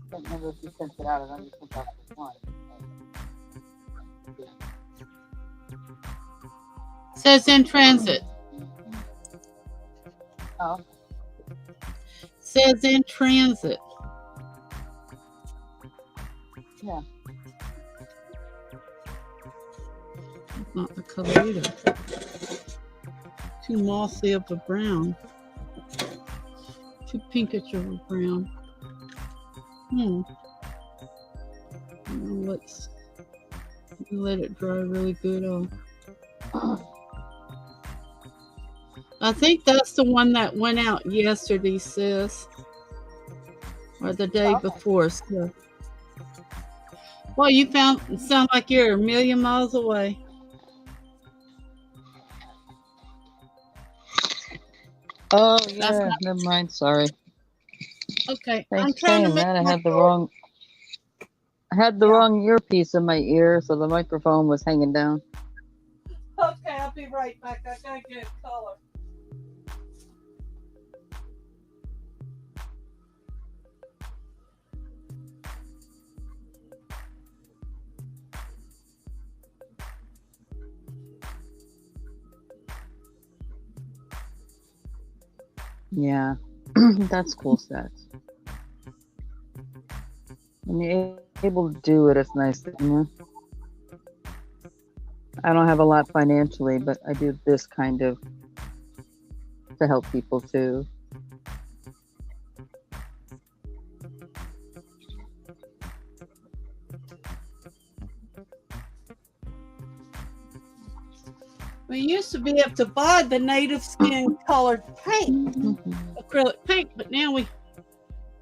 I don't remember if you sent it out. I only sent out this one. Says in transit. Oh, Says in transit. yeah. That's not the color either. Too mossy of a brown. Too pinkish of a brown. Let's let it dry really good off. I think that's the one that went out yesterday, sis. Or the day before. So. Well, you sound like you're a million miles away. Oh, yeah. Never mind. Sorry. Okay. Thanks I'm for trying to saying make that. my I had the wrong earpiece in my ear, so the microphone was hanging down. Okay, I'll be right back. I gotta get a color. Yeah. That's cool stats. When you're able to do it, it's nice. You know? I don't have a lot financially, but I do this kind of to help people too. We used to be able to buy the native skin colored paint, acrylic paint, but now we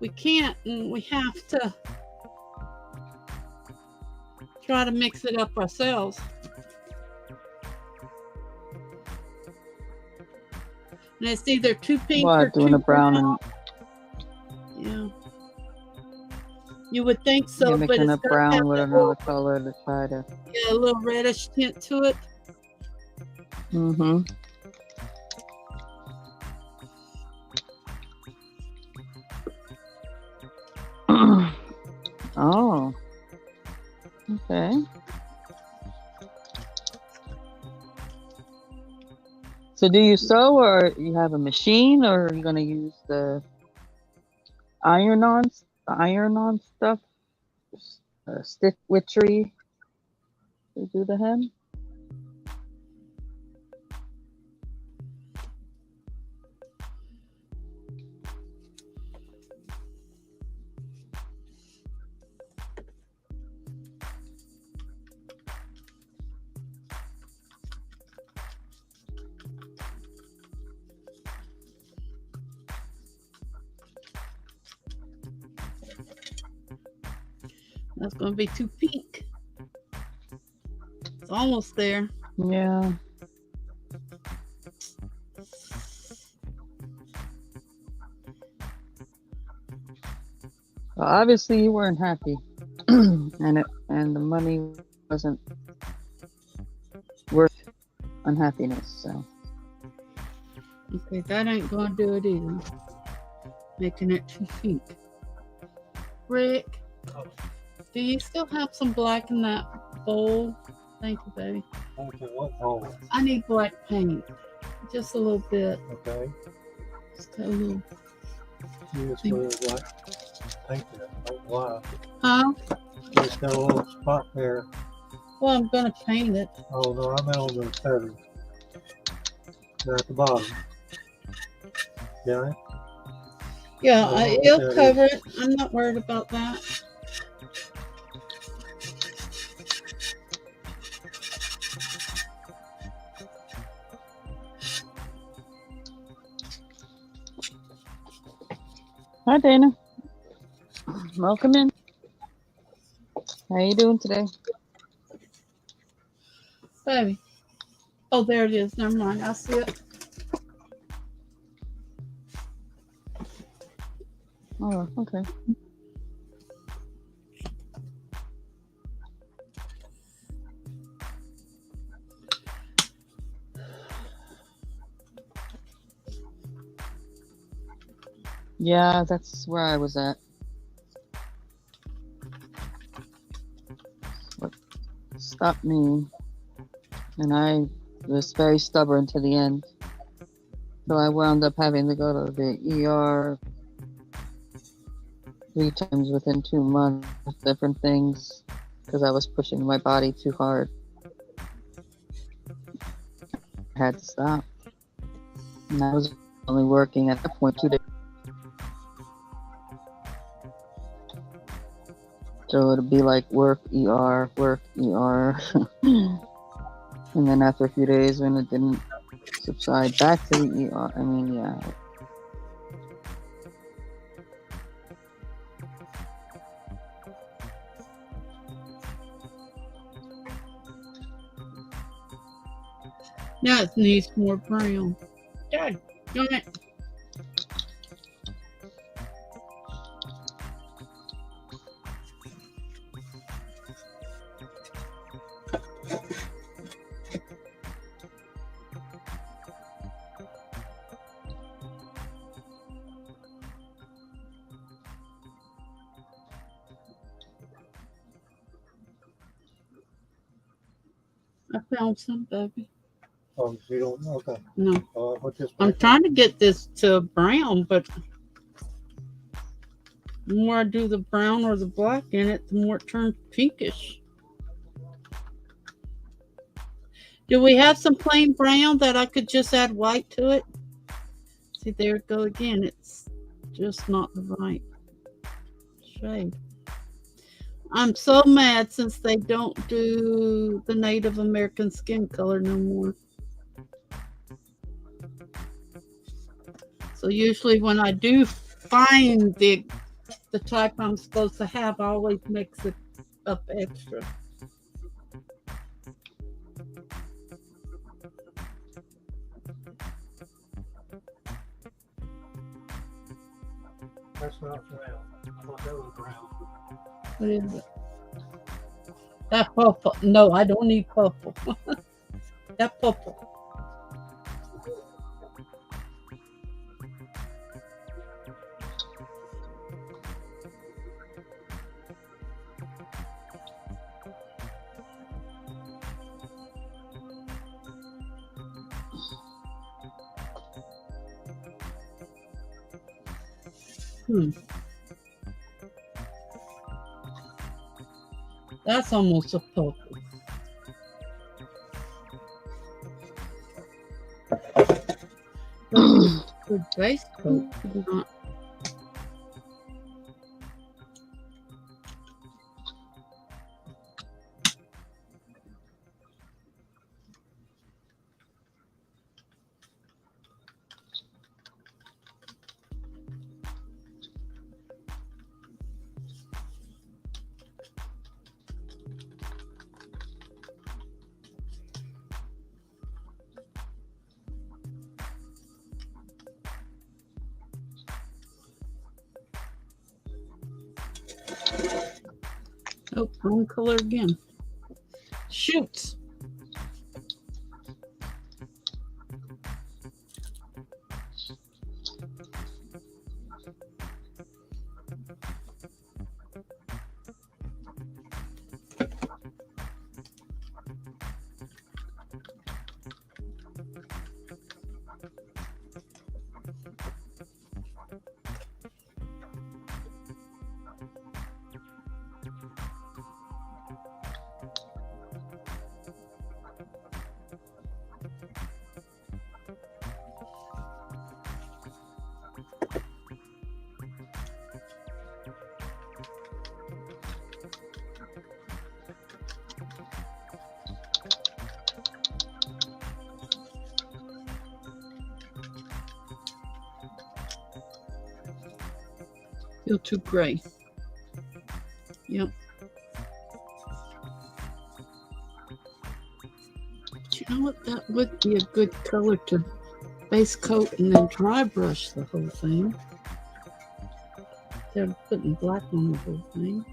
can't, and we have to try to mix it up ourselves. And it's either too pink or doing too a brown and yeah. You would think so, you're but mixing it's up got brown with another color to try to. Yeah, a little reddish tint to it. Mm-hmm. Oh. Okay. So do you sew, or you have a machine, or are you gonna use the iron-on stuff, stick witchery to do the hem? That's going to be too pink. It's almost there. Yeah. Well, obviously you weren't happy, and the money wasn't worth unhappiness. So Okay, that ain't going to do it either. Making it too pink. Rick, do you still have some black in that bowl? Thank you, baby. Okay, what hole? I need black paint. Just a little bit. Okay. Just a little. You just put it like paint there. Don't lie. Huh? It's got a little spot there. Well, I'm going to paint it. Oh no, I meant on the feathers. They're at the bottom. Yeah. Yeah, Oh, it'll there it cover it. I'm not worried about that. hi, Dana. Welcome in. How you doing today? Baby. Oh, there it is. Never mind. I see it. Oh, okay. Yeah, that's where I was at. What stopped me, and I was very stubborn to the end. So I wound up having to go to the ER 3 times within 2 months with different things because I was pushing my body too hard. I had to stop. And I was only working at that point 2 days. So it'd be like work, ER, work, ER. And then after a few days when it didn't subside back to the ER, I mean, yeah. Now it needs more brown. Dad, you want it? I found some, baby. Oh, you don't. Okay. No. What this? I'm trying to get this to brown, but the more I do the brown or the black in it, the more it turns pinkish. Do we have some plain brown that I could just add white to it? See, there it go again. It's just not the right shade. I'm so mad since they don't do the Native American skin color no more. So usually when I do find the type I'm supposed to have, I always mix it up extra. That's not brown. I thought that was brown. What is it? That purple. No, I don't need purple. That purple. That's almost a purple. Good base coat. Not. Oh, wrong color again. Shoots. Feel too gray. Yep. But you know what? That would be a good color to base coat and then dry brush the whole thing. Instead of putting black on the whole thing.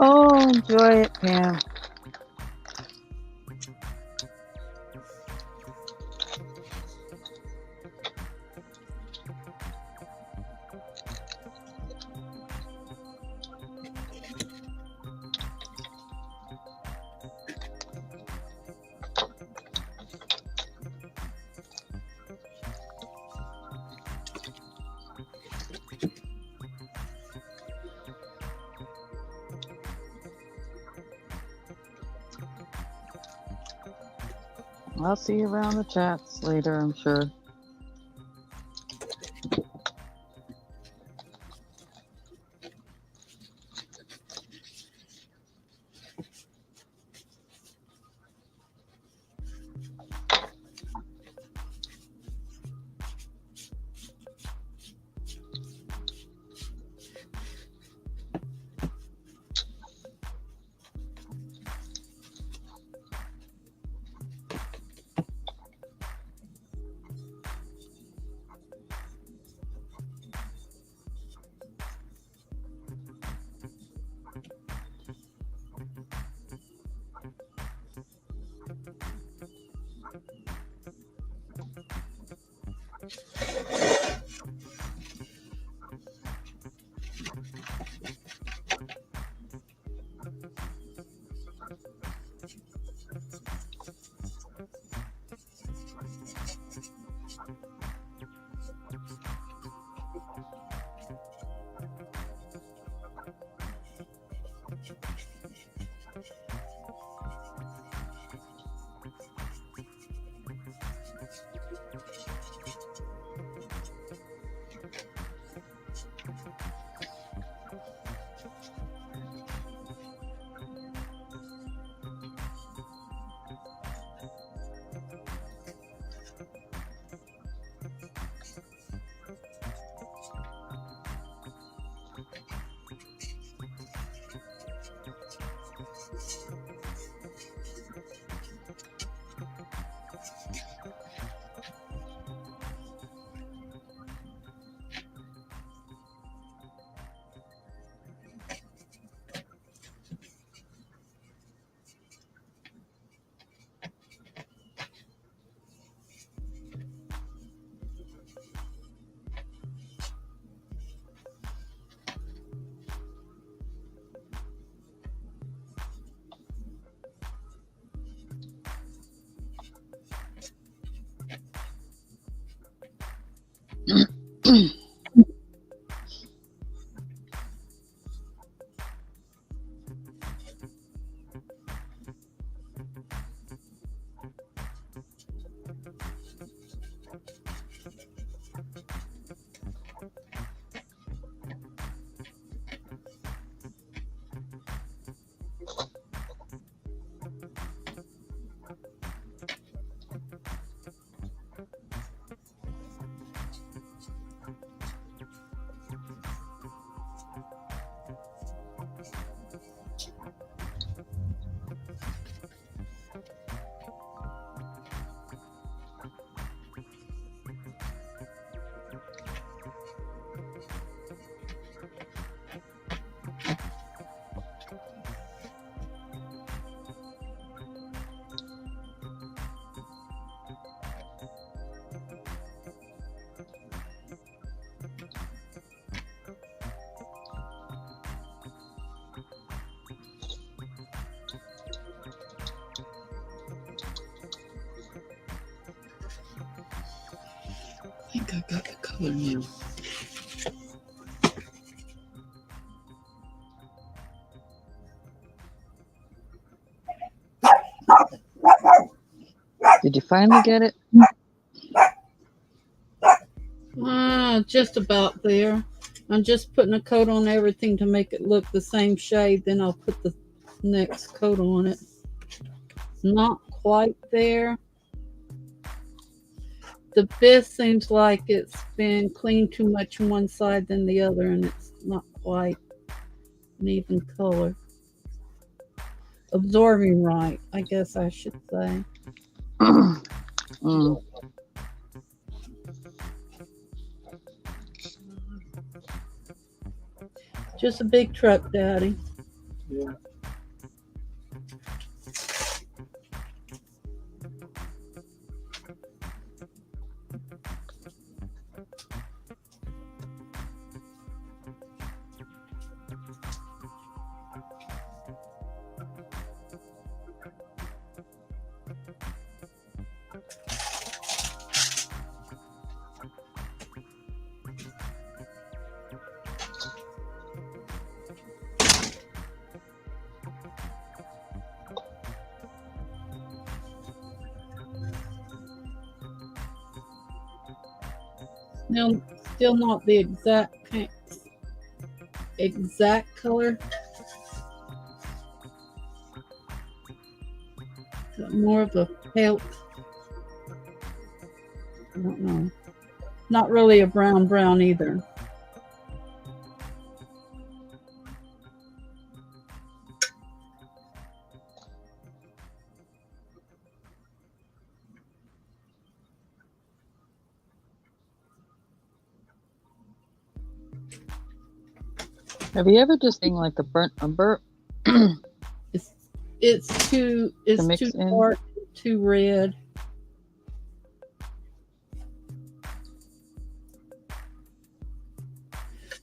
Oh, enjoy it, Pam. I'll see you around the chats later, I'm sure. I got the color now. Did you finally get it? Just about there. I'm just putting a coat on everything to make it look the same shade. Then I'll put the next coat on it. Not quite there. The bit seems like it's been cleaned too much on one side than the other, and it's not quite an even color. Absorbing right, I guess I should say. Mm. Just a big truck, Daddy. Yeah. Now, still not the exact color. Got more of a pale. I don't know. Not really a brown either. Have you ever just seen like a burnt umber? It's too dark, too red.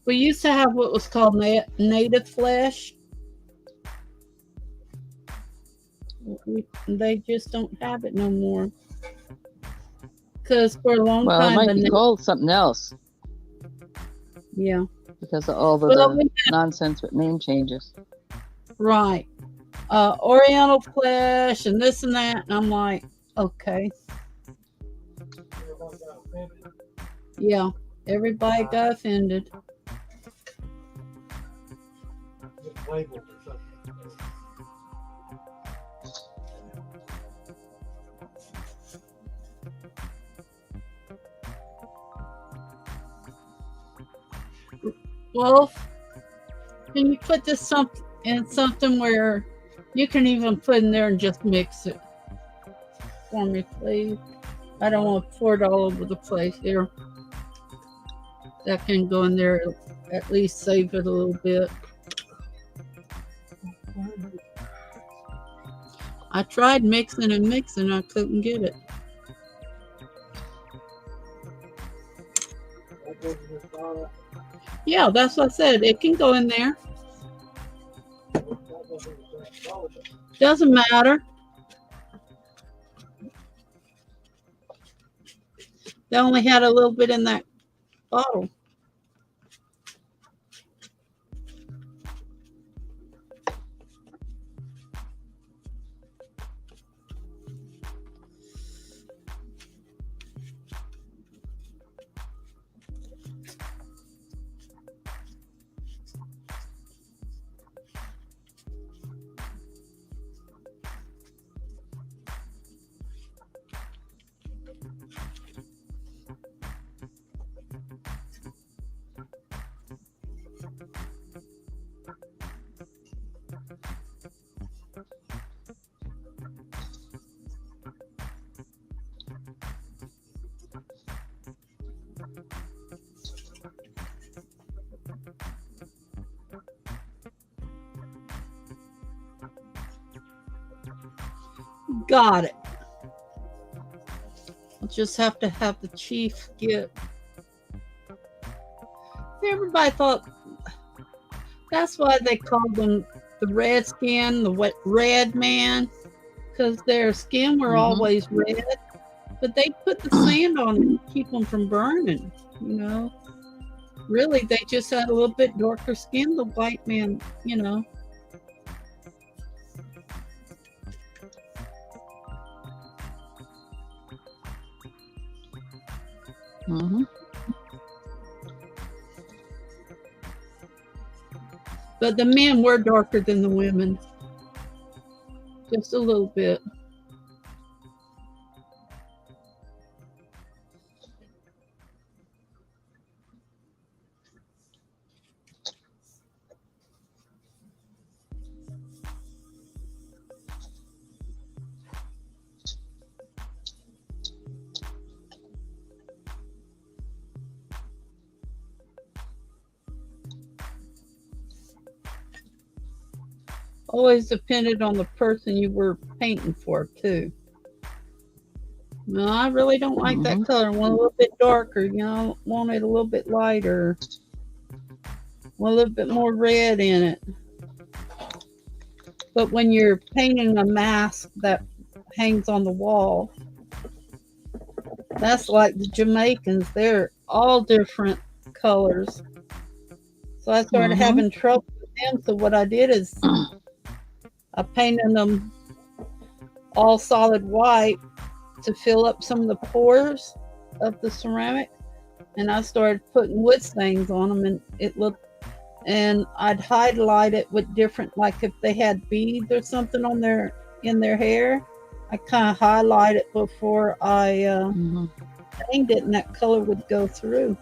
We used to have what was called native flesh. They just don't have it no more. Because for a long Well, time, it might be called something else yeah, because of all well, the nonsense with name changes. right. Oriental flesh and this and that, and I'm like, okay, yeah. Everybody got offended. Get labeled or something. Well, can you put this in something where you can even put in there and just mix it for me, please? I don't want to pour it all over the place here. That can go in there, at least save it a little bit. I tried mixing and mixing, I couldn't get it. Yeah, that's what I said. It can go in there. Doesn't matter. They only had a little bit in that bottle. Got it. I'll just have to have the chief get. Everybody thought that's why they called them the red skin, the red man, because their skin were always red. But they put the sand on it to keep them from burning, you know. Really, they just had a little bit darker skin, the white man, you know. Mm-hmm. But the men were darker than the women. Just a little bit. Always depended on the person you were painting for, too. No, I really don't like that color. I want a little bit darker, you know. I want it a little bit lighter. Want a little bit more red in it. But when you're painting a mask that hangs on the wall, that's like the Jamaicans. They're all different colors. So I started having trouble with them. So what I did is I painted them all solid white to fill up some of the pores of the ceramic, and I started putting wood stains on them, and it looked, and I'd highlight it with different, like if they had beads or something on their in their hair, I kind of highlight it before I painted it, and that color would go through.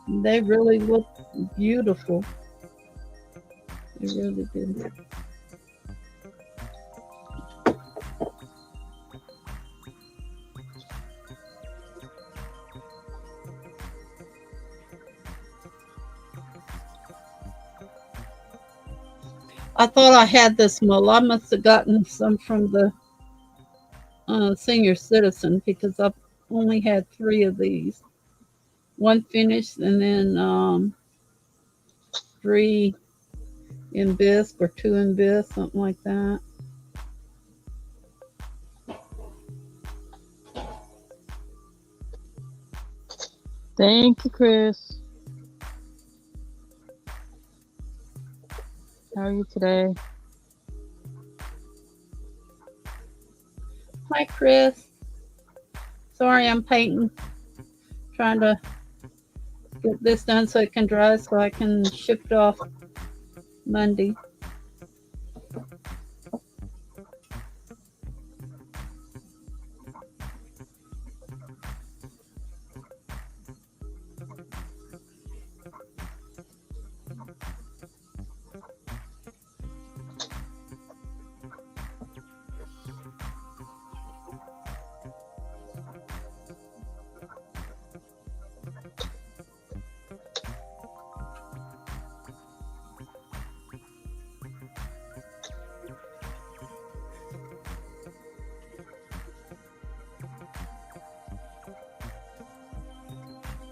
They really look beautiful. They really did. I thought I had this mold. I must have gotten some from the senior citizen because I've only had 3 of these. 1 finished and then 3 in bisque or 2 in bisque, something like that. Thank you, Chris. How are you today? Hi, Chris. Sorry, I'm painting. Trying to get this done so it can dry so I can ship it off Monday.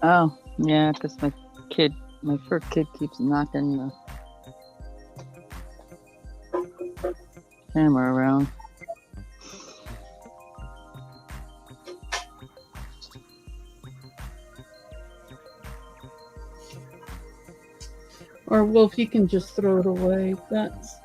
Oh, yeah, because my fur kid keeps knocking the camera around. Or Wolf, you can just throw it away. That's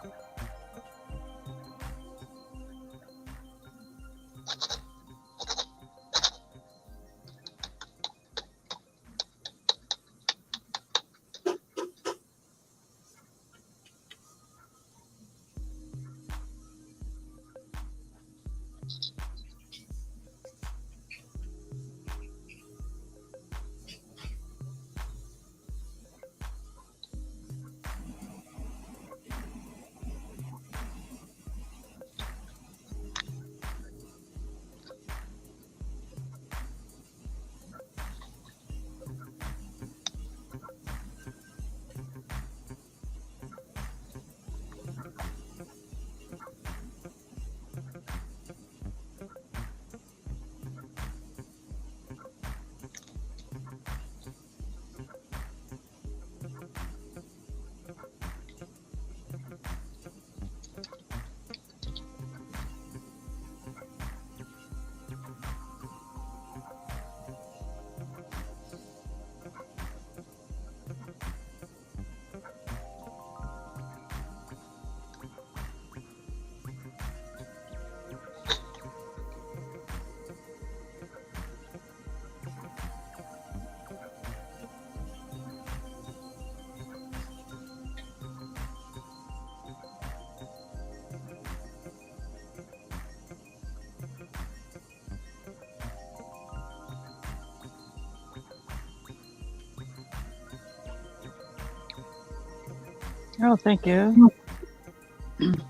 Oh, thank you.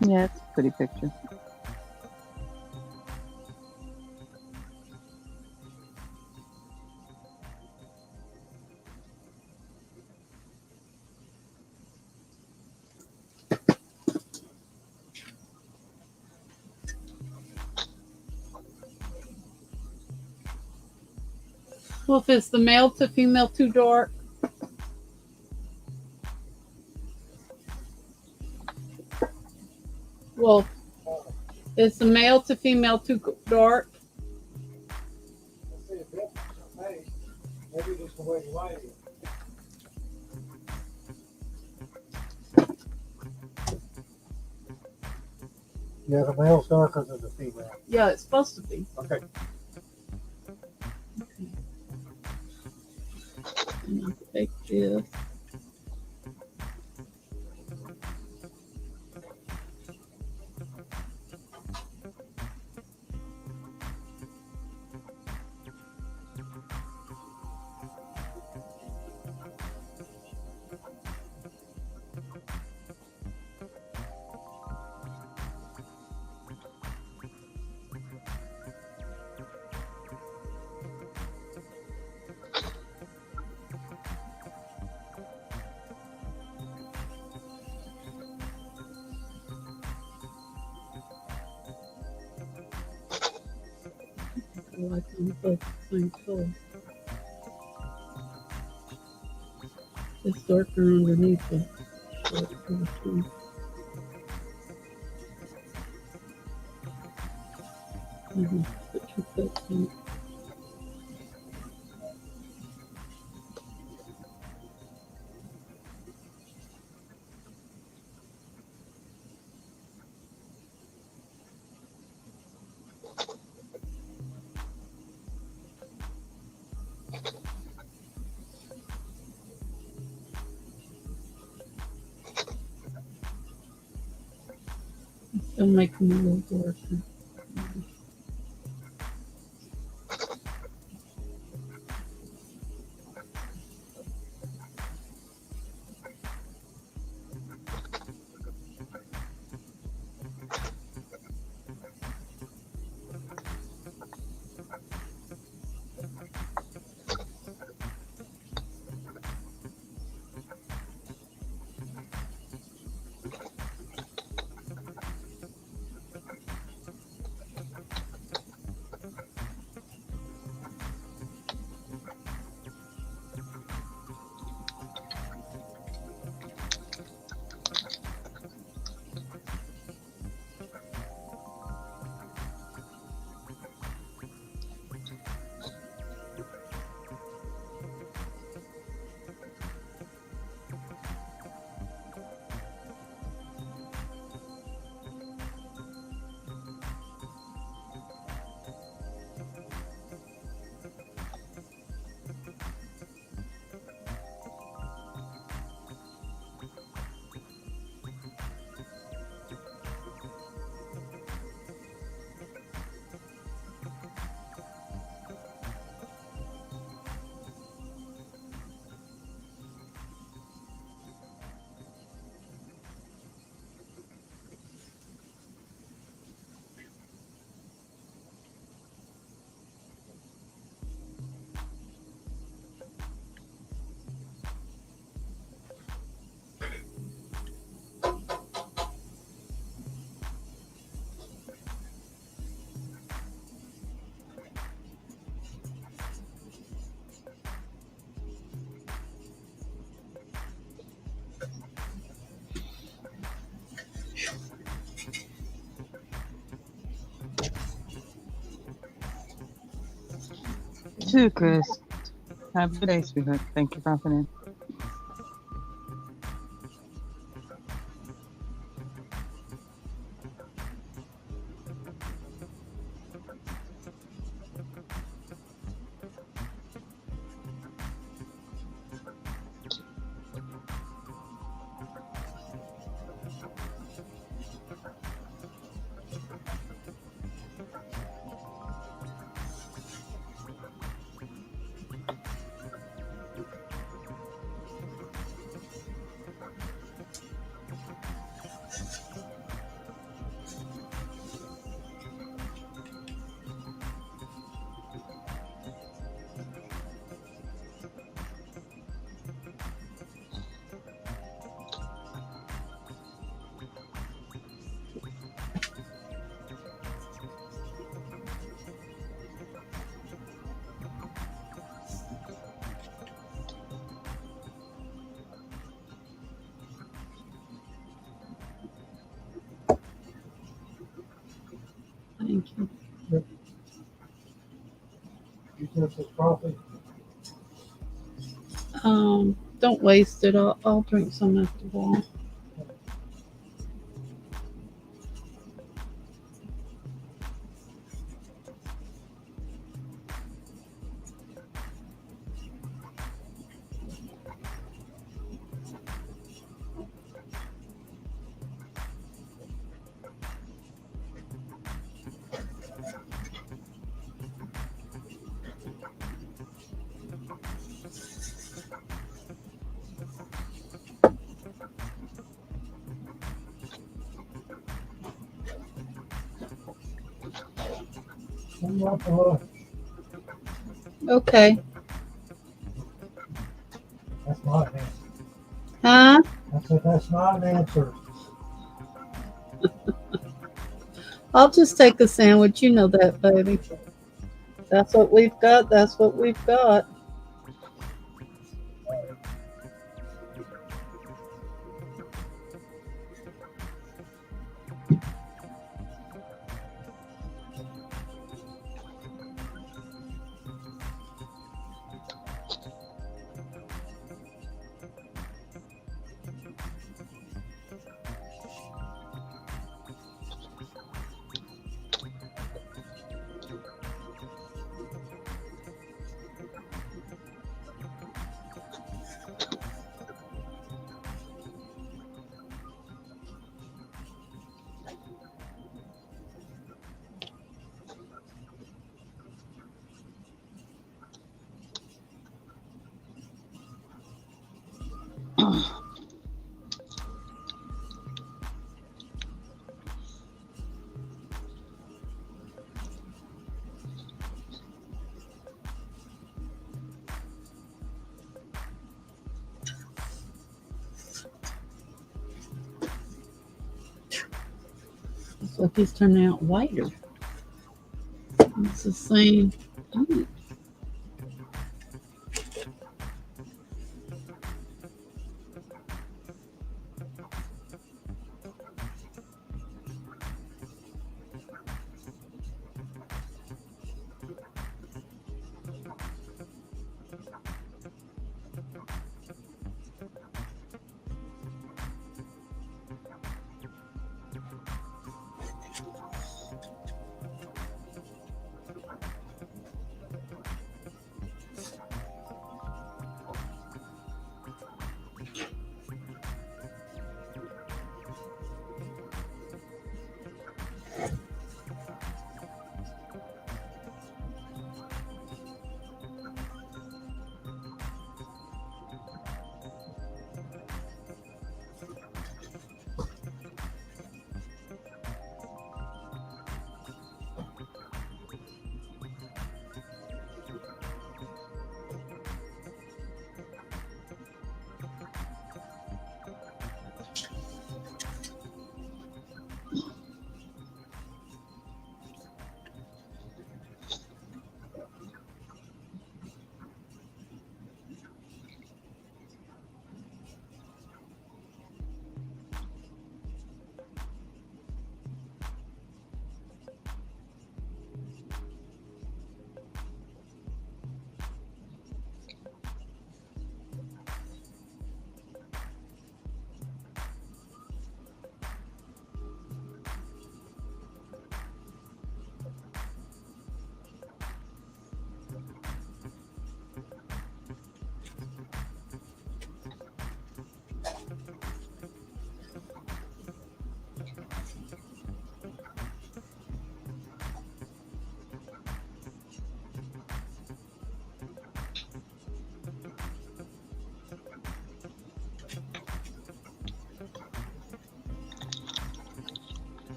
Yeah, it's a pretty picture. Well, if it's the male to female too dark. Well, is the male to female too dark? Maybe just the way you light it. Yeah, the male's darker than the female. Yeah, it's supposed to be. Okay. And I'll take this. I like them both the same color. It's darker underneath it. Put 2 cups in it. Still make them a little darker. Too, Chris. Have a good day, sweetheart. Thank you for dropping in. this is coffee. Don't waste it. I'll drink some after a while. I'm not the look. Okay. That's not an answer. Huh? I said that's not an answer. I'll just take a sandwich. You know that, baby. That's what we've got. That's what we've got. So he's turning out whiter. It's the same. Oh.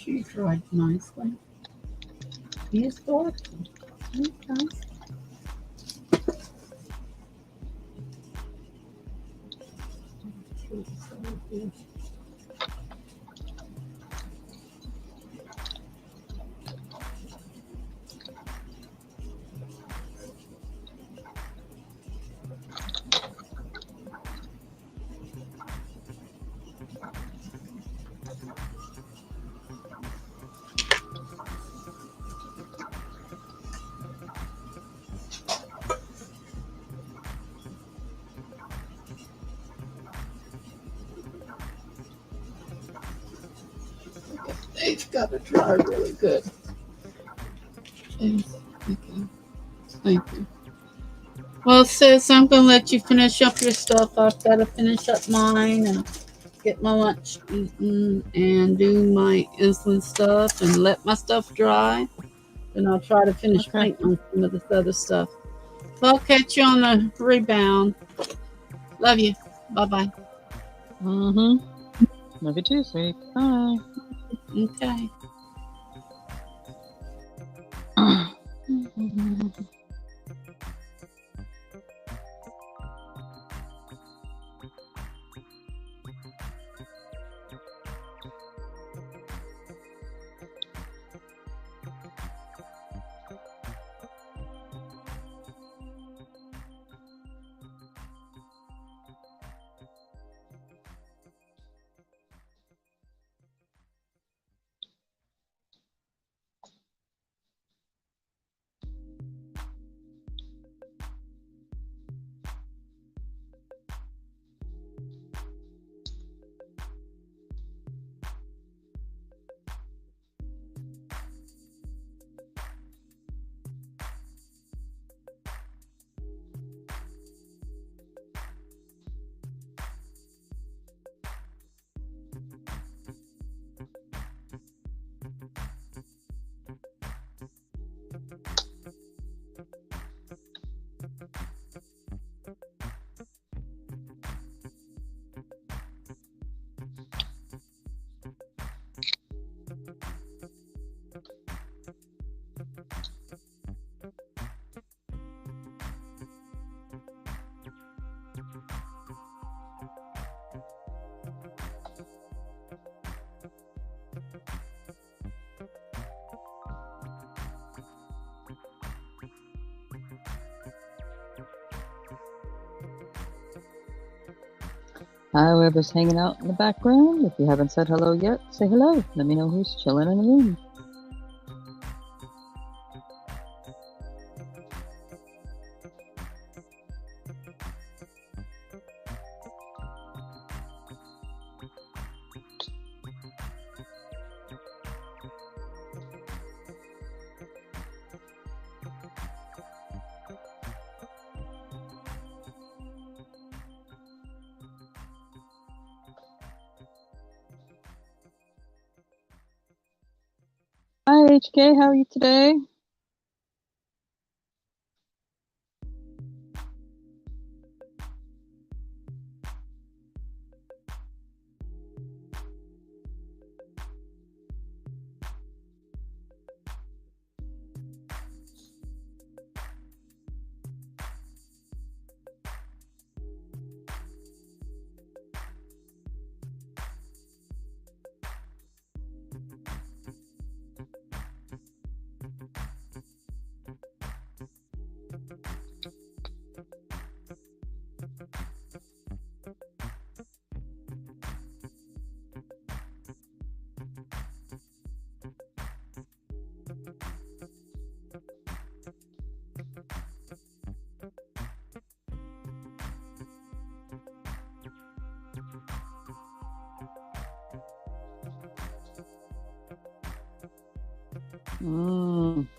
She dried nicely. He's thoughtful. Okay. It's got to dry really good. Thank you. Thank you. Well, sis, I'm going to let you finish up your stuff. I've got to finish up mine and get my lunch eaten and do my insulin stuff and let my stuff dry. Then I'll try to finish painting on some of this other stuff. So I'll catch you on the rebound. Love you. Bye-bye. Love you too, sweet. Bye. Okay. Hi, whoever's hanging out in the background. If you haven't said hello yet, say hello. Let me know who's chilling in the room. Hi, HK. How are you today?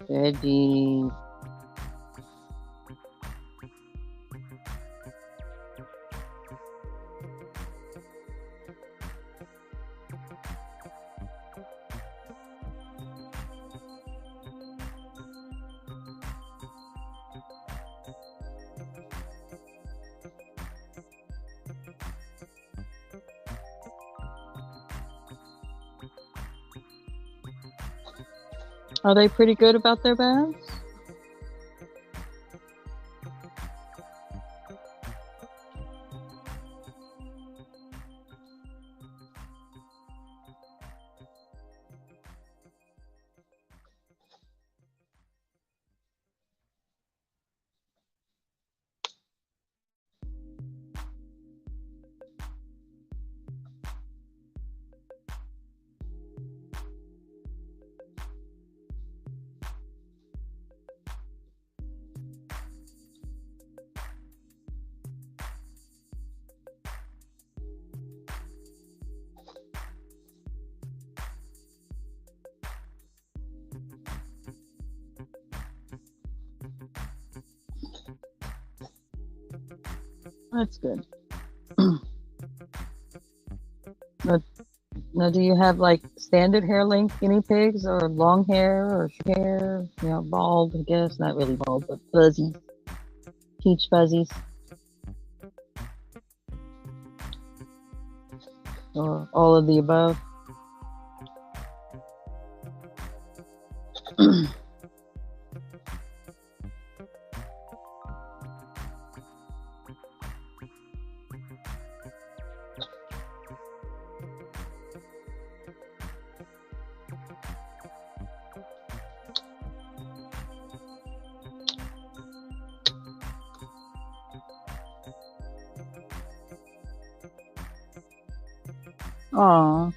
Veggies. Are they pretty good about their baths? That's good. Now, do you have like standard hair length guinea pigs or long hair or short hair? You know, bald, I guess. Not really bald, but fuzzy. Peach fuzzies. Or all of the above. Aw.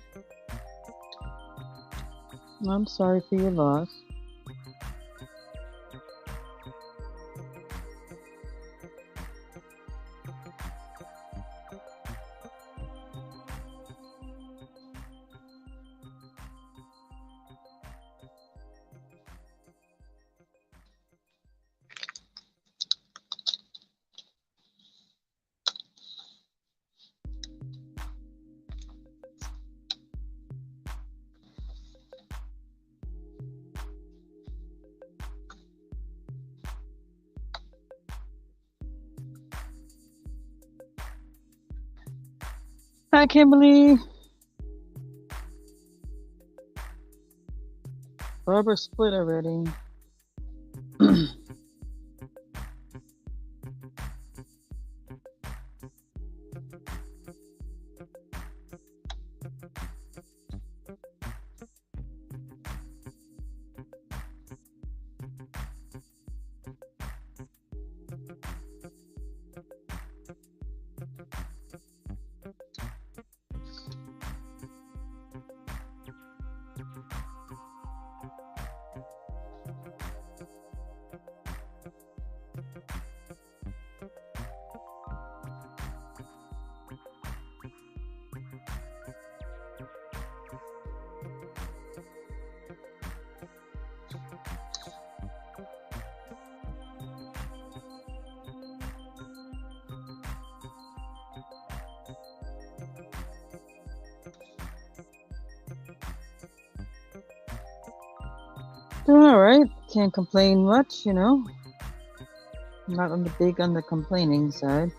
I'm sorry for your loss. Hi, Kimberly. Barbara split already. Doing all right. Can't complain much, you know. Not on the complaining side.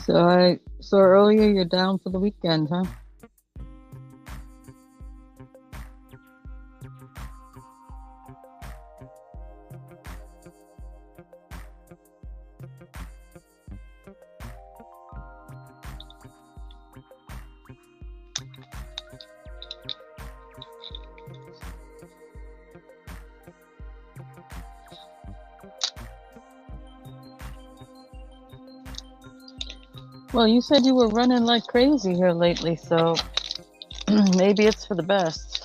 So I saw earlier you're down for the weekend, huh? Well, you said you were running like crazy here lately, so maybe it's for the best.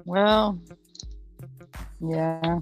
Well, yeah.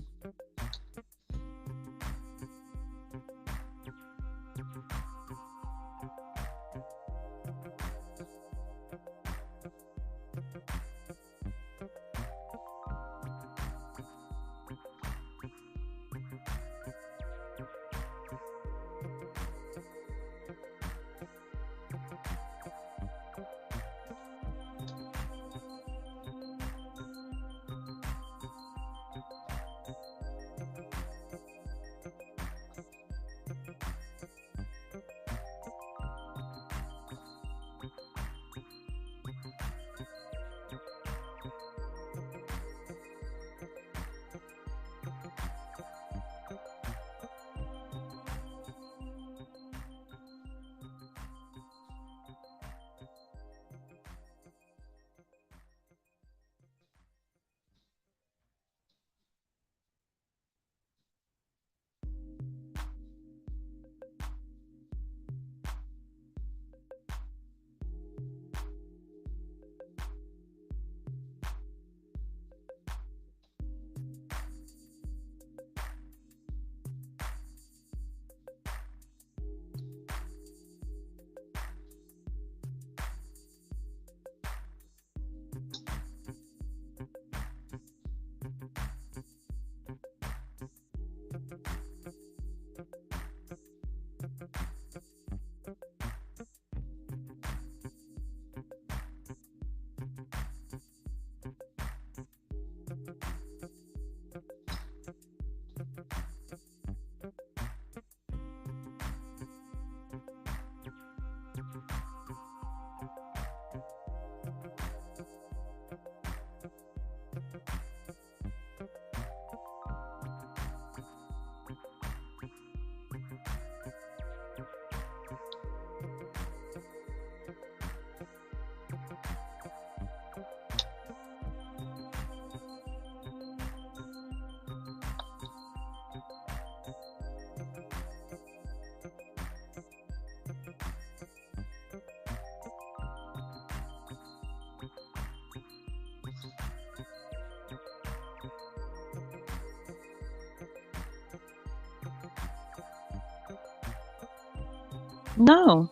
No,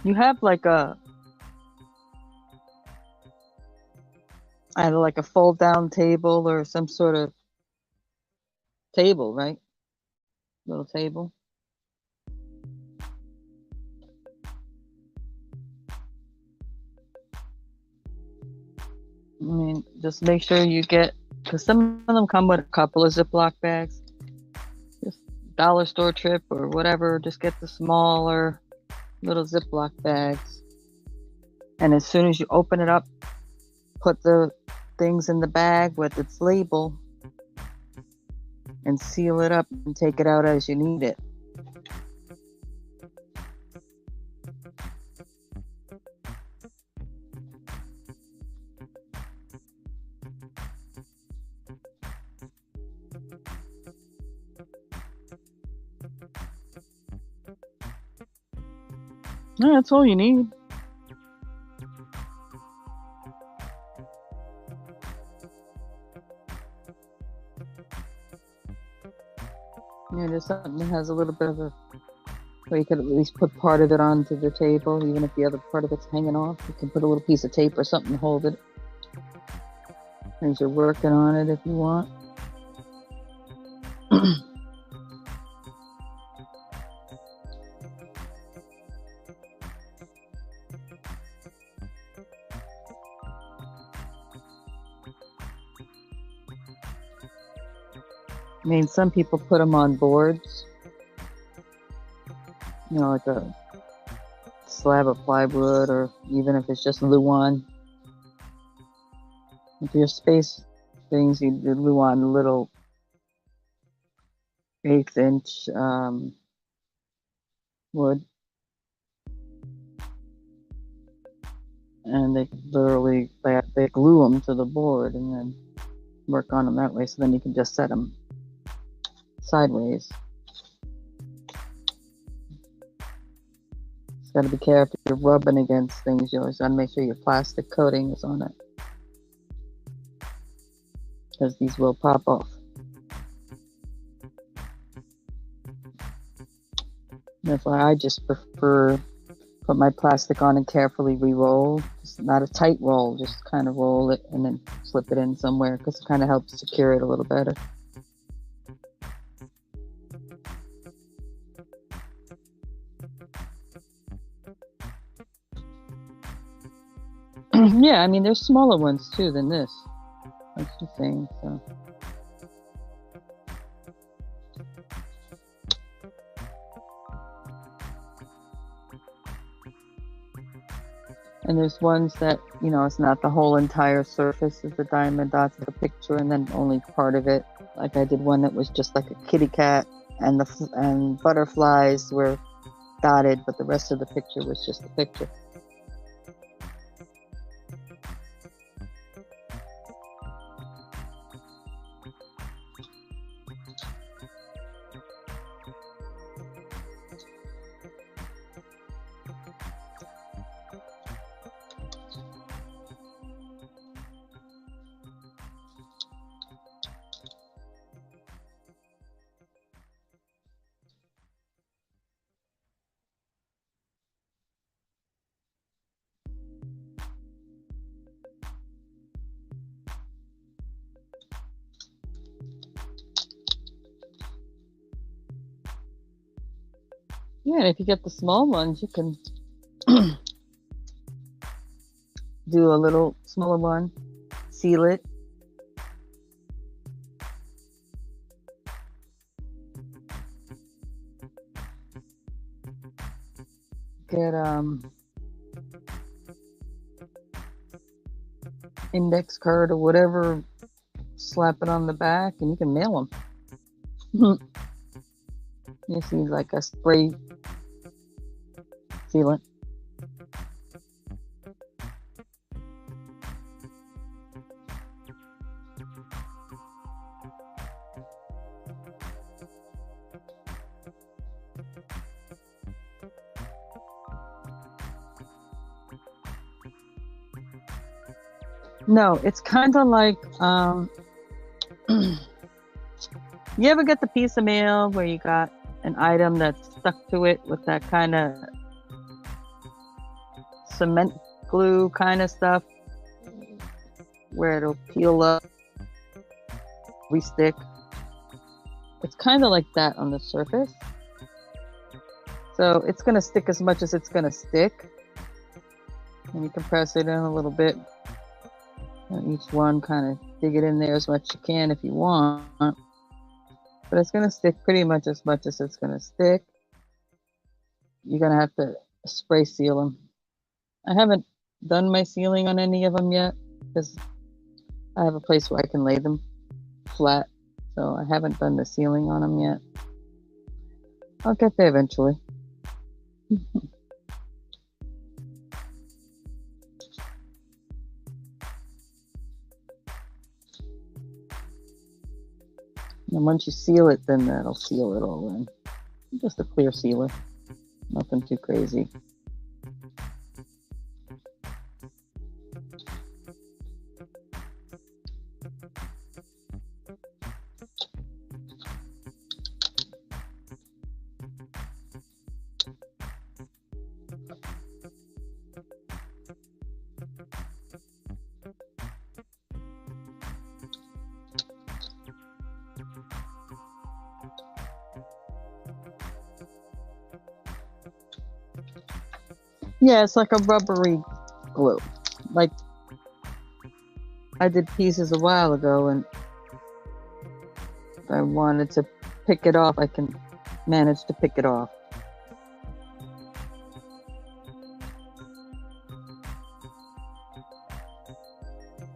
you have like either like a fold down table or some sort of table, right? Little table. I mean, just make sure you get, because some of them come with a couple of Ziploc bags. Just dollar store trip or whatever, just get the smaller little Ziploc bags. And as soon as you open it up, put the things in the bag with its label and seal it up and take it out as you need it. No, that's all you need. Yeah, there's something that has a little bit of a, where you could at least put part of it onto the table, even if the other part of it's hanging off. You can put a little piece of tape or something to hold it as you're working on it if you want. I mean, some people put them on boards, you know, like a slab of plywood, or even if it's just Luan. If your space things, you do Luan little 1/8 inch wood. And they literally, they glue them to the board and then work on them that way. So then you can just set them sideways. Just got to be careful if you're rubbing against things. You always got to make sure your plastic coating is on it, because these will pop off. That's why I just prefer put my plastic on and carefully re-roll. Just not a tight roll, just kind of roll it and then slip it in somewhere, because it kind of helps secure it a little better. Yeah, I mean, there's smaller ones too than this. That's the thing, so. And there's ones that, you know, it's not the whole entire surface of the diamond dots of the picture, and then only part of it. Like I did one that was just like a kitty cat, and the butterflies were dotted, but the rest of the picture was just the picture. Yeah, and if you get the small ones, you can do a little smaller one, seal it. Get index card or whatever, slap it on the back, and you can mail them. You see, like a spray sealant. No, it's kind of like, you ever get the piece of mail where you got an item that's stuck to it with that kind of cement glue kind of stuff, where it'll peel up, re-stick? It's kind of like that on the surface. So it's going to stick as much as it's going to stick. And you can press it in a little bit. And each one, kind of dig it in there as much as you can if you want. But it's going to stick pretty much as it's going to stick. You're going to have to spray seal them. I haven't done my sealing on any of them yet, because I have a place where I can lay them flat. So I haven't done the sealing on them yet. I'll get there eventually. And once you seal it, then that'll seal it all in. Just a clear sealer. Nothing too crazy. Yeah, it's like a rubbery glue. Like I did pieces a while ago, and if I wanted to pick it off, I can manage to pick it off.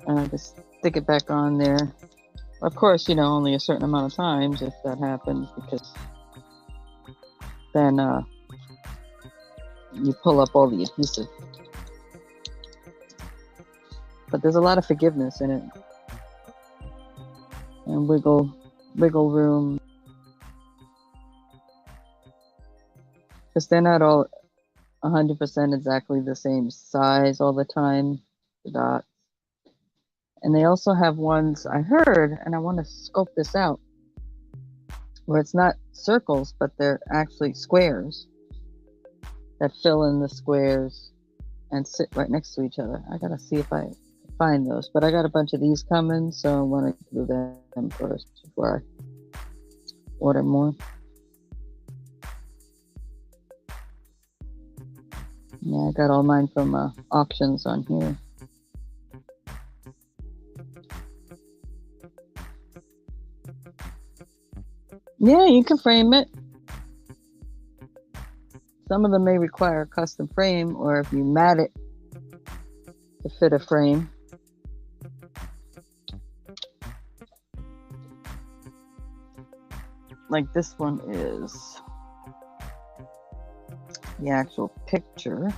And I just stick it back on there. Of course, you know, only a certain amount of times if that happens, because then you pull up all the adhesive. But there's a lot of forgiveness in it, and wiggle room, because they're not all 100% exactly the same size all the time, the dots. And they also have ones I heard, and I want to scope this out, where it's not circles, but they're actually squares that fill in the squares and sit right next to each other. I gotta see if I find those, but I got a bunch of these coming, so I want to do them first before I order more. Yeah, I got all mine from auctions on here. Yeah, you can frame it. Some of them may require a custom frame, or if you mat it to fit a frame. Like this one is the actual picture.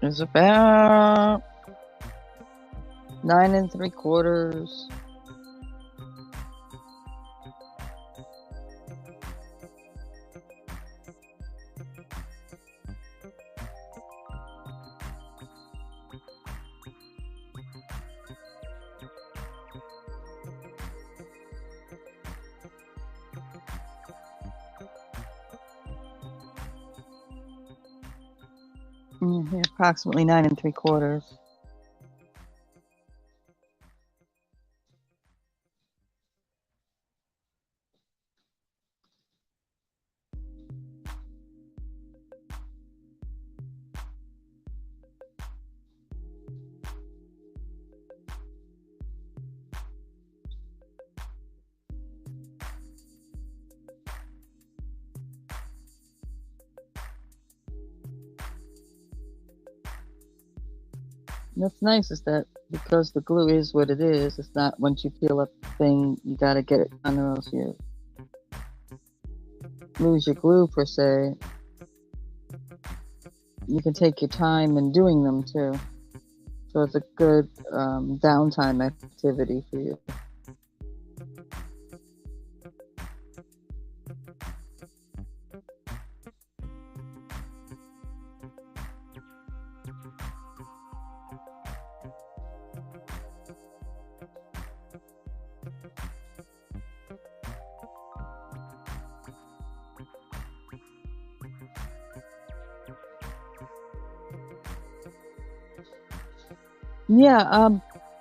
It's about 9 3/4. Approximately 9 3/4. What's nice is that because the glue is what it is, it's not once you peel up the thing, you gotta get it done or else you lose your glue per se. You can take your time in doing them too. So it's a good downtime activity for you. Yeah,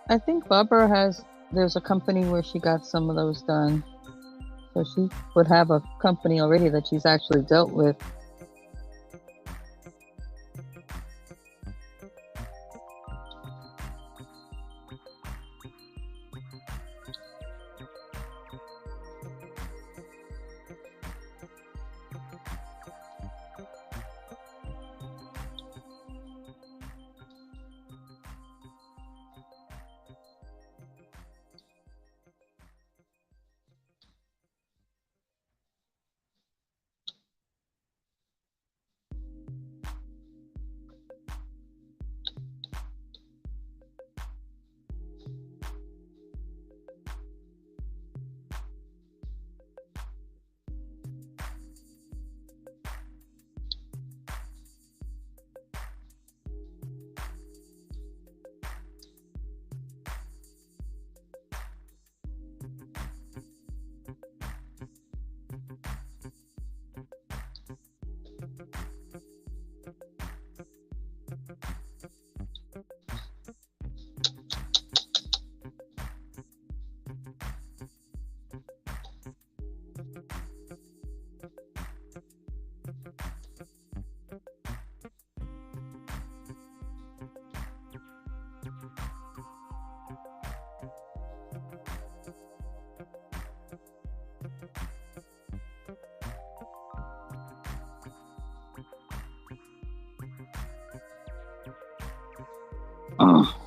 I think Barbara there's a company where she got some of those done. So she would have a company already that she's actually dealt with. Oh.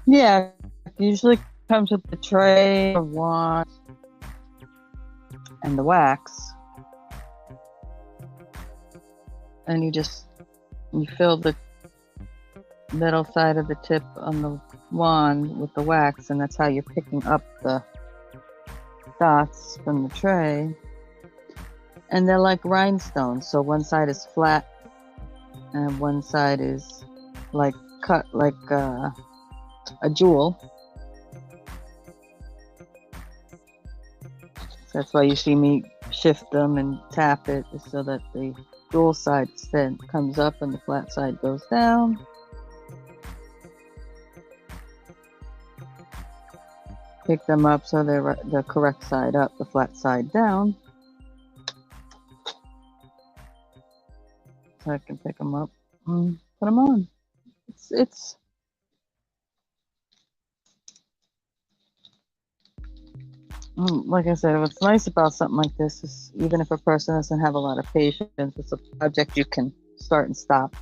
Yeah, it usually comes with the tray, the wand, and the wax. And you fill the middle side of the tip on the wand with the wax, and that's how you're picking up the dots from the tray. And they're like rhinestones, so one side is flat and one side is like cut like a jewel. So that's why you see me shift them and tap it, so that the jewel side then comes up and the flat side goes down. Pick them up so they're the correct side up, the flat side down. So I can pick them up and put them on. It's like I said, what's nice about something like this is even if a person doesn't have a lot of patience, it's a project you can start and stop.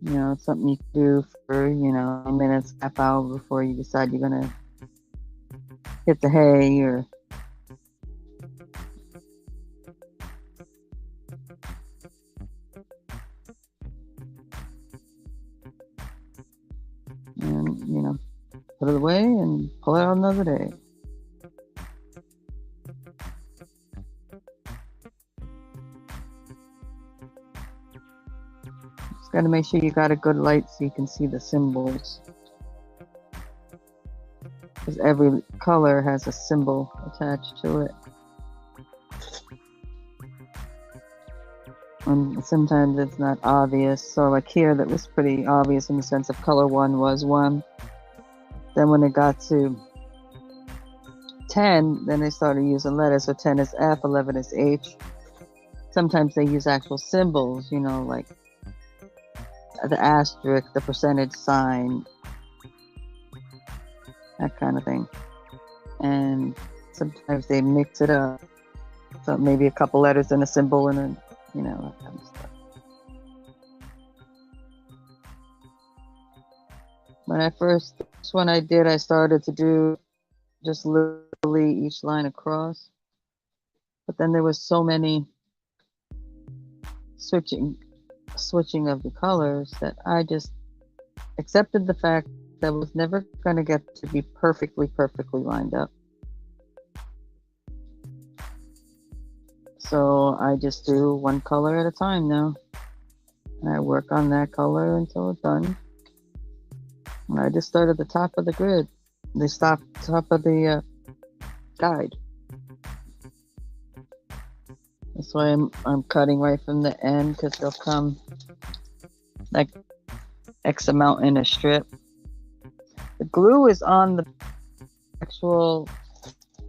You know, it's something you can do for, minutes, half hour before you decide you're gonna hit the hay or and put it away and pull it out another day. Just got to make sure you got a good light so you can see the symbols, because every color has a symbol attached to it. And sometimes it's not obvious. So like here, that was pretty obvious in the sense of color 1 was 1. Then when it got to 10, then they started using letters. So 10 is F, 11 is H. Sometimes they use actual symbols, like the asterisk, the percentage sign, that kind of thing. And sometimes they mix it up. So maybe a couple letters and a symbol and that kind of stuff. When I did, I started to do just literally each line across. But then there was so many switching of the colors that I just accepted the fact that I was never going to get to be perfectly lined up. So I just do one color at a time now. And I work on that color until it's done. And I just start at the top of the grid. Top of the guide. That's why I'm cutting right from the end, because they'll come like X amount in a strip. The glue is on the actual,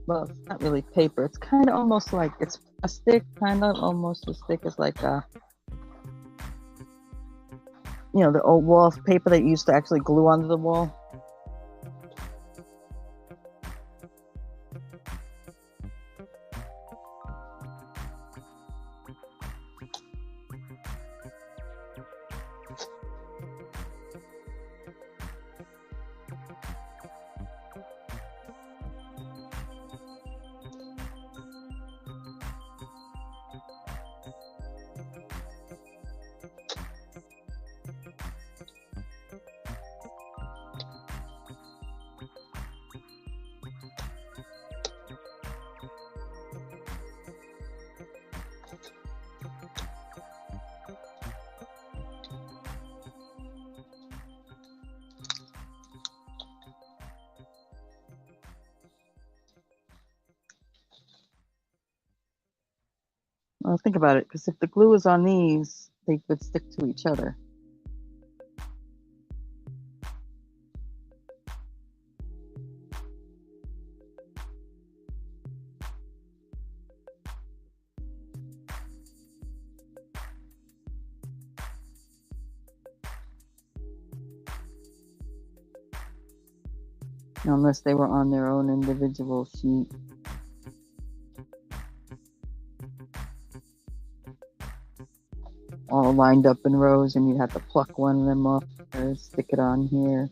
well, it's not really paper. It's kind of almost like, it's plastic, kind of almost as thick as like the old wall paper that you used to actually glue onto the wall. Well, think about it, because if the glue is on these, they would stick to each other. unless they were on their own individual sheet. All lined up in rows, and you have to pluck one of them off or stick it on here.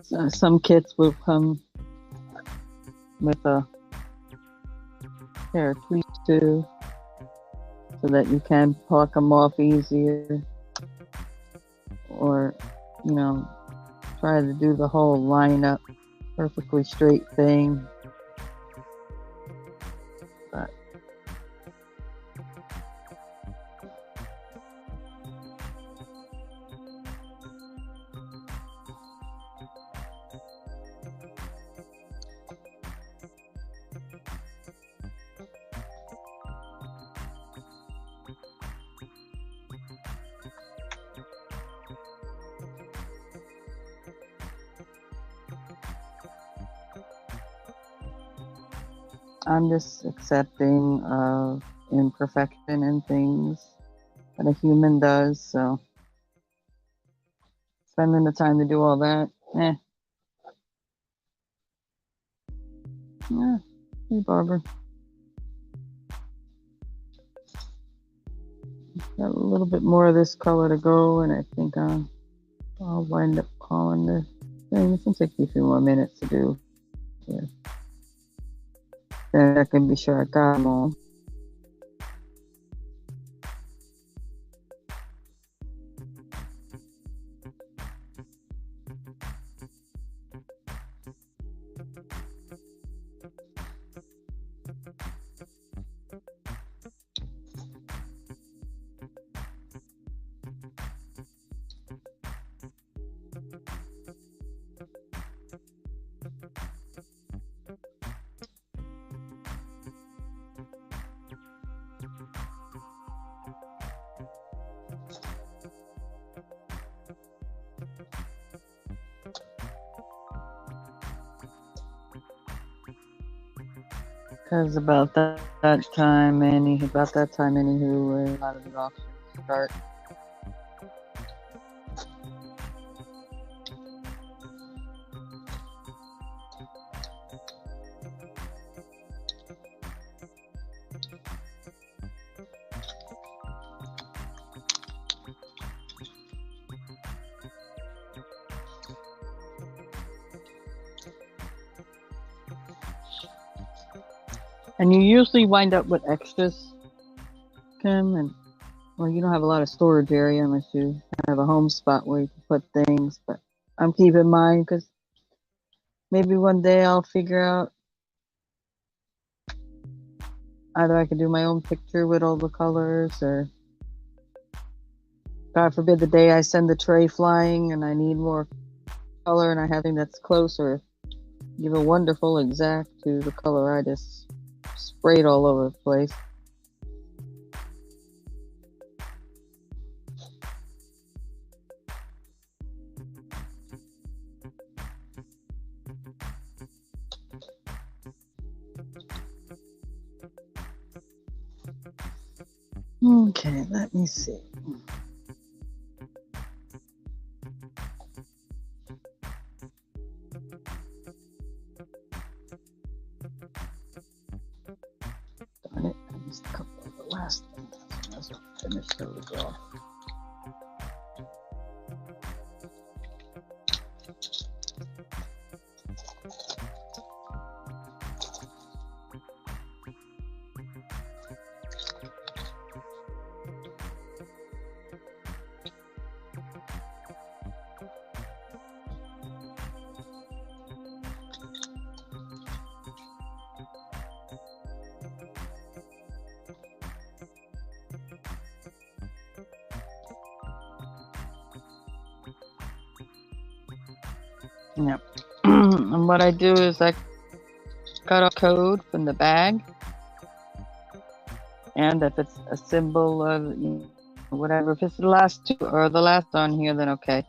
So some kits will come with a pair of tweezers too, so that you can pluck them off easier, or try to do the whole line up perfectly straight thing. But I'm just accepting of imperfection in things that a human does, so spending the time to do all that, Yeah, hey Barbara. Got a little bit more of this color to go, and I think I'll wind up calling this thing. It's gonna take me a few more minutes to do. Yeah. Then I can be sure I got them all. Because about that time, anywho, where a lot of the auctions start. And you usually wind up with extras, Kim, and well, you don't have a lot of storage area unless you have a home spot where you can put things, but I'm keeping mine because maybe one day I'll figure out either I can do my own picture with all the colors, or God forbid the day I send the tray flying and I need more color and I have something that's closer, give a wonderful exact to the color I just sprayed all over the place. Okay, let me see. Darn it, I missed a couple of the last things. I might as well finish those off. Yep. And what I do is I cut a code from the bag, and if it's a symbol of whatever, if it's the last two or the last on here, then okay.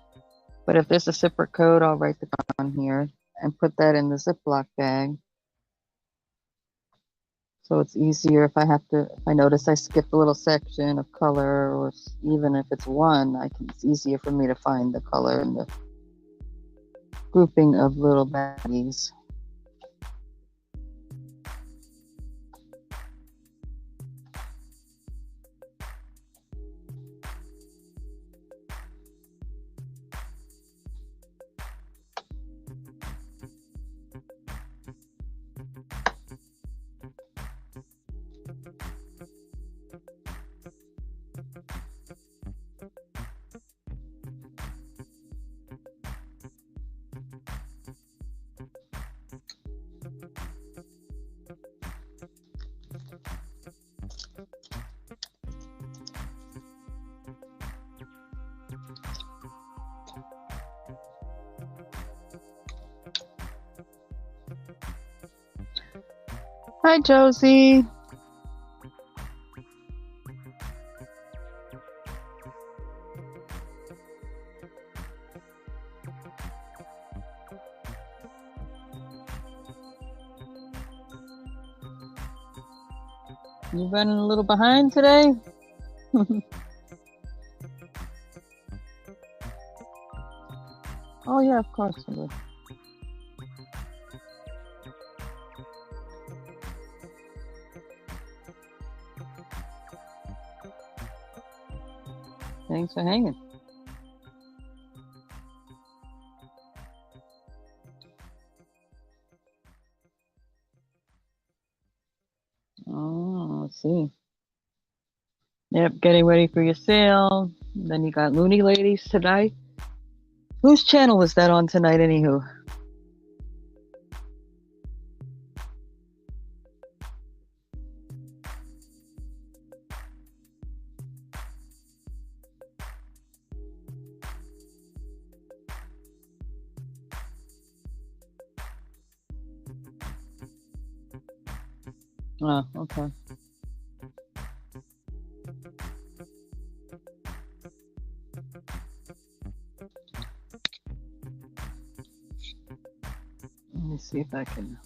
But if there's a separate code, I'll write it on here and put that in the Ziploc bag. So it's easier if I notice I skipped a little section of color, or even if it's one, it's easier for me to find the color and the grouping of little baggies. Hi, Josie. You running a little behind today? Oh yeah, of course I would. Thanks for hanging. Oh, let's see. Yep, getting ready for your sale. Then you got Looney Ladies tonight. Whose channel is that on tonight, anywho? Oh, okay. Let me see if I can.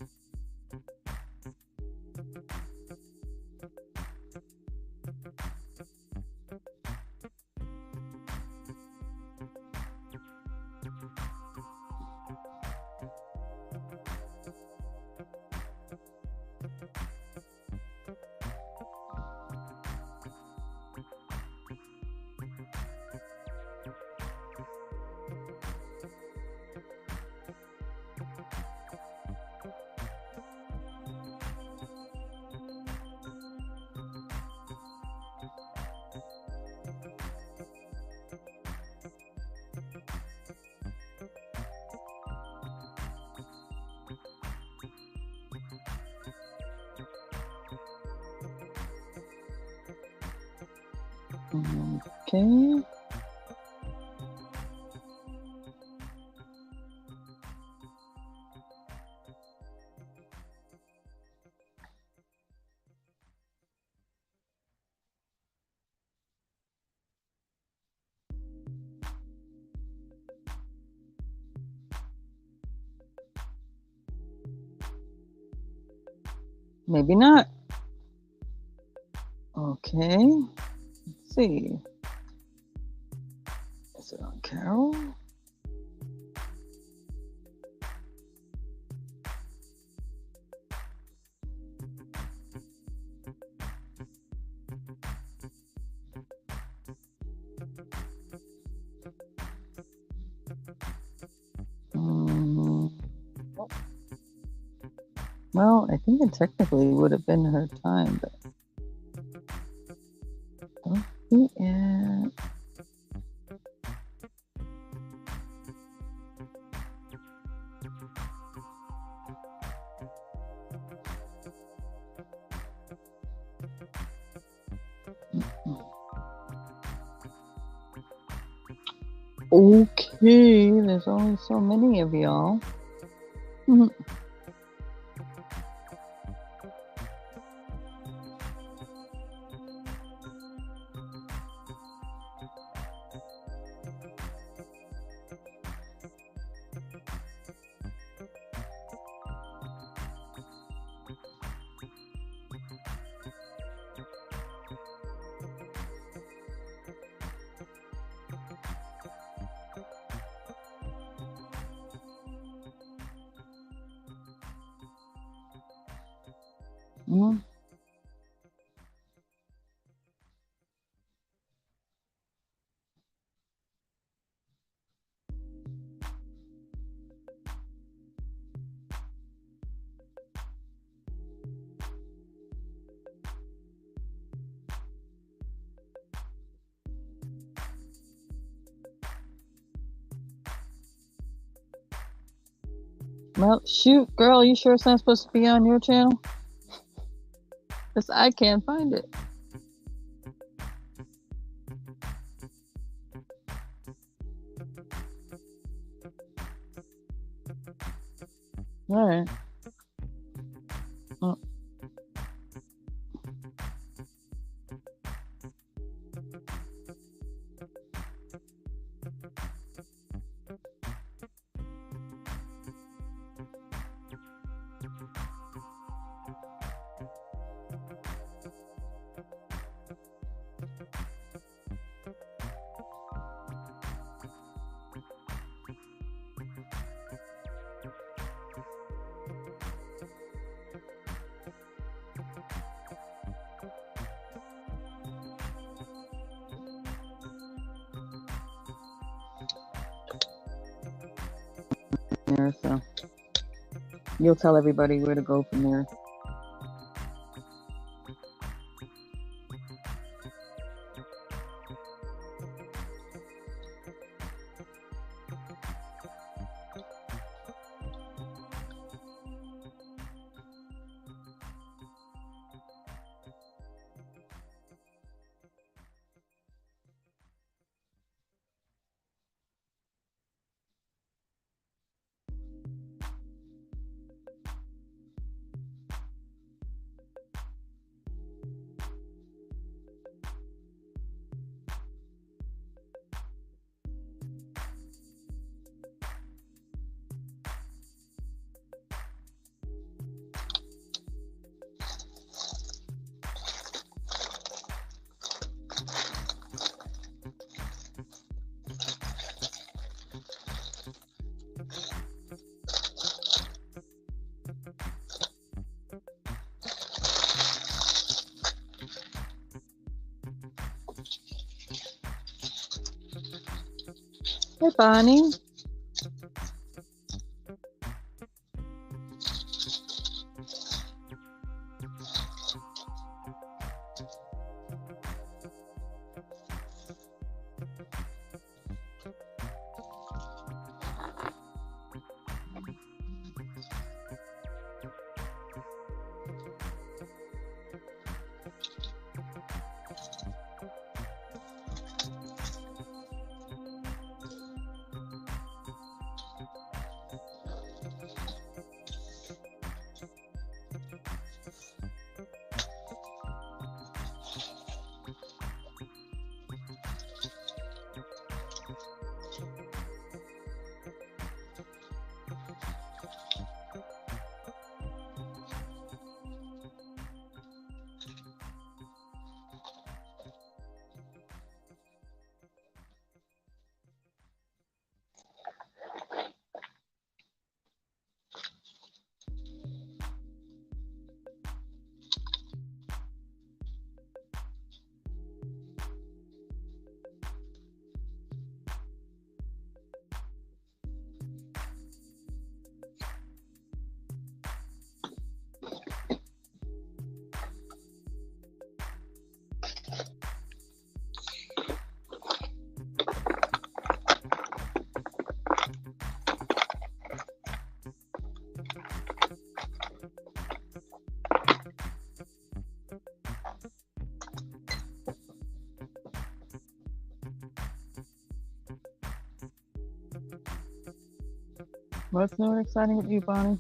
Okay. Maybe not. Okay. Let's see. Is it on Carol? Well, I think it technically would have been her time, but don't see it. Okay, there's only so many of y'all. Mm. Well, shoot, girl, you sure it's not supposed to be on your channel? Because I can't find it. All right. Oh. There, so you'll tell everybody where to go from there. Hey, Bonnie. What's new and exciting with you, Bonnie?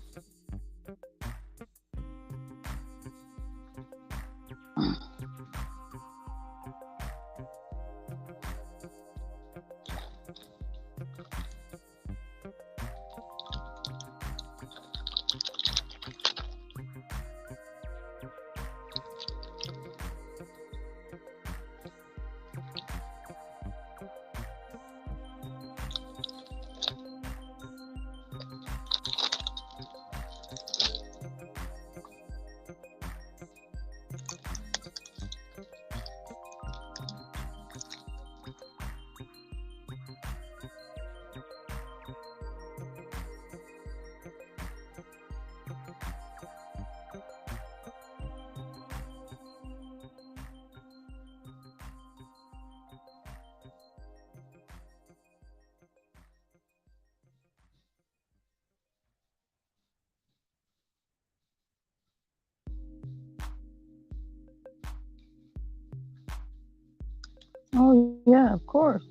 Oh, yeah, of course.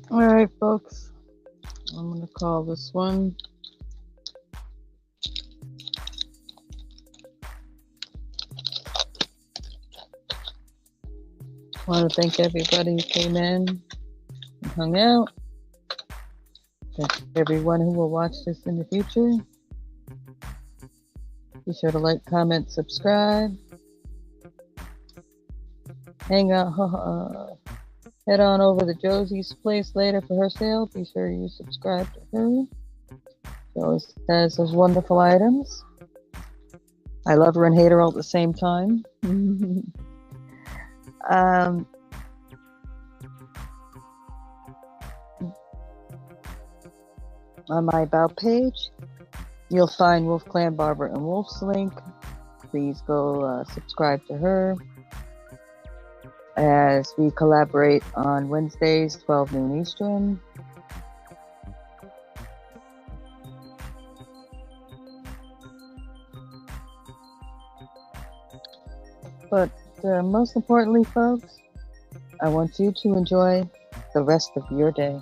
All right, folks. I'm going to call this one. I want to thank everybody who came in and hung out. Thank everyone who will watch this in the future. Be sure to like, comment, subscribe. Hang out. Head on over to Josie's place later for her sale. Be sure you subscribe to her. She always has those wonderful items. I love her and hate her all at the same time. On my About page, you'll find Wolf Clan Barbara and Wolf's link. Please go subscribe to her as we collaborate on Wednesdays, 12 noon Eastern. But most importantly, folks, I want you to enjoy the rest of your day.